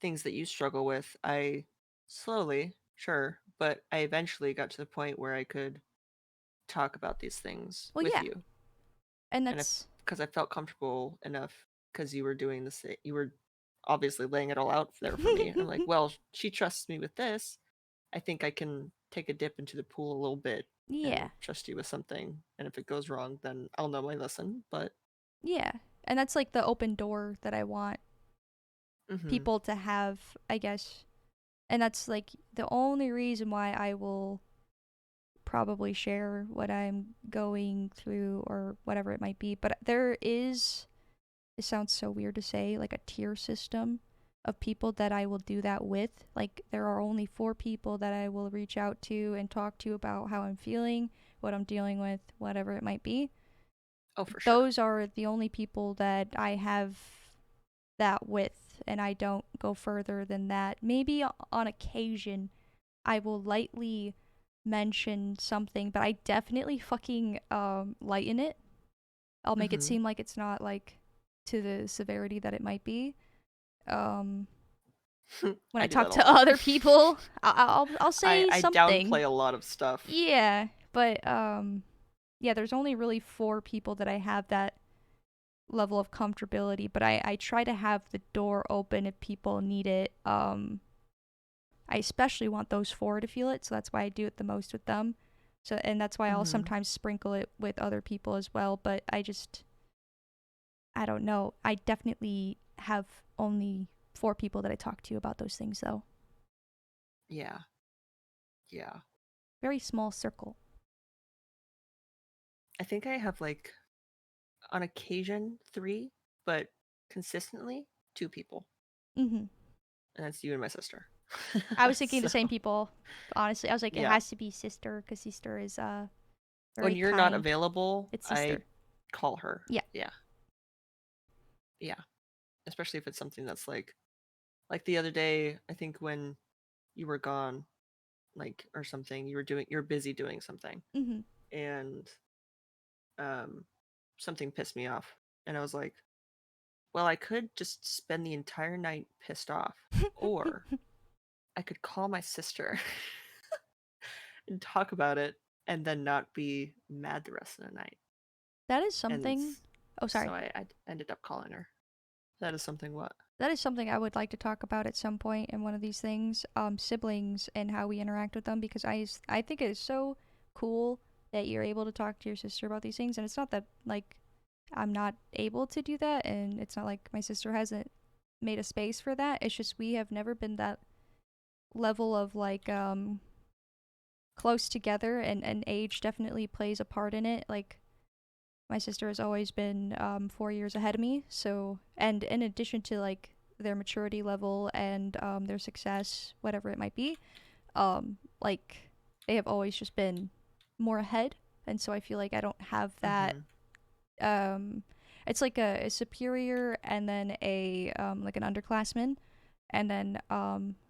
things that you struggle with, I slowly, sure, but I eventually got to the point where I could talk about these things Well, with yeah. you. And And if that's because I felt comfortable enough because you were doing this, you were obviously laying it all out there for me. I'm like, well, she trusts me with this. I think I can take a dip into the pool a little bit yeah. and trust you with something. And if it goes wrong, then I'll know my lesson. But Yeah. And that's like the open door that I want mm-hmm, people to have, I guess. And that's like the only reason why I will probably share what I'm going through or whatever it might be. But there is, it sounds so weird to say, like a tier system of people that I will do that with. Like there are only 4 people that I will reach out to and talk to about how I'm feeling, what I'm dealing with, whatever it might be. oh, for sure. Those are the only people that I have that with, and I don't go further than that. Maybe on occasion I will lightly mention something, but I definitely fucking lighten it. I'll make it Mm-hmm. seem like it's not like to the severity that it might be. Um, when I I do talk that a to lot. other people, I'll say I something. downplay a lot of stuff. Yeah, but yeah, there's only really 4 people that I have that level of comfortability, but I try to have the door open if people need it. I especially want those 4 to feel it, so that's why I do it the most with them. So and that's why I'll Mm-hmm. sometimes sprinkle it with other people as well, but I don't know. I definitely have only 4 people that I talk to about those things though. Yeah. Yeah. Very small circle. I think I have like on occasion 3, but consistently 2 people. Mhm. And that's you and my sister. I was thinking the So, same people. Honestly, I was like, it yeah. has to be sister because sister is When very you're not kind. available, It's I sister. call her. Yeah. Yeah. Yeah. Especially if it's something that's like the other day, I think when you were gone, like or something, you're busy doing something Mhm. and um something pissed me off. And I was like, well, I could just spend the entire night pissed off, or I could call my sister and talk about it and then not be mad the rest of the night. That is And something. Oh, so sorry. I ended up calling her. That is something what? That is something I would like to talk about at some point in one of these things. Siblings and how we interact with them because I think it is so cool that you're able to talk to your sister about these things, and it's not that like I'm not able to do that, and it's not like my sister hasn't made a space for that. It's just we have never been that level of like close together, and age definitely plays a part in it. Like my sister has always been 4 years ahead of me, so and in addition to like their maturity level and their success, whatever it might be, like they have always just been more ahead, and so I feel like I don't have that. Mm-hmm. Um, it's like a superior and then a like an underclassman, and then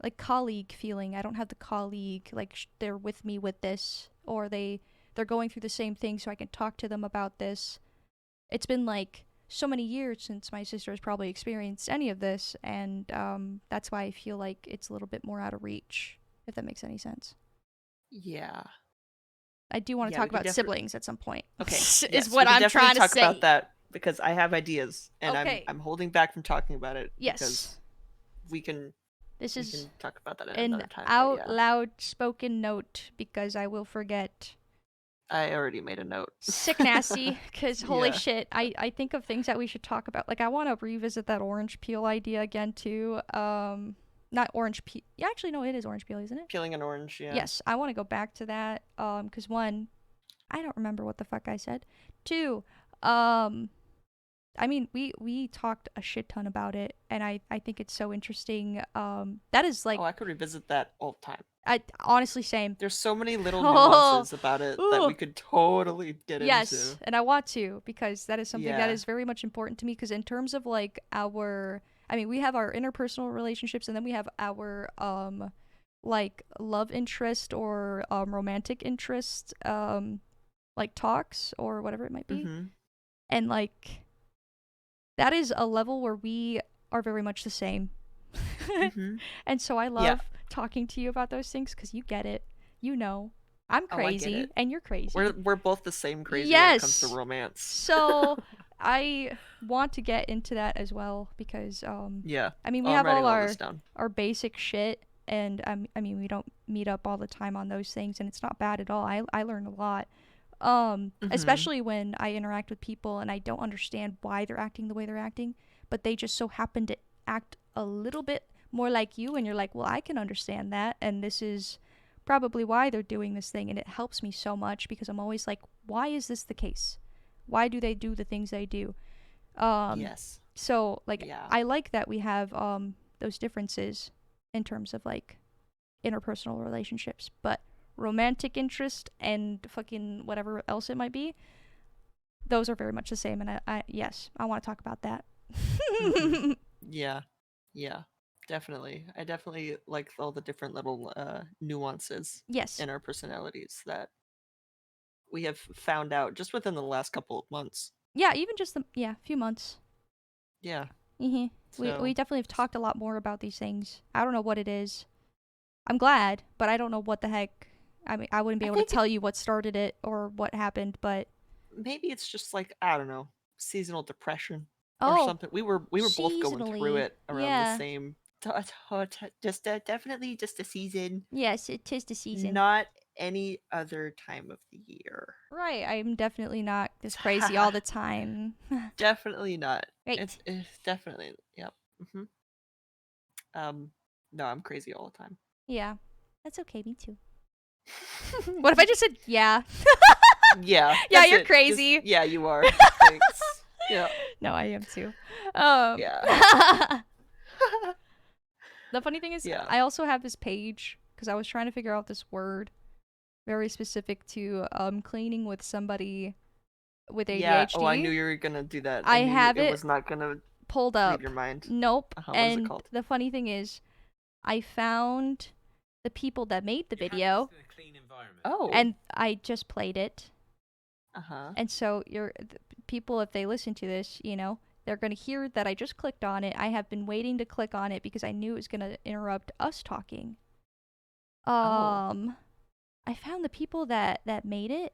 like colleague feeling. I don't have the colleague like they're with me with this, or they're going through the same thing, so I can talk to them about this. It's been like so many years since my sister has probably experienced any of this, and that's why I feel like it's a little bit more out of reach, if that makes any sense. Yeah. I do want to Yeah, we talk could about definitely. siblings at some point, Okay. is Yes, we what could I'm definitely trying to talk about say. that because I have ideas and Okay, I'm holding back from talking about it yes. because we can This we is can talk about that at an another time. But out yeah, loud spoken note because I will forget. I already made a note. Sick nasty, because holy Yeah. shit, I think of things that we should talk about. Like, I want to revisit that orange peel idea again, too. Not orange peel. Yeah, actually, no, it is orange peel, isn't it? Peeling an orange, yeah. Yes, I want to go back to that. Because one, I don't remember what the fuck I said. Two, um, I mean, we talked a shit ton about it, and I think it's so interesting. That is like, Oh, I could revisit that all the time. I honestly same. There's so many little Oh, nuances about it that ooh, we could totally get yes, into. and I want to, because that is something that Yeah. is very much important to me. Because in terms of like our, I mean, we have our interpersonal relationships, and then we have our like love interest or romantic interest like talks or whatever it might be, Mm-hmm. and like that is a level where we are very much the same. Mm-hmm. And so I Yeah. love talking to you about those things because you get it. You know, I'm Oh, I get crazy it. and you're We're crazy. we're both the same crazy when it comes to Yes. romance. So I want to get into that as well because Yeah. I mean we Oh, I'm have all writing all this down. our basic shit, and I mean we don't meet up all the time on those things, and it's not bad at all. I learn a lot. Mm-hmm. Especially when I interact with people and I don't understand why they're acting the way they're acting, but they just so happen to act a little bit more like you, and you're like, well, I can understand that, and this is probably why they're doing this thing, and it helps me so much because I'm always like, why is this the case? Why do they do the things they do? Um, Yes. so like Yeah. I like that we have those differences in terms of like interpersonal relationships, but romantic interest and fucking whatever else it might be, those are very much the same. And I yes, I want to talk about that. Mm-hmm. Yeah. Yeah. Definitely. I definitely like all the different little nuances Yes. in our personalities that we have found out just within the last couple of months. Yeah, even just the yeah, few months. Yeah. Mm-hmm. We So definitely have talked a lot more about these things. I don't know what it is. I'm glad, but I don't know what the heck. I mean, I wouldn't be I able to think tell you what started it or what happened, but maybe it's just like, I don't know, seasonal depression or oh, something. We were both going through seasonally, it around the yeah, same just definitely just a season, yes, it is the season. not any other time of the year. Right, I'm definitely not this crazy all the time. Definitely not. Right. It's definitely yep. Hmm. Um no, I'm crazy all the time. Yeah. That's okay, me too. What if I just said yeah? Yeah, Yeah, that's you're it. Just crazy. yeah, you are. Thanks. Yeah. No, I am too. Um Yeah. The funny thing is Yeah. I also have this page because I was trying to figure out this word very specific to cleaning with somebody with Yeah. Oh, I knew ADHD. you were gonna do that. I I knew have it it was not gonna pulled leave up. your mind. Nope. What is it And called? the funny thing is I found the people that made the video Oh. and I just played it. Uh-huh. And so people, if they listen to this, they're going to hear that I just clicked on it. I have been waiting to click on it because I knew it was going to interrupt us talking. Oh. I found the people that made it,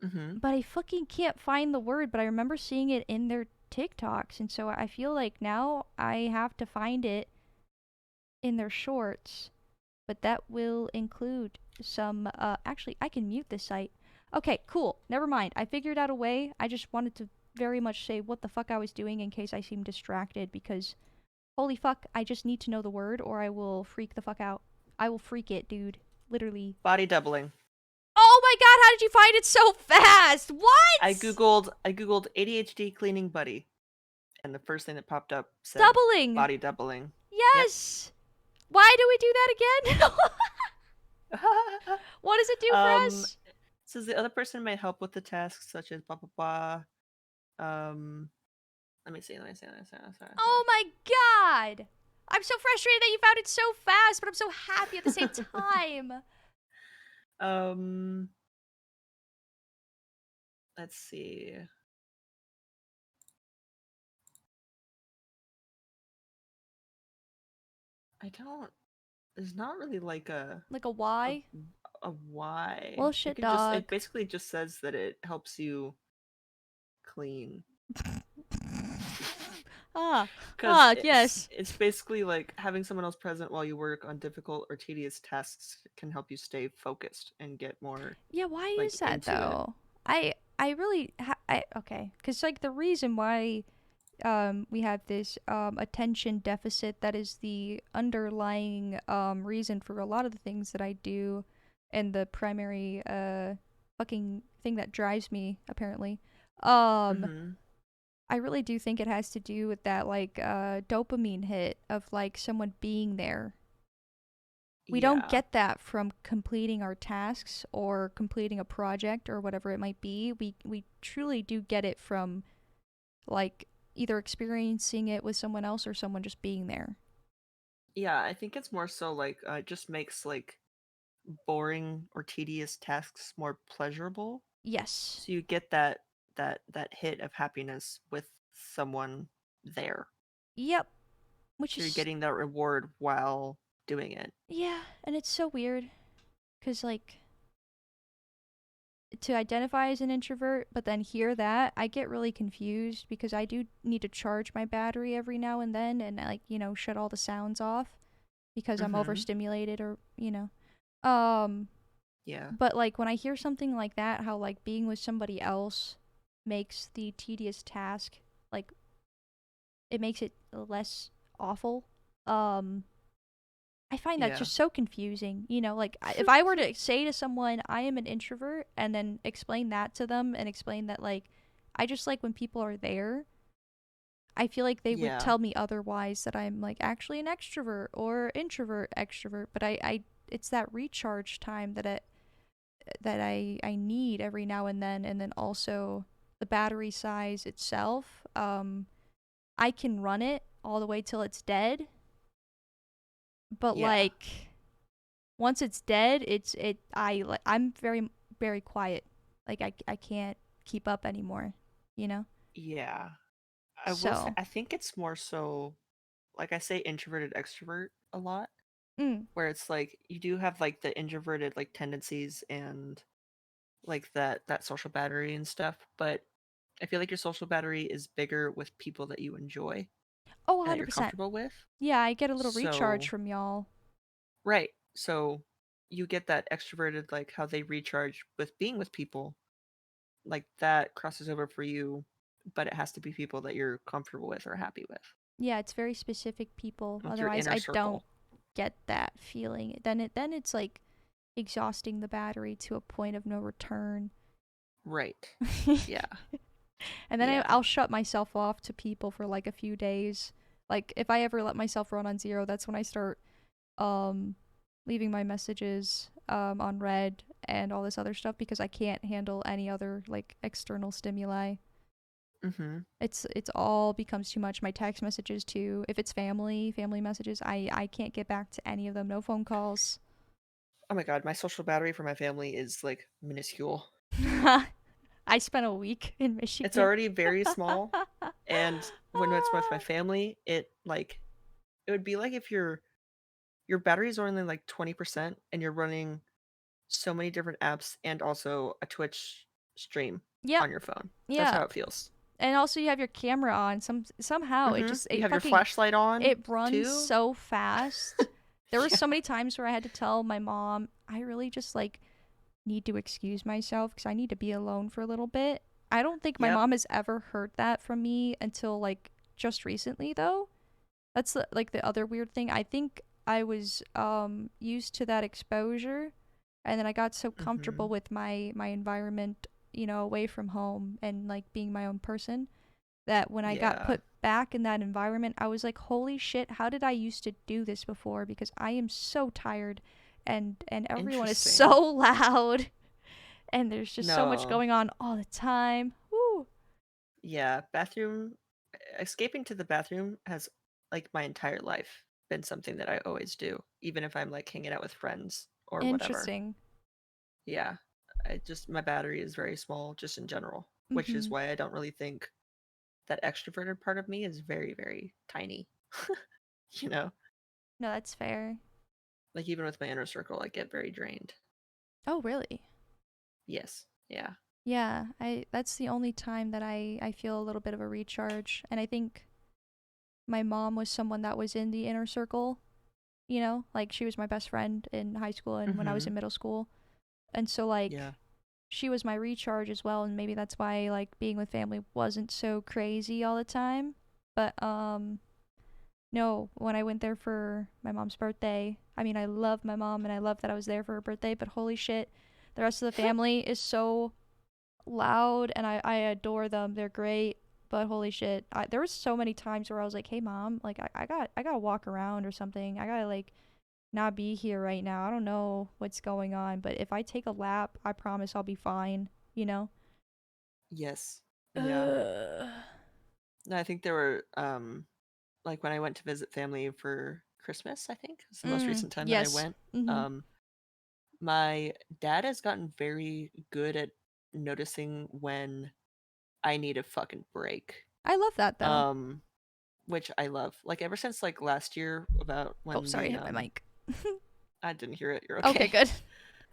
Mm-hmm. but I fucking can't find the word, but I remember seeing it in their TikToks, and so I feel like now I have to find it in their shorts, but that will include some actually I can mute this site. Okay, cool. Never mind. I figured out a way. I just wanted to very much say what the fuck I was doing in case I seemed distracted because holy fuck, I just need to know the word or I will freak the fuck out. I will freak it, dude. Literally. Body doubling. Oh my god, how did you find it so fast? What? I googled ADHD cleaning buddy, and the first thing that popped up said Doubling. body doubling. Yep. Yes. Why do we do that again? What does it do for um us? says the other person may help with the tasks such as blah blah blah. Um let me see. Oh my god! I'm so frustrated that you found it so fast, but I'm so happy at the same time. Um let's see. I don't there's not really like Like a a why? a why. Well, shit, It dog. basically just says that it helps you clean. Ah, Because yes. it's basically like having someone else present while you work on difficult or tedious tasks can help you stay focused and get more Yeah, why like is that into it. though? I really okay, cuz like the reason why we have this attention deficit that is the underlying reason for a lot of the things that I do and the primary fucking thing that drives me apparently. Um Mm-hmm. I really do think it has to do with that like dopamine hit of like someone being there. We don't Yeah. get that from completing our tasks or completing a project or whatever it might be. We truly do get it from like either experiencing it with someone else or someone just being there. Yeah, I think it's more so like it just makes like boring or tedious tasks more pleasurable. Yes. So you get that hit of happiness with someone there. Yep. Which So you're is getting that reward while doing it. yeah, and it's so weird cuz like to identify as an introvert but then hear that, I get really confused because I do need to charge my battery every now and then and like, shut all the sounds off because I'm Mhm. overstimulated or. Um Yeah. But like when I hear something like that, how like being with somebody else makes the tedious task like it makes it less awful. Um I find that Yeah. just so confusing. Like if I were to say to someone I am an introvert and then explain that to them and explain that like I just like when people are there, I feel like they would Yeah. tell me otherwise that I'm like actually an extrovert or introvert extrovert, but I it's that recharge time that I need every now and then also the battery size itself. I can run it all the way till it's dead, but Yeah. like once it's dead, I'm very quiet. Like I can't keep up anymore, you know? Yeah. I will say So, I think it's more so like I say introverted extrovert a lot, mm. where it's like you do have like the introverted like tendencies and like that social battery and stuff, but I feel like your social battery is bigger with people that you enjoy Oh, and that you're 100%. comfortable with. Yeah, I get a little recharge So, from y'all. right. So you get that extroverted like how they recharge with being with people. Like that crosses over for you, but it has to be people that you're comfortable with or happy with. Yeah, it's very specific people. Like your Otherwise, inner I don't circle. get that feeling. Then it's like exhausting the battery to a point of no return. Right. Yeah. And then Yeah. I'll shut myself off to people for like a few days. Like if I ever let myself run on zero, that's when I start um leaving my messages on red and all this other stuff because I can't handle any other like external stimuli. Mhm. It's all becomes too much. My text messages too. If it's family messages, I can't get back to any of them. No phone calls. Oh my god, my social battery for my family is like minuscule. I spent a week in It's Michigan. already very small, and when it's with my family, it would be like if your battery is only like 20% and you're running so many different apps and also a Twitch stream Yep. on your phone. That's Yeah. how it feels. And also you have your camera on. Somehow it Mhm. just You it have your fucking flashlight on it runs too. so fast. There were Yeah. so many times where I had to tell my mom I really just like need to excuse myself because I need to be alone for a little bit. I don't think my Yep. mom has ever heard that from me until like just recently though. That's like the other weird thing. I think I was used to that exposure and then I got so comfortable Mhm. with my environment, away from home and like being my own person that when I got Yeah. put back in that environment, I was like, "Holy shit, how did I used to do this before because I am so tired and everyone is so Interesting. loud and there's just so much No. going on all the time." Woo. Yeah, bathroom escaping to the bathroom has like my entire life been something that I always do, even if I'm like hanging out with friends or whatever. Interesting. Yeah. I just my battery is very small just in general, which is Mhm. why I don't really think that extroverted part of me is very, very tiny. You know? No, that's fair. Like even with my inner circle, I get very drained. Oh, really? Yes. Yeah. Yeah, I that's the only time that I feel a little bit of a recharge and I think my mom was someone that was in the inner circle, like she was my best friend in high school and when I was Mhm. in middle school. And so like Yeah. she was my recharge as well and maybe that's why like being with family wasn't so crazy all the time. But no, when I went there for my mom's birthday, I mean I love my mom and I love that I was there for her birthday, but holy shit, the rest of the family is so loud and I adore them. They're great. But holy shit, there was so many times where I was like, "Hey, mom, like I gotta walk around or something. I gotta like not be here right now. I don't know what's going on, but if I take a lap, I promise I'll be fine." You know? Yes. Yeah. Ugh. No, I think there were like when I went to visit family for Christmas, I think it's the most recent time that I Yes. went. Mhm. Um, my dad has gotten very good at noticing when I need a fucking break. I love that though. Um, which I love. Like ever since like last year about Oh, when sorry, I the hit my mic. I didn't hear it. You're Okay, okay. good.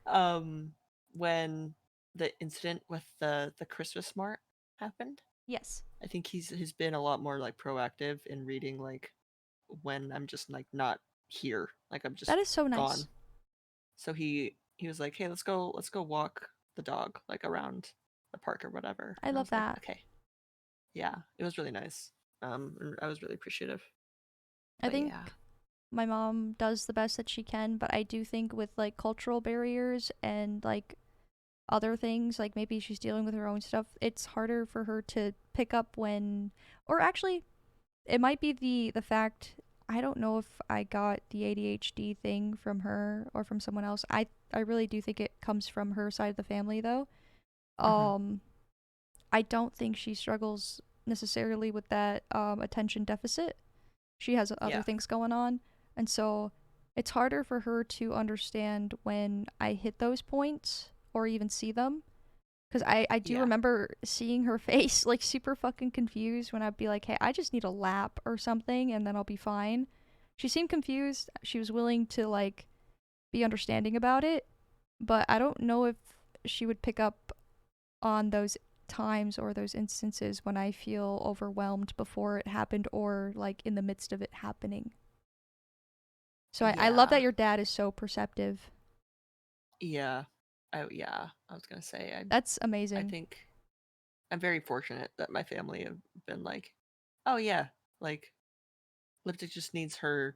Um, when the incident with the Christmas mart happened, Yes. I think he's been a lot more like proactive in reading like when I'm just like not here, like I'm just That is so nice. gone. So he was like, "Hey, let's go walk the dog like around the park or whatever." I And I love was like, that. "Okay." Yeah, it was really nice. I was really appreciative. I But yeah. think my mom does the best that she can, but I do think with like cultural barriers and like other things, like maybe she's dealing with her own stuff, it's harder for her to pick up when, or actually, it might be the fact. I don't know if I got the ADHD thing from her or from someone else. I really do think it comes from her side of the family though. Hmm. Um I don't think she struggles necessarily with that attention deficit. She has other Yeah. things going on. And so it's harder for her to understand when I hit those points or even see them. Because I do Yeah. remember seeing her face like super fucking confused when I'd be like, hey, I just need a lap or something and then I'll be fine. She seemed confused. She was willing to like be understanding about it. But I don't know if she would pick up on those times or those instances when I feel overwhelmed before it happened or like in the midst of it happening. So I love Yeah. that your dad is so perceptive. Yeah. Yeah. I was gonna say That's I amazing. think I'm very fortunate that my family have been like, oh yeah, like Lipstick just needs her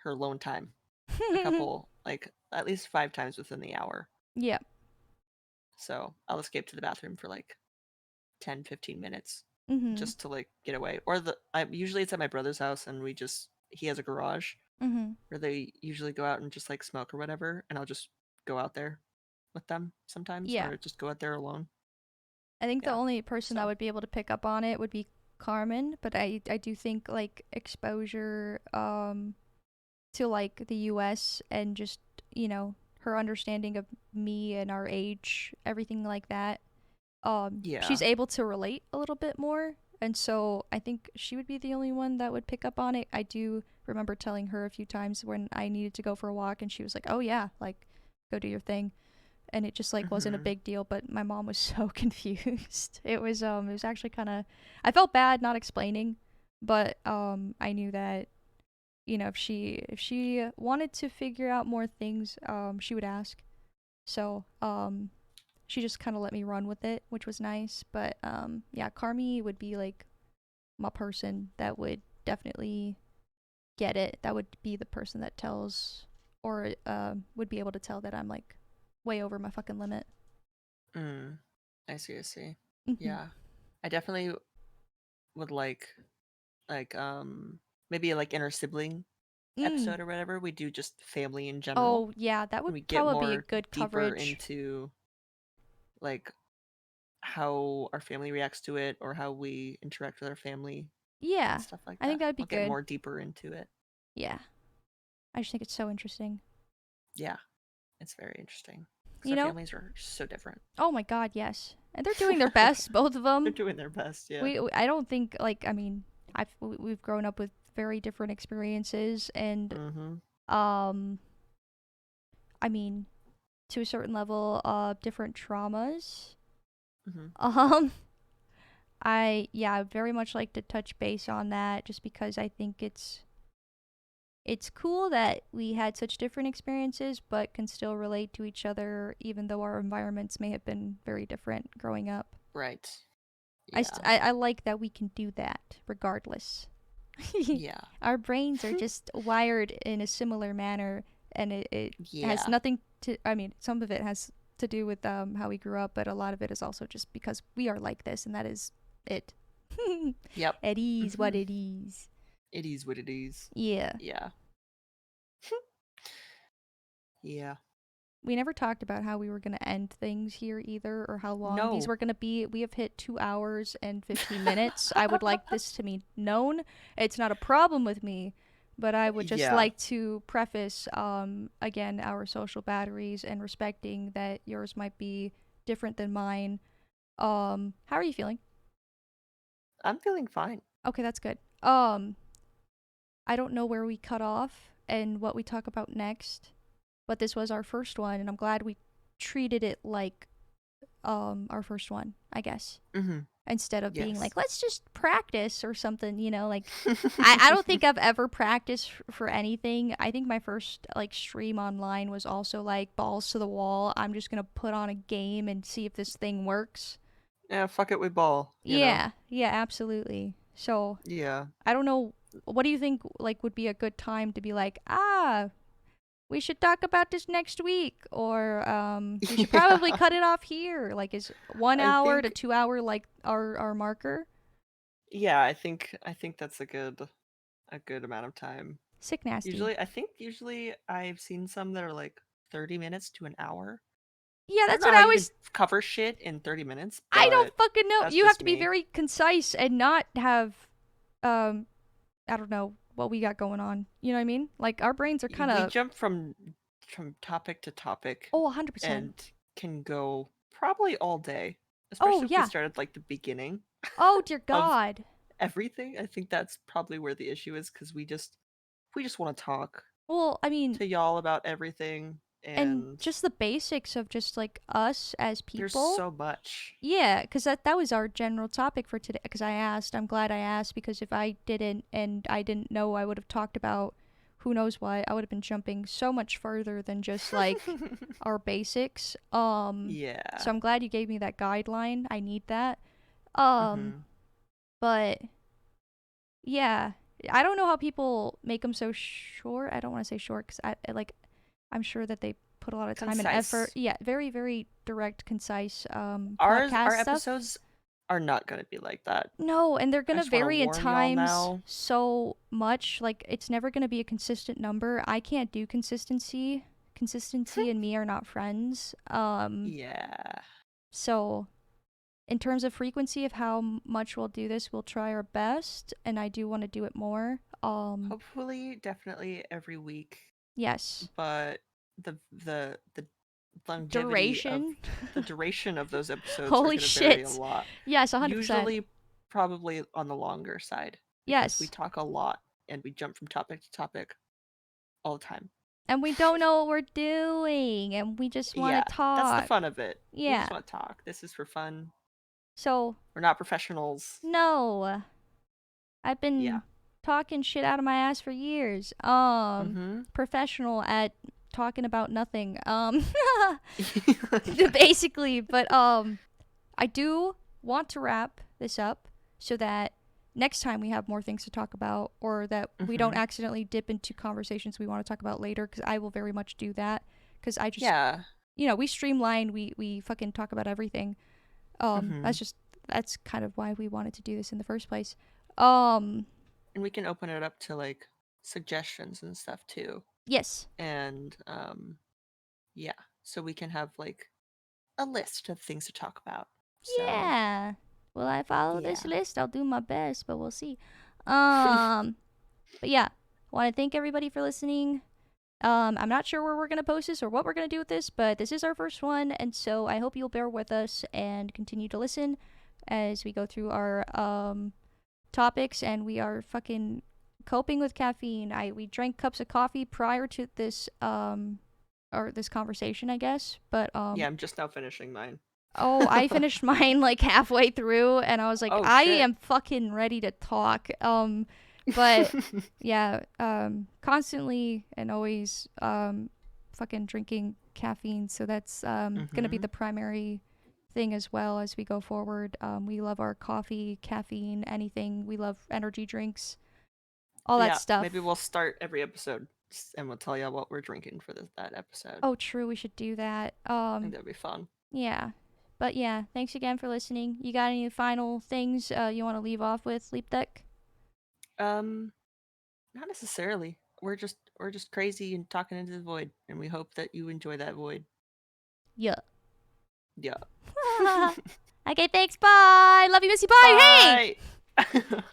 alone time. A couple like at least 5 times within the hour. Yeah. So I'll escape to the bathroom for like 10, 15 minutes Mhm. just to like get away. Or I usually it's at my brother's house and he has a garage Mhm. where they usually go out and just like smoke or whatever, and I'll just go out there with them sometimes Yeah. or just go out there alone. I think the Yeah. only person that So, would be able to pick up on it would be Carmen, but I do think like exposure to like the US and just, you know, her understanding of me and our age, everything like that, she's yeah. able to relate a little bit more. And so I think she would be the only one that would pick up on it. I do remember telling her a few times when I needed to go for a walk and she was like, "Oh yeah, like go do your thing." And it just like wasn't a Mhm. big deal, but my mom was so confused. It was actually kind of I felt bad not explaining, but I knew that you know if she wanted to figure out more things, she would ask. So, she just kind of let me run with it, which was nice. But yeah, Carmi would be like my person that would definitely get it. That would be the person that tells or would be able to tell that I'm like way over my fucking limit. Mm. I see, I see. Mhm. Yeah. I definitely would maybe like inner sibling Mm. episode or whatever. We do just family in general. Oh yeah, that And would we get probably be a more good deeper coverage. into like how our family reacts to it or how we interact with our family and Yeah, stuff like I think that. that would be I'll get good. more deeper into it. Yeah, I just think it's so interesting. Yeah, it's very interesting because You our know? families are so different. Oh my god, yes. And they're doing their best, both of They're them. doing their best, yeah. I don't think like I mean we've grown up with very different experiences and Mm-hmm. um I mean to a certain level different traumas. Mm-hmm. Um I yeah, I very much like to touch base on that just because I think it's cool that we had such different experiences but can still relate to each other even though our environments may have been very different growing up. Right. Yeah. I like that we can do that regardless. Yeah. Our brains are just wired in a similar manner, and it has Yeah. nothing to. I mean, some of it has to do with how we grew up, but a lot of it is also just because we are like this, and that is it. Yep. It is what it is. It is what it is. Yeah. Yeah. Yeah. We never talked about how we were going to end things here either, or how long these No. were going to be. We have hit 2 hours and 15 minutes. I would like this to be known. It's not a problem with me, but I would just Yeah. like to preface, again, our social batteries and respecting that yours might be different than mine. How are you feeling? I'm feeling fine. Okay, that's good. I don't know where we cut off and what we talk about next, but this was our first one, and I'm glad we treated it like our first one, I guess. Mm-hmm. Instead of being Yes. like, let's just practice or something, like I don't think I've ever practiced for anything. I think my first like stream online was also like balls to the wall. I'm just gonna put on a game and see if this thing works. Yeah, fuck it, we ball, you know? Yeah, yeah, absolutely. So Yeah. I don't know. What do you think like would be a good time to be like, we should talk about this next week, or we should probably Yeah. cut it off here. Like, is one I hour to think 2 hour like our marker? yeah, I think that's a good amount of time. Sick nasty. Usually I've seen some that are like 30 minutes to an hour. Yeah, I don't that's know what how I you can was. cover shit in 30 minutes, I don't but fucking know. that's You have just to be me. very concise and not have um I don't know what we got going on. You know what I mean? Like our brains are kind We of jump from topic to topic 100%. and can go probably all day, Oh especially if we yeah. start at like the beginning Oh dear of God. everything. I think that's probably where the issue is because we just want to talk Well, I mean, to y'all about everything, and and just the basics of just like us as there's people. so much. Yeah, because that was our general topic for today. Because I asked, I'm glad I asked, because if I didn't and I didn't know, I would have talked about who knows what. I would have been jumping so much further than just like our basics. Yeah. So I'm glad you gave me that guideline. I need that. Um, Mhm. but yeah, I don't know how people make them so short. I don't want to say short because I'm sure that they put a lot of time and effort. Concise. Yeah, very very direct, concise Our podcast stuff. episodes are not going to be like that. No, and they're I gonna just want to vary at warn y'all times now. so much. Like it's never gonna be a consistent number. I can't do consistency. Consistency and me are not friends. Yeah. So in terms of frequency of how much we'll do this, we'll try our best, and I do want to do it more. Hopefully, definitely every week, Yes. but the longevity of Duration. the duration of those episodes are Holy going to vary a shit. lot. Yes, 100%. Usually, probably on the longer side because we Yes. talk a lot and we jump from topic to topic all the time. And we don't know what we're doing, and we just want to Yeah, that's the talk. fun of it. We Yeah. just want to talk. This is for fun. So, We're not professionals. no. I've Yeah. been talking shit out of my ass for years. Mm-hmm. Professional at talking about nothing. Basically, but I do want to wrap this up so that next time we have more things to talk about, or that we don't Mm-hmm. accidentally dip into conversations we want to talk about later, because I will very much do that, because I just, Yeah. we streamline, we fucking talk about everything. Mm-hmm. That's kind of why we wanted to do this in the first place. Um, And we can open it up to like suggestions and stuff too. yes. And yeah, so we can have like a list of things to talk about. So, Yeah. Will I follow this yeah. list? I'll do my best, but we'll see. Um, but yeah, want to thank everybody for listening. I'm not sure where we're gonna post this or what we're gonna do with this, but this is our first one, and so I hope you'll bear with us and continue to listen as we go through our topics. And we are fucking coping with caffeine. We drank cups of coffee prior to this or this conversation, I guess, but Yeah, I'm just now finishing mine. oh, I finished mine like halfway through, and I was like, Oh I shit. am fucking ready to talk. But yeah, constantly and always fucking drinking caffeine. So that's gonna be Mm-hmm. the primary thing as well as we go forward. We love our coffee, caffeine, anything. We love energy drinks, all that Yeah, maybe stuff. we'll start every episode and we'll tell you what we're drinking for that episode. Oh, true. We should do that. I think that'd be fun. Yeah. But yeah, thanks again for listening. You got any final things you want to leave off with, Leap Deck? Um, Not necessarily. We're just crazy and talking into the void, and we hope that you enjoy that void. Yeah. Yeah. Okay, thanks. Bye. Love you, Missy. Bye. Hey! Bye.